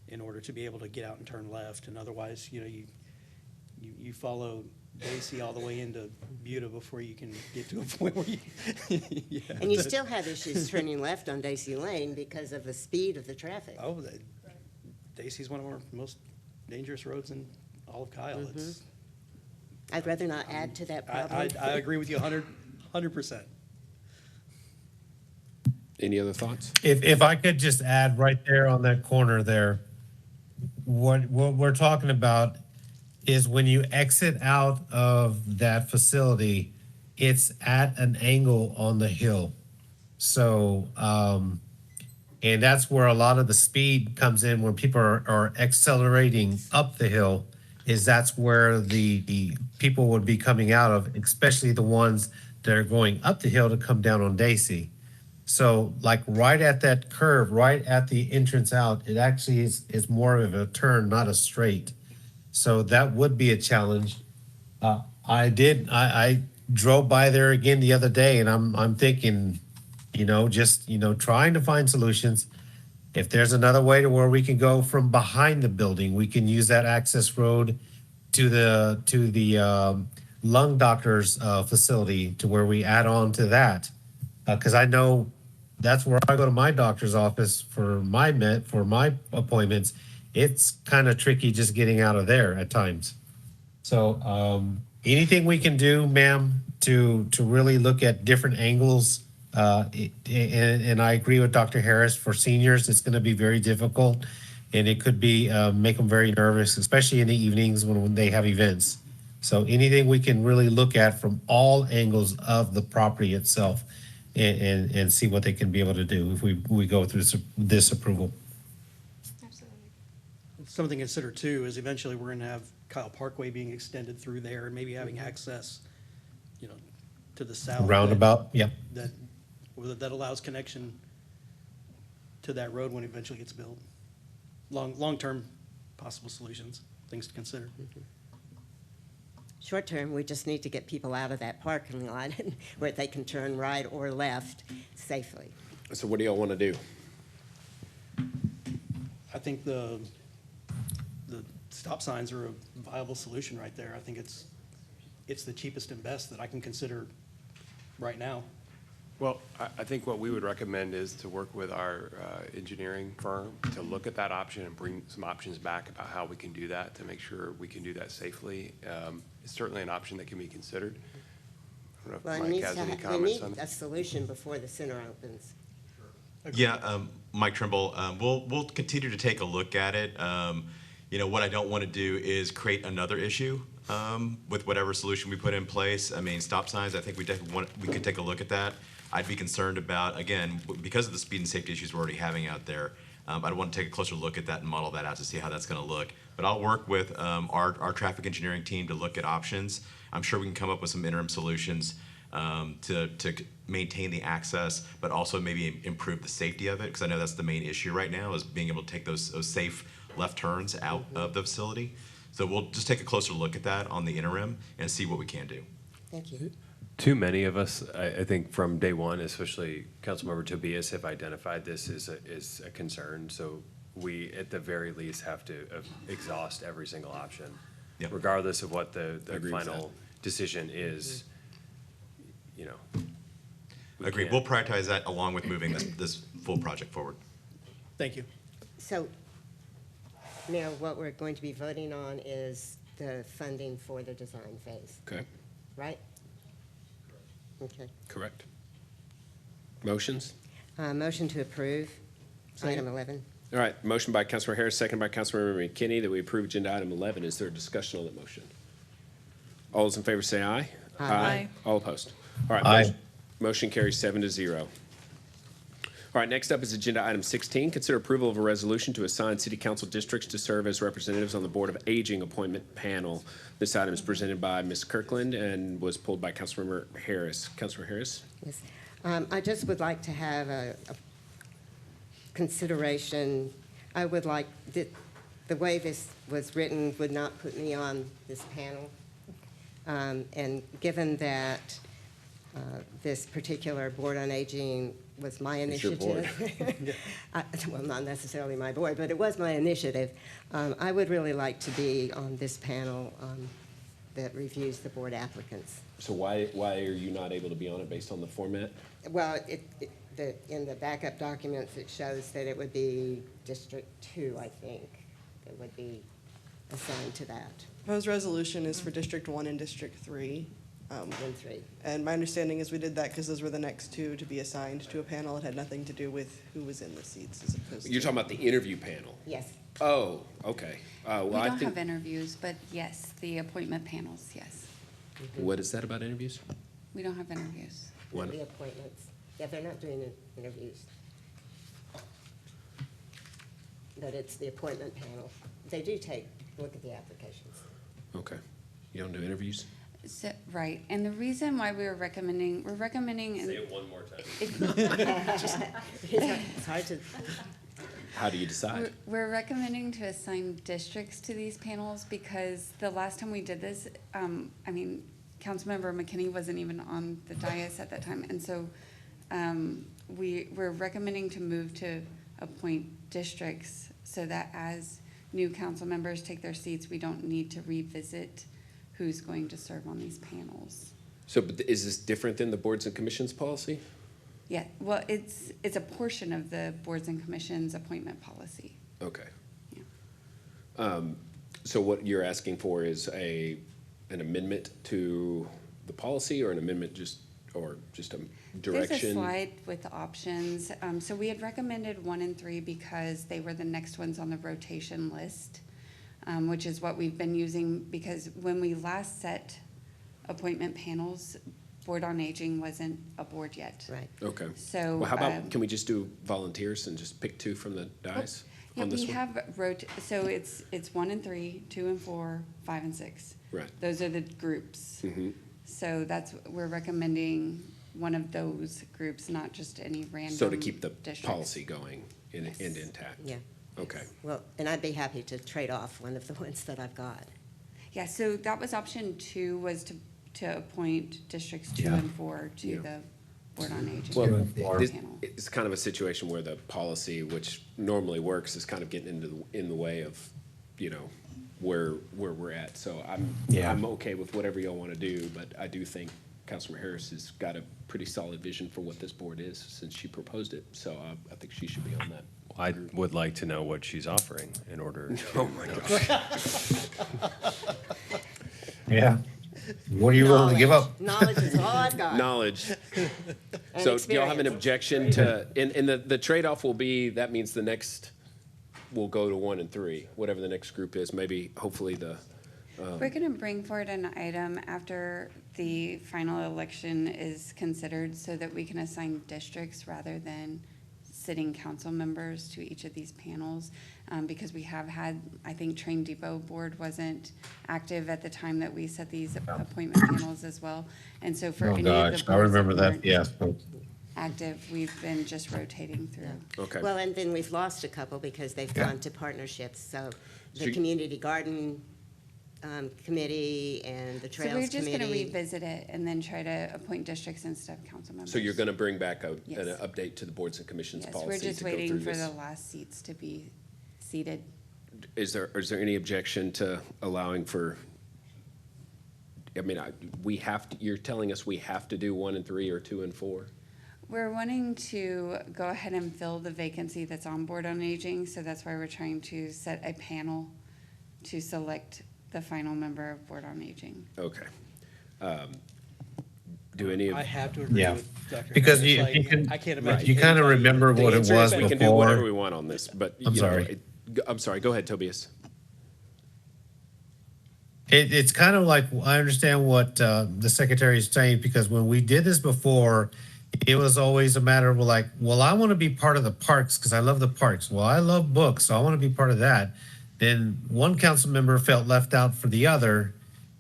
in order to be able to get out and turn left. And otherwise, you follow Daisy all the way into Buda before you can get to a point where you. Yeah. And you still have issues turning left on Daisy Lane because of the speed of the traffic. Oh, Daisy's one of our most dangerous roads in all of Kyle. It's, I'd rather not add to that problem. I agree with you 100%. Any other thoughts? If I could just add right there on that corner there, what we're talking about is when you exit out of that facility, it's at an angle on the hill. So, and that's where a lot of the speed comes in when people are accelerating up the hill, is that's where the people would be coming out of, especially the ones that are going up the hill to come down on Daisy. So like right at that curve, right at the entrance out, it actually is more of a turn, not a straight. So that would be a challenge. I drove by there again the other day, and I'm thinking, trying to find solutions. If there's another way to where we can go from behind the building, we can use that access road to the lung doctor's facility, to where we add on to that. Because I know that's where I go to my doctor's office for my appointments. It's kind of tricky just getting out of there at times. So anything we can do, ma'am, to really look at different angles. And I agree with Dr. Harris. For seniors, it's going to be very difficult, and it could be make them very nervous, especially in the evenings when they have events. So anything we can really look at from all angles of the property itself, and see what they can be able to do if we go through this approval. Something to consider too is eventually we're going to have Kyle Parkway being extended through there and maybe having access, to the south. Roundabout, yeah. That allows connection to that road when it eventually gets built. Long-term possible solutions, things to consider. Short term, we just need to get people out of that parking lot where they can turn right or left safely. So what do y'all want to do? I think the stop signs are a viable solution right there. I think it's the cheapest and best that I can consider right now. Well, I think what we would recommend is to work with our engineering firm to look at that option and bring some options back about how we can do that to make sure we can do that safely. It's certainly an option that can be considered. I don't know Well, if it Mike needs has to any we comments on need that. a solution before the center opens. Yeah, Mike Trimble, we'll continue to take a look at it. What I don't want to do is create another issue with whatever solution we put in place. I mean, stop signs, I think we could take a look at that. I'd be concerned about, again, because of the speed and safety issues we're already having out there, I'd want to take a closer look at that and model that out to see how that's going to look. But I'll work with our traffic engineering team to look at options. I'm sure we can come up with some interim solutions to maintain the access, but also maybe improve the safety of it, because I know that's the main issue right now, is being able to take those safe left turns out of the facility. So we'll just take a closer look at that on the interim and see what we can do. Thank you. Too many of us, I think from day one, especially Councilmember Tobias, have identified this as a concern. So we, at the very least, have to exhaust every single option, regardless of what the final decision is. Agreed. We'll prioritize that along with moving this full project forward. Thank you. So, Mayor, what we're going to be voting on is the funding for the design phase. Okay. Right? Okay. Correct. Motions? Motion to approve item 11. All right, motion by Councilmember Harris, second by Councilmember McKinney, that we approve agenda item 11. Is there a discussion on that motion? All those in favor say aye. Aye. All opposed? All right. Aye. Motion carries 7-0. All right, next up is agenda item 16. Consider approval of a resolution to assign city council districts to serve as representatives on the Board of Aging appointment panel. This item is presented by Ms. Kirkland and was pulled by Councilmember Harris. Councilor Harris? Yes. I just would like to have a consideration. I would like, the way this was written would not put me on this panel. And given that this particular Board on Aging was my It's your board. initiative. Well, not necessarily my board, but it was my initiative. I would really like to be on this panel that reviews the board applicants. So why are you not able to be on it based on the format? Well, in the backup documents, it shows that it would be District 2, I think, that would be assigned to that. Proposed resolution is for District 1 and District 3. And 3. And my understanding is we did that because those were the next two to be assigned to a panel. It had nothing to do with who was in the seats as opposed to. You're talking about the interview panel? Yes. Oh, okay. Well, We I don't think, have interviews, but yes, the appointment panels, yes. what is that about interviews? We don't have interviews. Why not? The appointments. Yeah, they're not doing interviews. But it's the appointment panel. They do look at the applications. Okay. You don't do interviews? So, right, and the reason why we're recommending. Say it one more time. It's hard to. How do you decide? We're recommending to assign districts to these panels because the last time we did this, Councilmember McKinney wasn't even on the dais at that time. And so we're recommending to move to appoint districts so that as new council members take their seats, we don't need to revisit who's going to serve on these panels. So but is this different than the boards and commissions policy? Yeah, well, it's a portion of the boards and commissions appointment policy. Okay. So what you're asking for is an amendment to the policy or an amendment just a direction? There's a slide with the options. So we had recommended 1 and 3 because they were the next ones on the rotation list, which is what we've been using because when we last set appointment panels, Board on Aging wasn't a board yet. Right. Okay. So, Well, how about, can we just do volunteers and just pick 2 from the dais Yeah, on this we one? have so it's 1 and 3, 2 and 4, 5 and 6. Right. Those are the groups. Mhm. So we're recommending one of those groups, not just any random. So to keep the districts. policy going and intact? Yeah. Okay. Well, and I'd be happy to trade off one of the ones that I've got. Yeah, so that was option 2 was to appoint districts 2 Yeah. and 4 to Yeah. the Board on Aging. Well, panel. it's kind of a situation where the policy, which normally works, is kind of getting in the way of, where we're at. So I'm okay with whatever y'all want to do, but I do think Councilor Harris has got a pretty solid vision for what this board is since she proposed it. So I think she should be on that. I would like to know what she's offering in order to. Oh, my gosh. Yeah. What are you willing to give up? Knowledge is all I've got. Knowledge. And So do y'all have an experience. objection to, and the trade-off will be, that means the next, will go to 1 and 3, whatever the next group is, maybe, hopefully the, We're going to bring forward an item after the final election is considered so that we can assign districts rather than sitting council members to each of these panels. Because we have had, I think Train Depot Board wasn't active at the time that we set these appointment panels as well. And so for Oh, any of the gosh, boards I remember that, weren't yeah. active, we've been just rotating through. Okay. Well, and then we've lost a couple because they've Yeah. gone to partnerships. So So the you- Community Garden Committee and the So we're Trails just going to Committee. revisit it and then try to appoint districts instead of council members. so you're going to bring back an Yes. update to the boards and commissions Yes, policy we're just to go waiting through for this? the last seats to be seated. Is there any objection to allowing for, you're telling us we have to do 1 and 3 or 2 and 4? We're wanting to go ahead and fill the vacancy that's on Board on Aging, so that's why we're trying to set a panel to select the final member of Board on Aging. Okay. Do any of? I have to agree Yeah. with Dr. Because Harris. you- Like, you can- I can't right, imagine. you kinda anybody- remember The what it answer is was we can do whatever before. we want on this, but, I'm sorry. I'm sorry, go ahead, Tobias. It's kind of like, I understand what the secretary is saying, because when we did this before, it was always a matter of like, well, I want to be part of the parks because I love the parks. Well, I love books, so I want to be part of that. Then one council member felt left out for the other.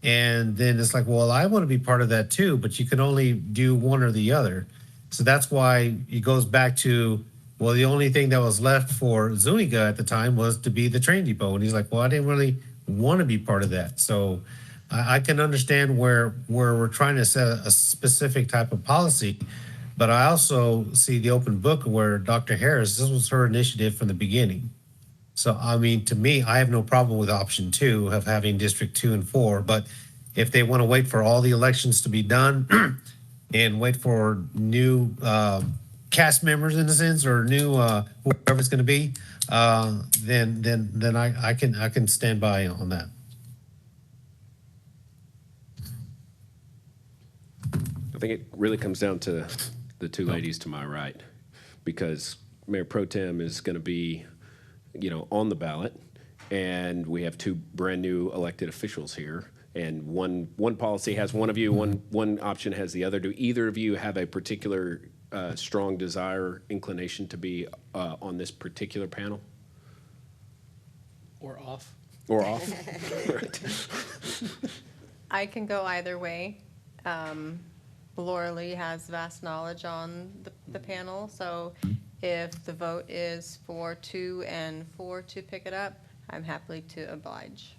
And then it's like, well, I want to be part of that too, but you can only do one or the other. So that's why it goes back to, well, the only thing that was left for Zuniga at the time was to be the train depot. And he's like, well, I didn't really want to be part of that. So I can understand where we're trying to set a specific type of policy. But I also see the open book where Dr. Harris, this was her initiative from the beginning. So, I mean, to me, I have no problem with option 2 of having District 2 and 4. But if they want to wait for all the elections to be done and wait for new cast members in a sense, or new whoever it's going to be, then I can stand by on that. I think it really comes down to the two ladies to my right, because Mayor Pro Tem is going to be, on the ballot, and we have two brand-new elected officials here, and one policy has one of you, one option has the other. Do either of you have a particular strong desire, inclination to be on this particular panel? Or off. Or off? Right. I can go either way. Laura Lee has vast knowledge on the panel, so if the vote is for 2 and 4 to pick it up, I'm happy to oblige.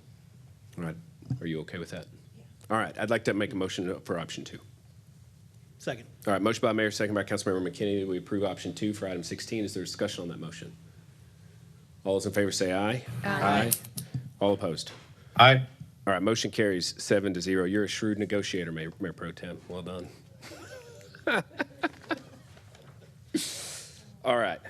All right. Are you okay with that? All right. I'd like to make a motion for option 2. Second. All right. Motion by Mayor, second by Councilmember McKinney. We approve option 2 for item 16. Is there discussion on that motion? All those in favor say aye. Aye. All opposed? Aye. All right. Motion carries 7-0. You're a shrewd negotiator, Mayor Pro Tem. Well done. All right.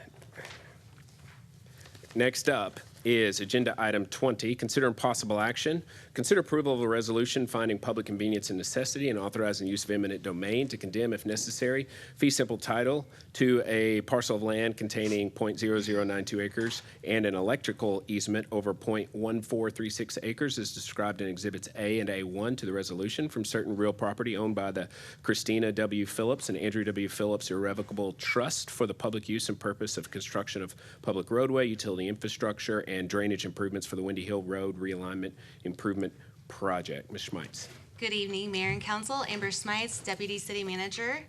Next up is agenda item 20, consider possible action. Consider approval of a resolution finding public convenience and necessity and authorizing use of eminent domain to condemn, if necessary, fee simple title to a parcel of land containing .0092 acres and an electrical easement over .1436 acres as described in Exhibits A and A1 to the resolution from certain real property owned by the Christina W. Phillips and Andrew W. Phillips Irrevocable Trust for the public use and purpose of construction of public roadway, utility infrastructure, and drainage improvements for the Windy Hill Road Realignment Improvement Project. Ms. Schmeitz. Good evening, Mayor and Council. Amber Schmeitz, Deputy City Manager.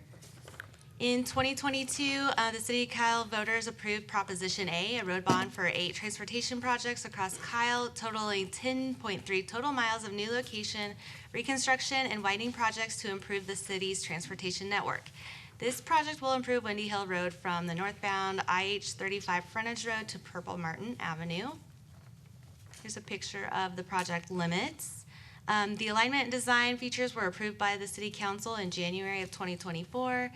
In 2022, the City of Kyle voters approved Proposition A, a road bond for 8 transportation projects across Kyle, totaling 10.3 total miles of new location, reconstruction, and widening projects to improve the city's transportation network. This project will improve Windy Hill Road from the northbound IH-35 frontage road to Purple Martin Avenue. Here's a picture of the project limits. The alignment and design features were approved by the City Council in January of 2024.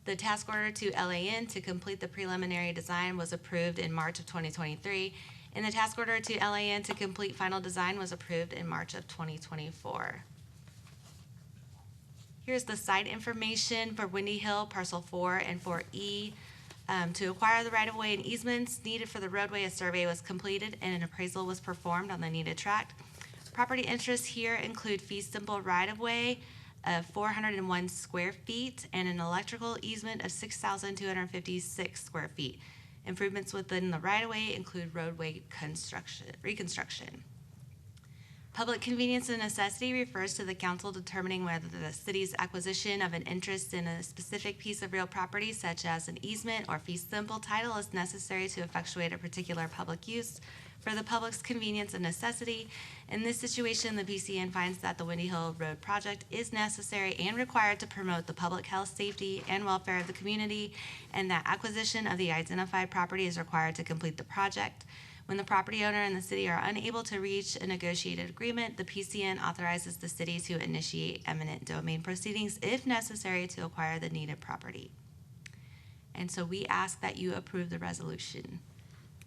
The task order to LAN to complete the preliminary design was approved in March of 2023, and the task order to LAN to complete final design was approved in March of 2024. Here's the site information for Windy Hill, Parcel 4 and 4E. To acquire the right-of-way and easements needed for the roadway, a survey was completed and an appraisal was performed on the needed tract. Property interests here include fee simple right-of-way of 401 square feet and an electrical easement of 6,256 square feet. Improvements within the right-of-way include roadway reconstruction. Public convenience and necessity refers to the council determining whether the city's acquisition of an interest in a specific piece of real property, such as an easement or fee simple title, is necessary to effectuate a particular public use for the public's convenience and necessity. In this situation, the PCN finds that the Windy Hill Road project is necessary and required to promote the public health, safety, and welfare of the community, and that acquisition of the identified property is required to complete the project. When the property owner and the city are unable to reach a negotiated agreement, the PCN authorizes the city to initiate eminent domain proceedings if necessary to acquire the needed property. And so we ask that you approve the resolution.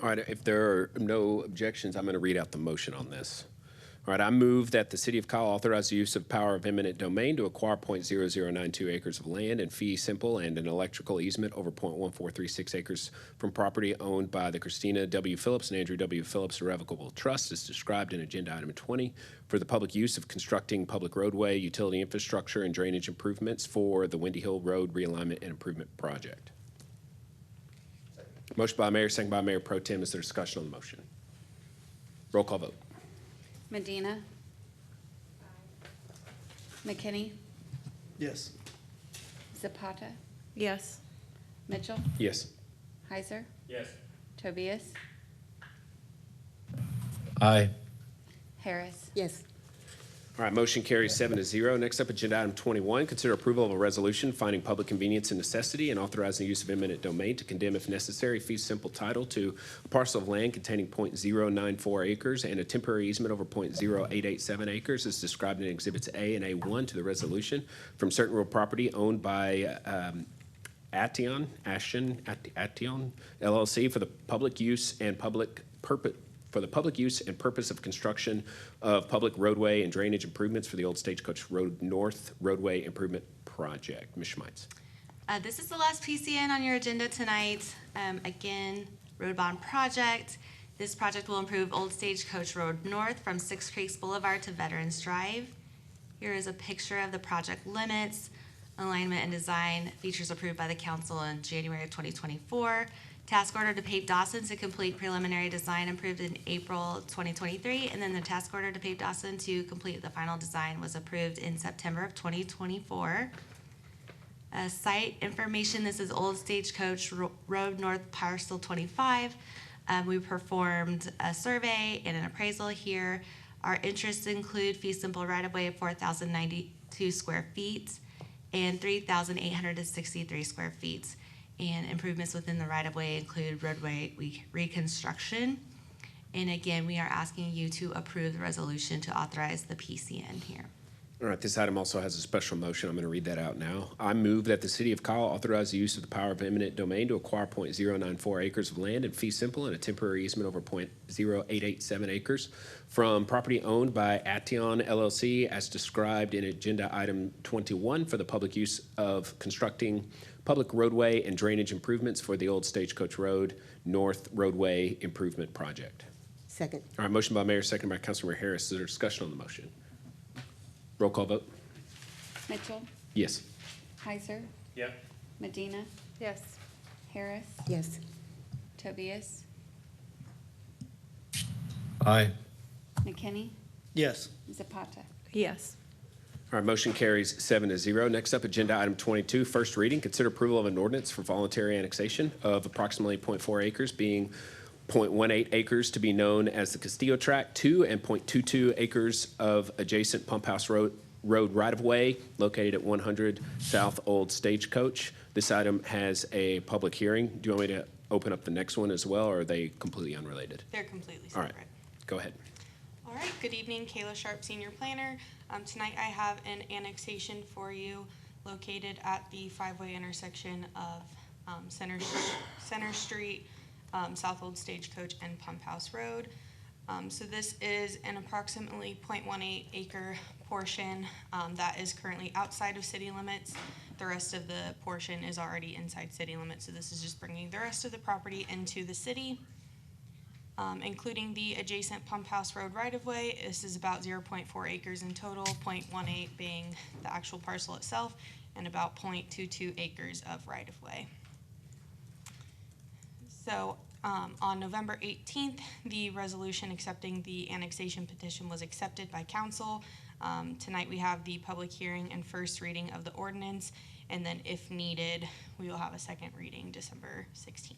All right. If there are no objections, I'm going to read out the motion on this. All right, I move that the City of Kyle authorize the use of power of eminent domain to acquire .0092 acres of land in fee simple and an electrical easement over .1436 acres from property owned by the Christina W. Phillips and Andrew W. Phillips Irrevocable Trust as described in Agenda Item 20 for the public use of constructing public roadway, utility infrastructure, and drainage improvements for the Windy Hill Road Realignment and Improvement Project. Motion by Mayor, second by Mayor Pro Tem. Is there discussion on the motion? Roll call vote. Medina. McKinney. Yes. Zapata. Yes. Mitchell. Yes. Heiser. Yes. Tobias. Aye. Harris. Yes. All right, motion carries 7-0. Next up, agenda item 21, consider approval of a resolution finding public convenience and necessity and authorizing the use of eminent domain to condemn, if necessary, fee simple title to a parcel of land containing .094 acres and a temporary easement over .0887 acres as described in Exhibits A and A1 to the resolution from certain real property owned by Ation LLC for the public use and purpose of construction of public roadway and drainage improvements for the Old Stagecoach Road North Roadway Improvement Project. Ms. Schmeitz. This is the last PCN on your agenda tonight. Again, road bond project. This project will improve Old Stagecoach Road North from Six Creeks Boulevard to Veterans Drive. Here is a picture of the project limits, alignment and design, features approved by the council in January of 2024. Task order to pave Dawson to complete preliminary design approved in April 2023, and then the task order to pave Dawson to complete the final design was approved in September of 2024. Site information, this is Old Stagecoach Road North Parcel 25. We performed a survey and an appraisal here. Our interests include fee simple right-of-way of 4,092 square feet and 3,863 square feet. And improvements within the right-of-way include roadway reconstruction. And again, we are asking you to approve the resolution to authorize the PCN here. All right, this item also has a special motion. I'm going to read that out now. I move that the City of Kyle authorize the use of the power of eminent domain to acquire .094 acres of land in fee simple and a temporary easement over .0887 acres from property owned by Ation LLC as described in Agenda Item 21 for the public use of constructing public roadway and drainage improvements for the Old Stagecoach Road North Roadway Improvement Project. Second. All right, motion by Mayor, second by Councilmember Harris. Is there discussion on the motion? Roll call vote. Mitchell. Yes. Heiser. Yeah. Medina. Yes. Harris. Yes. Tobias. Aye. McKinney. Yes. Zapata. Yes. All right, motion carries 7-0. Next up, agenda item 22, first reading. Consider approval of an ordinance for voluntary annexation of approximately .4 acres, being .18 acres to be known as the Castillo Tract 2 and .22 acres of adjacent Pump House Road right-of-way located at 100 South Old Stagecoach. This item has a public hearing. Do you want me to open up the next one as well, or are they completely unrelated? They're completely All separate. right, go ahead. All right, good evening, Kayla Sharp, Senior Planner. Tonight I have an annexation for you located at the five-way intersection of Center Street, South Old Stagecoach, and Pump House Road. So this is an approximately .18 acre portion that is currently outside of city limits. The rest of the portion is already inside city limits, so this is just bringing the rest of the property into the city. Including the adjacent Pump House Road right-of-way. This is about 0.4 acres in total, 0.18 being the actual parcel itself, and about 0.22 acres of right-of-way. So on November 18th, the resolution accepting the annexation petition was accepted by council. Tonight we have the public hearing and first reading of the ordinance, and then if needed, we will have a second reading December 16th.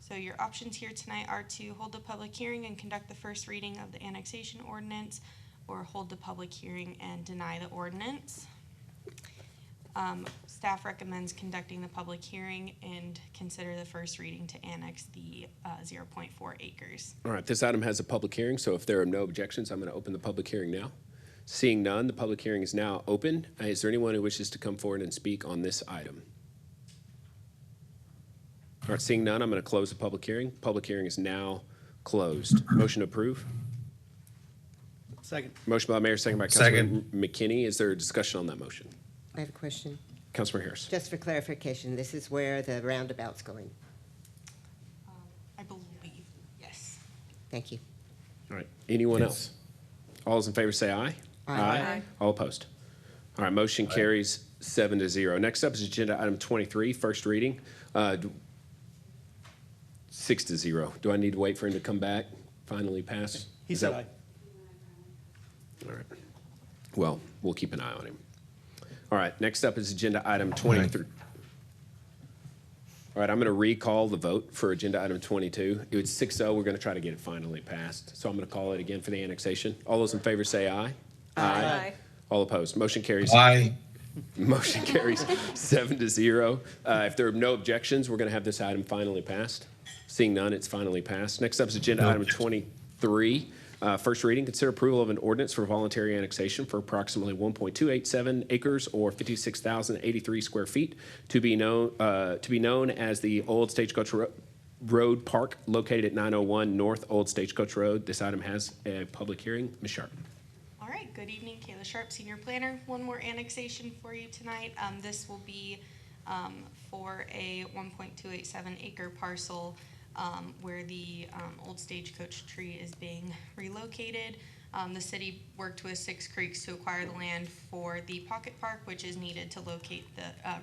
So your options here tonight are to hold the public hearing and conduct the first reading of the annexation ordinance, or hold the public hearing and deny the ordinance. Staff recommends conducting the public hearing and consider the first reading to annex the 0.4 acres. All right, this item has a public hearing, so if there are no objections, I'm going to open the public hearing now. Seeing none, the public hearing is now open. Is there anyone who wishes to come forward and speak on this item? All right, seeing none, I'm going to close the public hearing. Public hearing is now closed. Motion to approve? Second. Motion by Mayor, second by Councilman McKinney. Is there a discussion on that motion? I have a question. Councilman Harris. Just for clarification, this is where the roundabout's going. I believe, yes. Thank you. All right. Anyone else? All those in favor say aye. Aye. All opposed? All right, motion carries 7-0. Next up is agenda item 23, first reading. 6-0. Do I need to wait for him to come back, finally pass? He Is said that- aye. All right. Well, we'll keep an eye on him. All right, next up is agenda item 23. All right, I'm going to recall the vote for agenda item 22. It was 6-0. We're going to try to get it finally passed. So I'm going to call it again for the annexation. All those in favor say aye. Aye. All opposed. Motion carries. Aye. Motion carries 7-0. If there are no objections, we're going to have this item finally passed. Seeing none, it's finally passed. Next up is agenda item 23. First reading, consider approval of an ordinance for voluntary annexation for approximately 1.287 acres or 56,083 square feet to be known as the Old Stagecoach Road Park located at 901 North Old Stagecoach Road. This item has a public hearing. Ms. Sharp. All right, good evening, Kayla Sharp, Senior Planner. One more annexation for you tonight. This will be for a 1.287 acre parcel where the old stagecoach tree is being relocated. The city worked with Six Creeks to acquire the land for the pocket park, which is needed to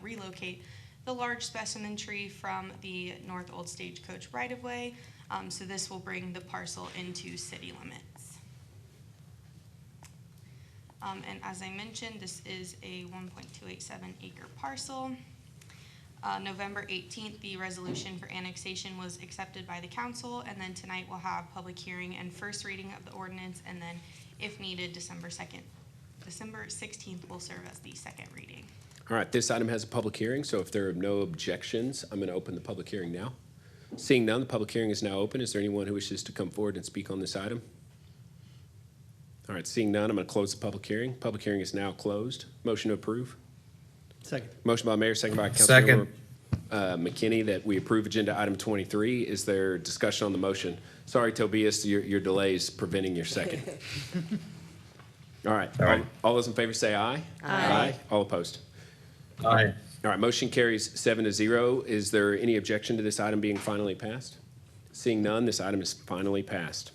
relocate the large specimen tree from the North Old Stagecoach right-of-way. So this will bring the parcel into city limits. And as I mentioned, this is a 1.287 acre parcel. November 18th, the resolution for annexation was accepted by the council, and then tonight we'll have public hearing and first reading of the ordinance, and then if needed, December 16th will serve as the second reading. All right, this item has a public hearing, so if there are no objections, I'm going to open the public hearing now. Seeing none, the public hearing is now open. Is there anyone who wishes to come forward and speak on this item? All right, seeing none, I'm going to close the public hearing. Public hearing is now closed. Motion to approve. Second. Motion by Mayor, second by Councilmember Second. McKinney that we approve agenda item 23. Is there discussion on the motion? Sorry, Tobias, your delay is preventing your second. All right. All those in favor say aye. Aye. All opposed? Aye. All right, motion carries 7-0. Is there any objection to this item being finally passed? Seeing none, this item is finally passed.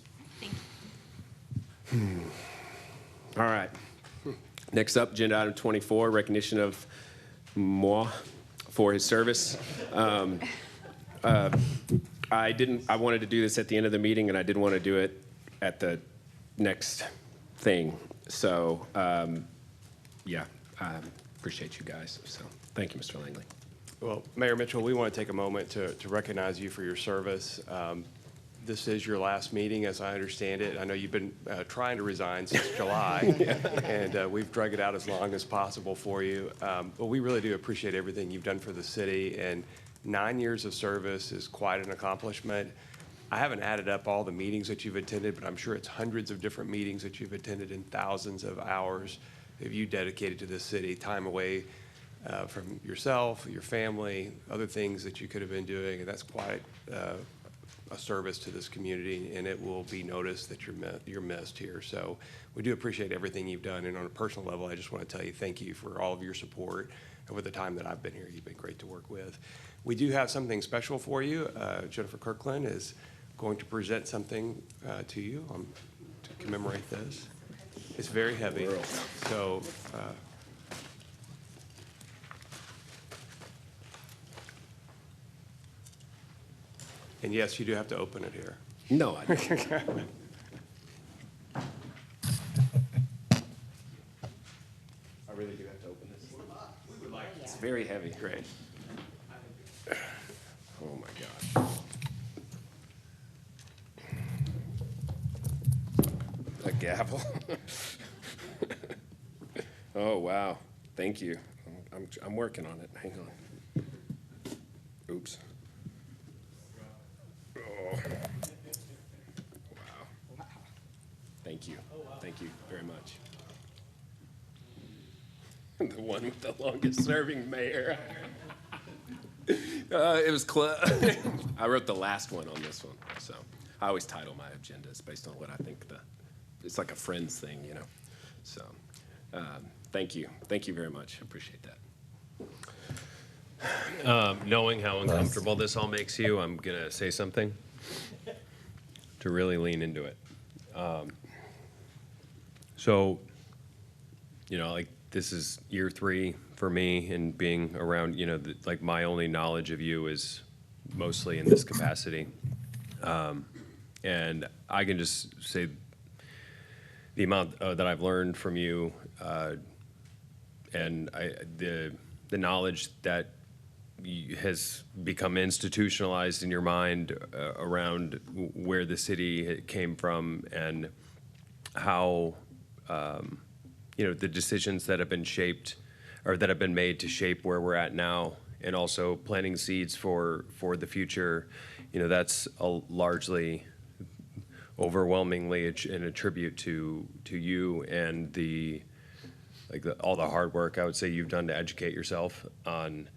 All right. Next up, agenda item 24, recognition of Moi for his service. I wanted to do this at the end of the meeting, and I didn't want to do it at the next thing. So, yeah, appreciate you guys. So, thank you, Mr. Langley. Well, Mayor Mitchell, we want to take a moment to recognize you for your service. This is your last meeting, as I understand it. I know you've been trying to resign since July, and we've drug it out as long as possible for you. But we really do appreciate everything you've done for the city, and 9 years of service is quite an accomplishment. I haven't added up all the meetings that you've attended, but I'm sure it's hundreds of different meetings that you've attended and thousands of hours that you dedicated to this city, time away from yourself, your family, other things that you could have been doing, and that's quite a service to this community, and it will be noticed that you're missed here. So we do appreciate everything you've done, and on a personal level, I just want to tell you thank you for all of your support over the time that I've been here. You've been great to work with. We do have something special for you. Jennifer Kirkland is going to present something to you to commemorate this. It's very heavy, so and yes, you do have to open it here. No, I don't. I really do have to open this. It's very heavy. Great. Oh, my God. A gavel. Oh, wow. Thank you. I'm working on it. Hang on. Oops. Oh. Wow. Thank you. Thank you very much. The one with the longest serving mayor. It was close. I wrote the last one on this one, so I always title my agendas based on what I think the it's like a friends thing, you know? So, thank you. Thank you very much. I appreciate that. Knowing how uncomfortable this all makes you, I'm gonna say something to really lean into it. So, you know, like, this is year 3 for me, and being around, you know, like, my only knowledge of you is mostly in this capacity. And I can just say the amount that I've learned from you, and the knowledge that has become institutionalized in your mind around where the city came from, and how you know, the decisions that have been shaped or that have been made to shape where we're at now, and also planting seeds for the future. You know, that's largely, overwhelmingly in a tribute to you and all the hard work I would say you've done to educate yourself on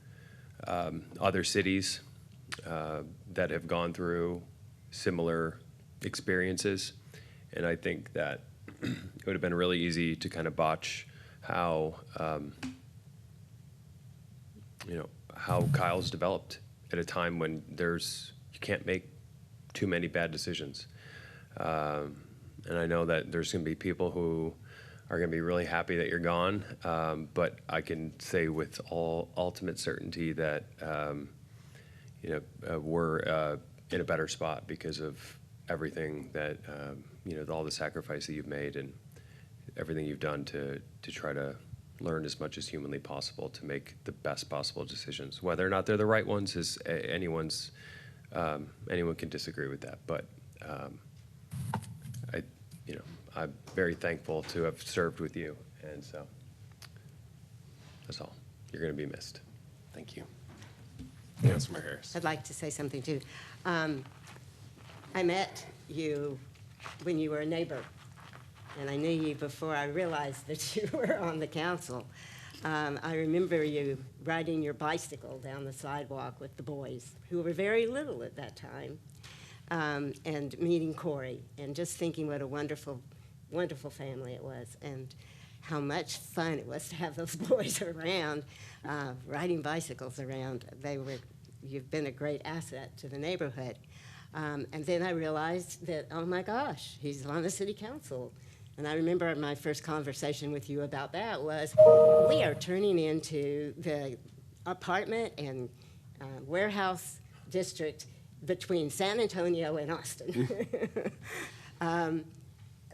other cities that have gone through similar experiences. And I think that it would have been really easy to kind of botch how, you know, how Kyle's developed at a time when you can't make too many bad decisions. And I know that there's going to be people who are going to be really happy that you're gone, but I can say with all ultimate certainty that you know, we're in a better spot because of everything that you know, all the sacrifice that you've made and everything you've done to try to learn as much as humanly possible to make the best possible decisions. Whether or not they're the right ones is anyone can disagree with that, but you know, I'm very thankful to have served with you, and so that's all. You're going to be missed. Thank you. Councilmember Harris. I'd like to say something too. I met you when you were a neighbor, and I knew you before I realized that you were on the council. I remember you riding your bicycle down the sidewalk with the boys, who were very little at that time, and meeting Corey, and just thinking what a wonderful, wonderful family it was, and how much fun it was to have those boys around, riding bicycles around. You've been a great asset to the neighborhood. And then I realized that, oh my gosh, he's on the city council. And I remember my first conversation with you about that was, we are turning into the apartment and warehouse district between San Antonio and Austin.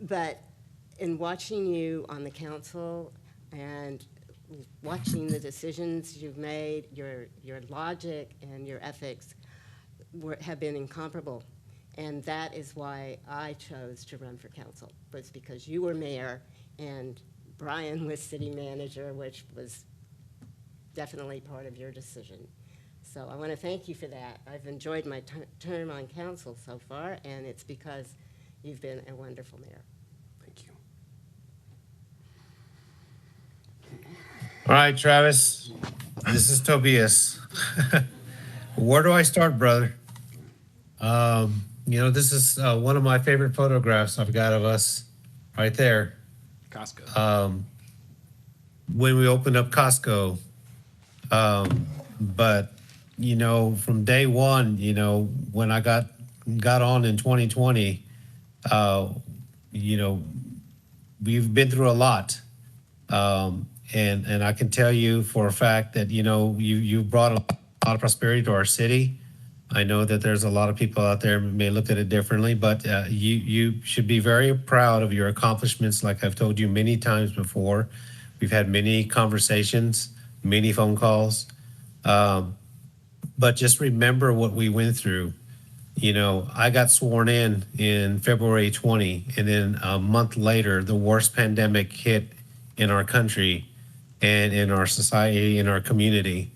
But in watching you on the council and watching the decisions you've made, your logic and your ethics have been incomparable. And that is why I chose to run for council, was because you were mayor and Brian was city manager, which was definitely part of your decision. So I want to thank you for that. I've enjoyed my term on council so far, and it's because you've been a wonderful mayor. Thank you. All right, Travis, this is Tobias. Where do I start, brother? You know, this is one of my favorite photographs I've got of us right there. Costco. When we opened up Costco. But, you know, from day one, you know, when I got on in 2020, you know, we've been through a lot. And I can tell you for a fact that, you know, you brought a lot of prosperity to our city. I know that there's a lot of people out there who may look at it differently, but you should be very proud of your accomplishments. Like I've told you many times before, we've had many conversations, many phone calls. But just remember what we went through. You know, I got sworn in February 20, and then a month later, the worst pandemic hit in our country and in our society, in our community.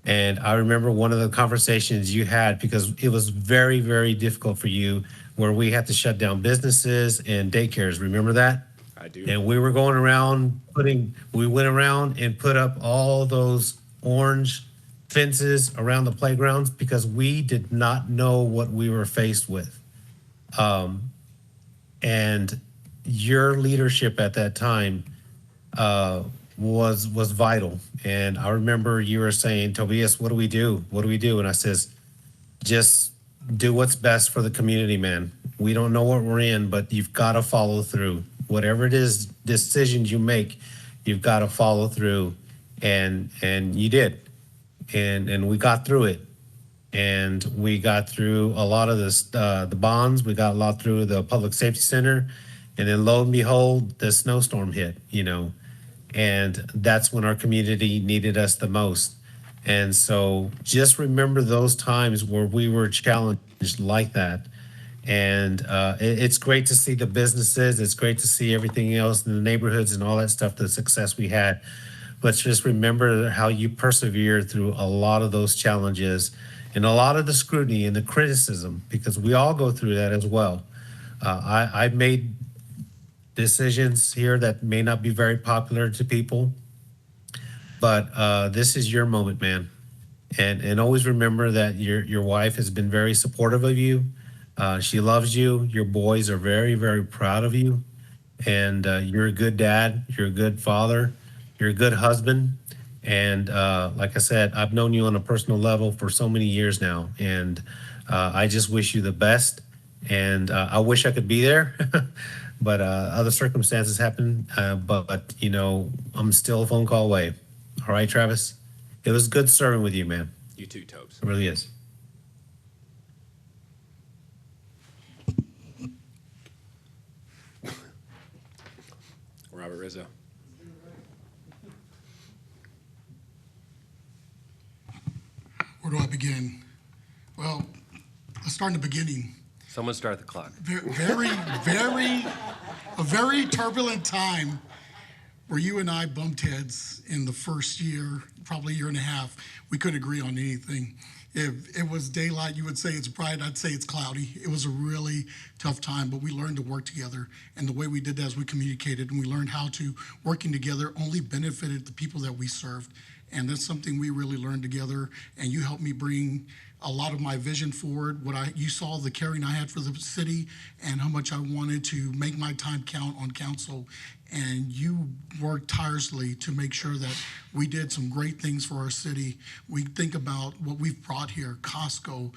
And I remember one of the conversations you had, because it was very, very difficult for you, where we had to shut down businesses and daycares. Remember that? I do. And we were going around we went around and put up all those orange fences around the playgrounds because we did not know what we were faced with. And your leadership at that time was vital. And I remember you were saying, Tobias, what do we do? What do we do? And I says, just do what's best for the community, man. We don't know what we're in, but you've got to follow through. Whatever it is, decisions you make, you've got to follow through. And you did. And we got through it. And we got through a lot of this, the bonds. We got a lot through the Public Safety Center. And then lo and behold, the snowstorm hit, you know. And that's when our community needed us the most. And so just remember those times where we were challenged like that. And it's great to see the businesses. It's great to see everything else in the neighborhoods and all that stuff, the success we had. But just remember how you persevered through a lot of those challenges and a lot of the scrutiny and the criticism, because we all go through that as well. I've made decisions here that may not be very popular to people, but this is your moment, man. And always remember that your wife has been very supportive of you. She loves you. Your boys are very, very proud of you. And you're a good dad. You're a good father. You're a good husband. And like I said, I've known you on a personal level for so many years now. And I just wish you the best. And I wish I could be there. But other circumstances happen. But, you know, I'm still a phone call away. All right, Travis? It was good serving with you, man. You too, Tobes. It really is. Robert Rizzo. Where do I begin? Well, let's start in the beginning. Someone start the clock. A very turbulent time where you and I bumped heads in the first year, probably a year and a half. We couldn't agree on anything. If it was daylight, you would say it's bright. I'd say it's cloudy. It was a really tough time, but we learned to work together. And the way we did that is we communicated, and we learned how to working together only benefited the people that we served. And that's something we really learned together. And you helped me bring a lot of my vision forward. You saw the caring I had for the city and how much I wanted to make my time count on council. And you worked tirelessly to make sure that we did some great things for our city. We think about what we've brought here, Costco,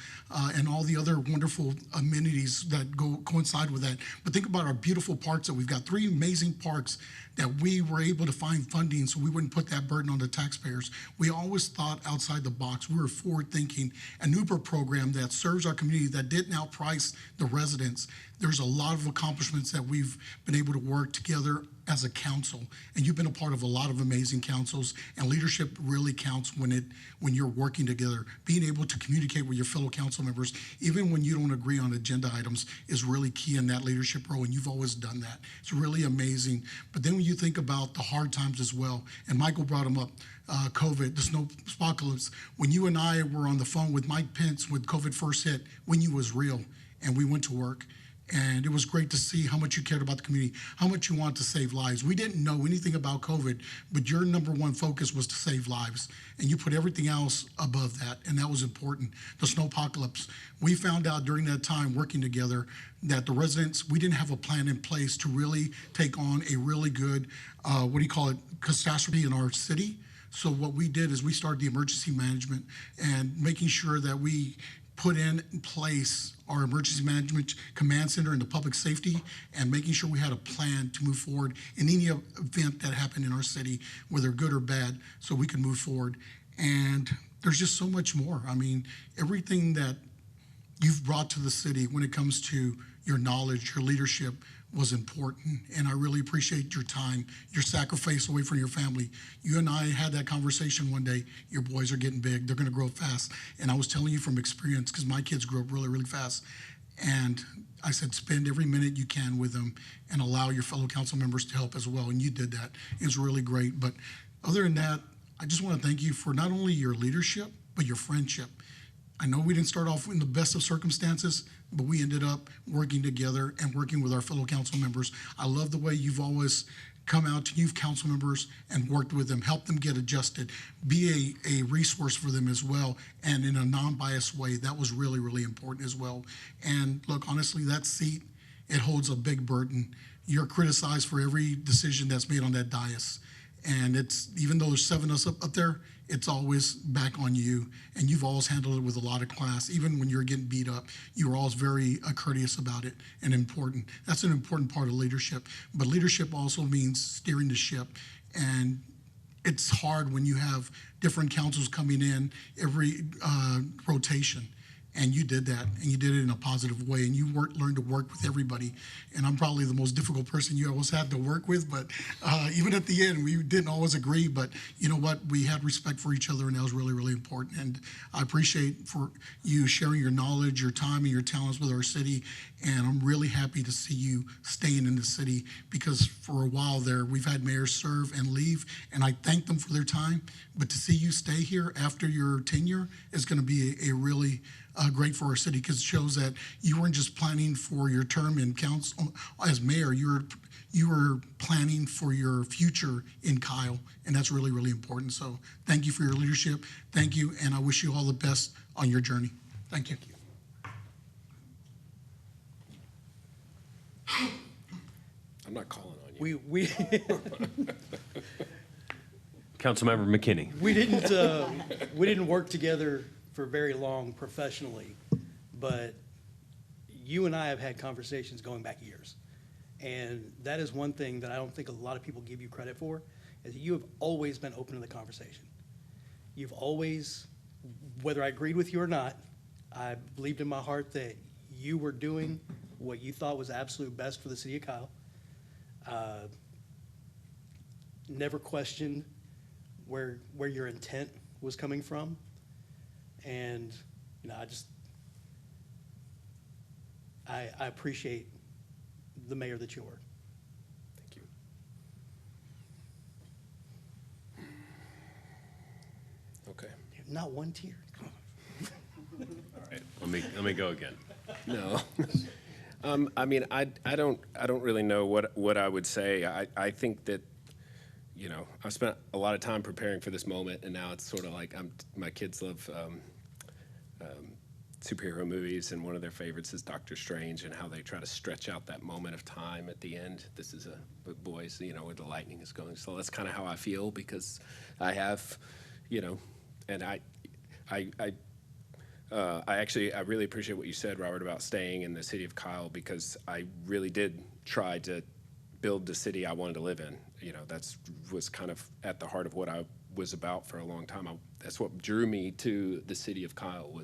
and all the other wonderful amenities that coincide with that. But think about our beautiful parks that we've got. 3 amazing parks that we were able to find funding so we wouldn't put that burden on the taxpayers. We always thought outside the box. We were forward thinking. An Uber program that serves our community that didn't outprice the residents. There's a lot of accomplishments that we've been able to work together as a council, and you've been a part of a lot of amazing councils, and leadership really counts when you're working together. Being able to communicate with your fellow council members, even when you don't agree on agenda items, is really key in that leadership role, and you've always done that. It's really amazing. But then when you think about the hard times as well, and Michael brought them up, COVID, the snowpocalypse, when you and I were on the phone with Mike Pence when COVID first hit, we knew it was real, and we went to work. And it was great to see how much you cared about the community, how much you wanted to save lives. We didn't know anything about COVID, but your number one focus was to save lives. And you put everything else above that, and that was important. The snowpocalypse, we found out during that time working together that the residents, we didn't have a plan in place to really take on a really good, catastrophe in our city. So what we did is we started the emergency management and making sure that we put in place our emergency management command center and the public safety, and making sure we had a plan to move forward in any event that happened in our city, whether good or bad, so we could move forward. And there's just so much more. I mean, everything that you've brought to the city when it comes to your knowledge, your leadership, was important, and I really appreciate your time, your sacrifice away from your family. You and I had that conversation one day. Your boys are getting big. They're going to grow fast. And I was telling you from experience, because my kids grew up really, really fast. And I said, spend every minute you can with them and allow your fellow council members to help as well. And you did that. It was really great. But other than that, I just want to thank you for not only your leadership, but your friendship. I know we didn't start off in the best of circumstances, but we ended up working together and working with our fellow council members. I love the way you've always come out to youth council members and worked with them, help them get adjusted, be a resource for them as well, and in a non-biased way. That was really, really important as well. And look, honestly, that seat, it holds a big burden. you're criticized for every decision that's made on that dais. And it's, even though there's 7 of us up there, it's always back on you. And you've always handled it with a lot of class. Even when you're getting beat up, you were always very courteous about it and important. That's an important part of leadership. But leadership also means steering the ship. And it's hard when you have different councils coming in every rotation. And you did that, and you did it in a positive way, and you learned to work with everybody. And I'm probably the most difficult person you always had to work with, but even at the end, we didn't always agree, but you know what? We had respect for each other, and that was really, really important. And I appreciate for you sharing your knowledge, your time, and your talents with our city, and I'm really happy to see you staying in the city, because for a while there, we've had mayors serve and leave, and I thank them for their time, but to see you stay here after your tenure is gonna be a really great for our city, because it shows that you weren't just planning for your term in council as mayor, you were planning for your future in Kyle, and that's really, really important. So thank you for your leadership. Thank you, and I wish you all the best on your journey. Thank you. I'm not calling on you. We Councilmember McKinney. we didn't work together for very long professionally, but you and I have had conversations going back years. And that is one thing that I don't think a lot of people give you credit for, is that you have always been open to the conversation. You've always, whether I agreed with you or not, I believed in my heart that you were doing what you thought was absolute best for the city of Kyle. Never questioned where your intent was coming from. And, you know, I appreciate the mayor that you are. Thank you. Okay. Not one tear. All right, let me go again. No. I mean, I don't really know what I would say. I think that, you know, I've spent a lot of time preparing for this moment, and now it's sort of like my kids love superhero movies, and one of their favorites is Doctor Strange, and how they try to stretch out that moment of time at the end. This is boys, you know, where the lightning is going. So that's kind of how I feel, because I have, you know, and I really appreciate what you said, Robert, about staying in the city of Kyle, because I really did try to build the city I wanted to live in. You know, was kind of at the heart of what I was about for a long time. That's what drew me to the city of Kyle,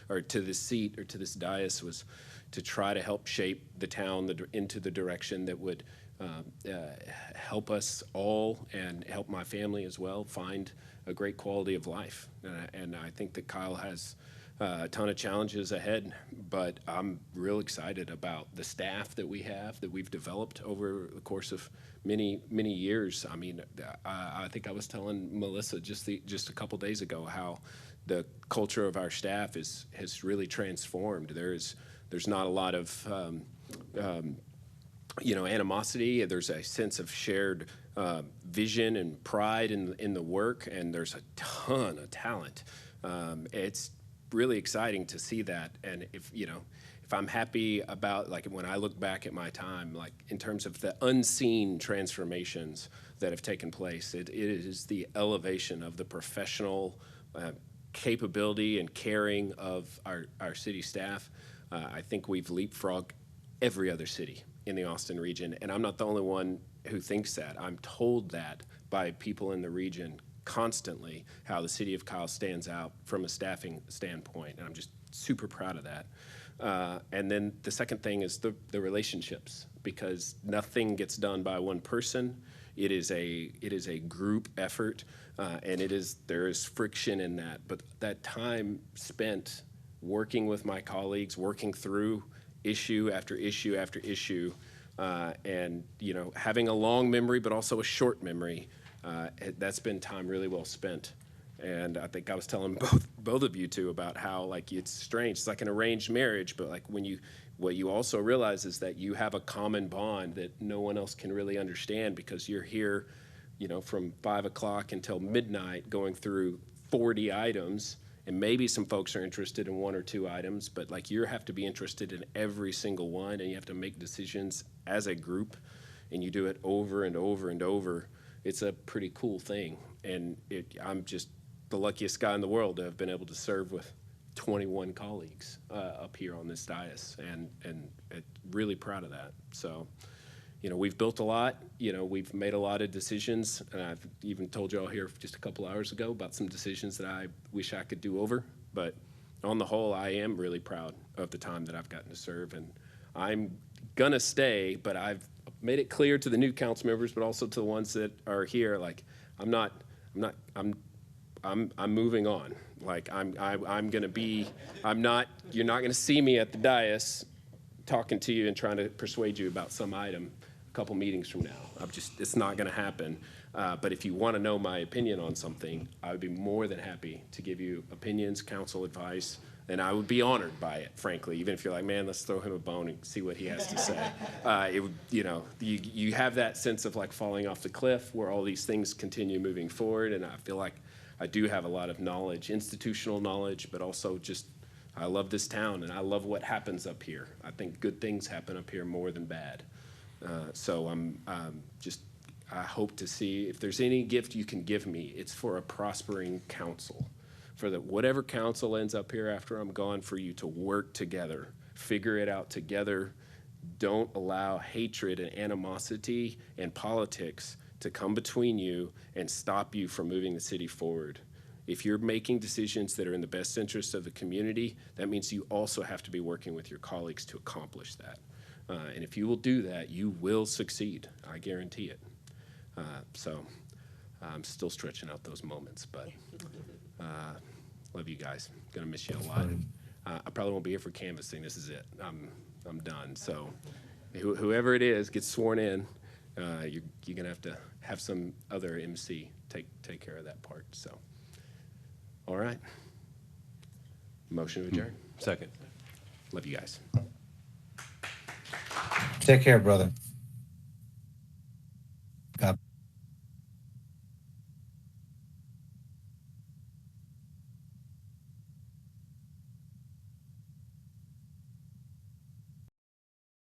or to this seat, or to this dais, was to try to help shape the town into the direction that would help us all, and help my family as well, find a great quality of life. And I think that Kyle has a ton of challenges ahead, but I'm real excited about the staff that we've developed over the course of many, many years. I mean, I think I was telling Melissa just a couple days ago how the culture of our staff has really transformed. There's not a lot of you know, animosity. There's a sense of shared vision and pride in the work, and there's a ton of talent. It's really exciting to see that. And if I'm happy about, like, when I look back at my time, like in terms of the unseen transformations that have taken place, it is the elevation of the professional capability and caring of our city staff. I think we've leapfrogged every other city in the Austin region, and I'm not the only one who thinks that. I'm told that by people in the region constantly, how the city of Kyle stands out from a staffing standpoint, and I'm just super proud of that. And then the second thing is the relationships, because nothing gets done by one person. It is a group effort, and there is friction in that. But that time spent working with my colleagues, working through issue after issue after issue, and having a long memory but also a short memory. That's been time really well spent. And I think I was telling both of you too about how, like, it's strange. It's like an arranged marriage, but like what you also realize is that you have a common bond that no one else can really understand, because you're here, from 5 o'clock until midnight going through 40 items, and maybe some folks are interested in 1 or 2 items, but like you have to be interested in every single one, and you have to make decisions as a group. and you do it over and over and over, it's a pretty cool thing. And I'm just the luckiest guy in the world to have been able to serve with 21 colleagues up here on this dais, and really proud of that. So, you know, we've built a lot. You know, we've made a lot of decisions, and I've even told you all here just a couple hours ago about some decisions that I wish I could do over. But on the whole, I am really proud of the time that I've gotten to serve, and I'm gonna stay. But I've made it clear to the new council members, but also to the ones that are here, like I'm moving on. Like I'm gonna be. You're not gonna see me at the dais talking to you and trying to persuade you about some item a couple meetings from now. It's not gonna happen. But if you want to know my opinion on something, I would be more than happy to give you opinions, counsel, advice, and I would be honored by it, frankly. Even if you're like, man, let's throw him a bone and see what he has to say. It would, you know, you have that sense of like falling off the cliff where all these things continue moving forward, and I feel like I do have a lot of knowledge, institutional knowledge, but also just I love this town and I love what happens up here. I think good things happen up here more than bad. So I hope to see if there's any gift you can give me, it's for a prospering council, for whatever council ends up here after I'm gone, for you to work together, figure it out together. Don't allow hatred and animosity and politics to come between you and stop you from moving the city forward. If you're making decisions that are in the best interest of the community, that means you also have to be working with your colleagues to accomplish that. And if you will do that, you will succeed. I guarantee it. So I'm still stretching out those moments, but love you guys. Gonna miss you a lot. I probably won't be here for canvassing. This is it. I'm done. So whoever it is gets sworn in, you're gonna have to have some other MC take care of that part. So, all right. Motion to adjourn. Second. Love you guys. Take care, brother.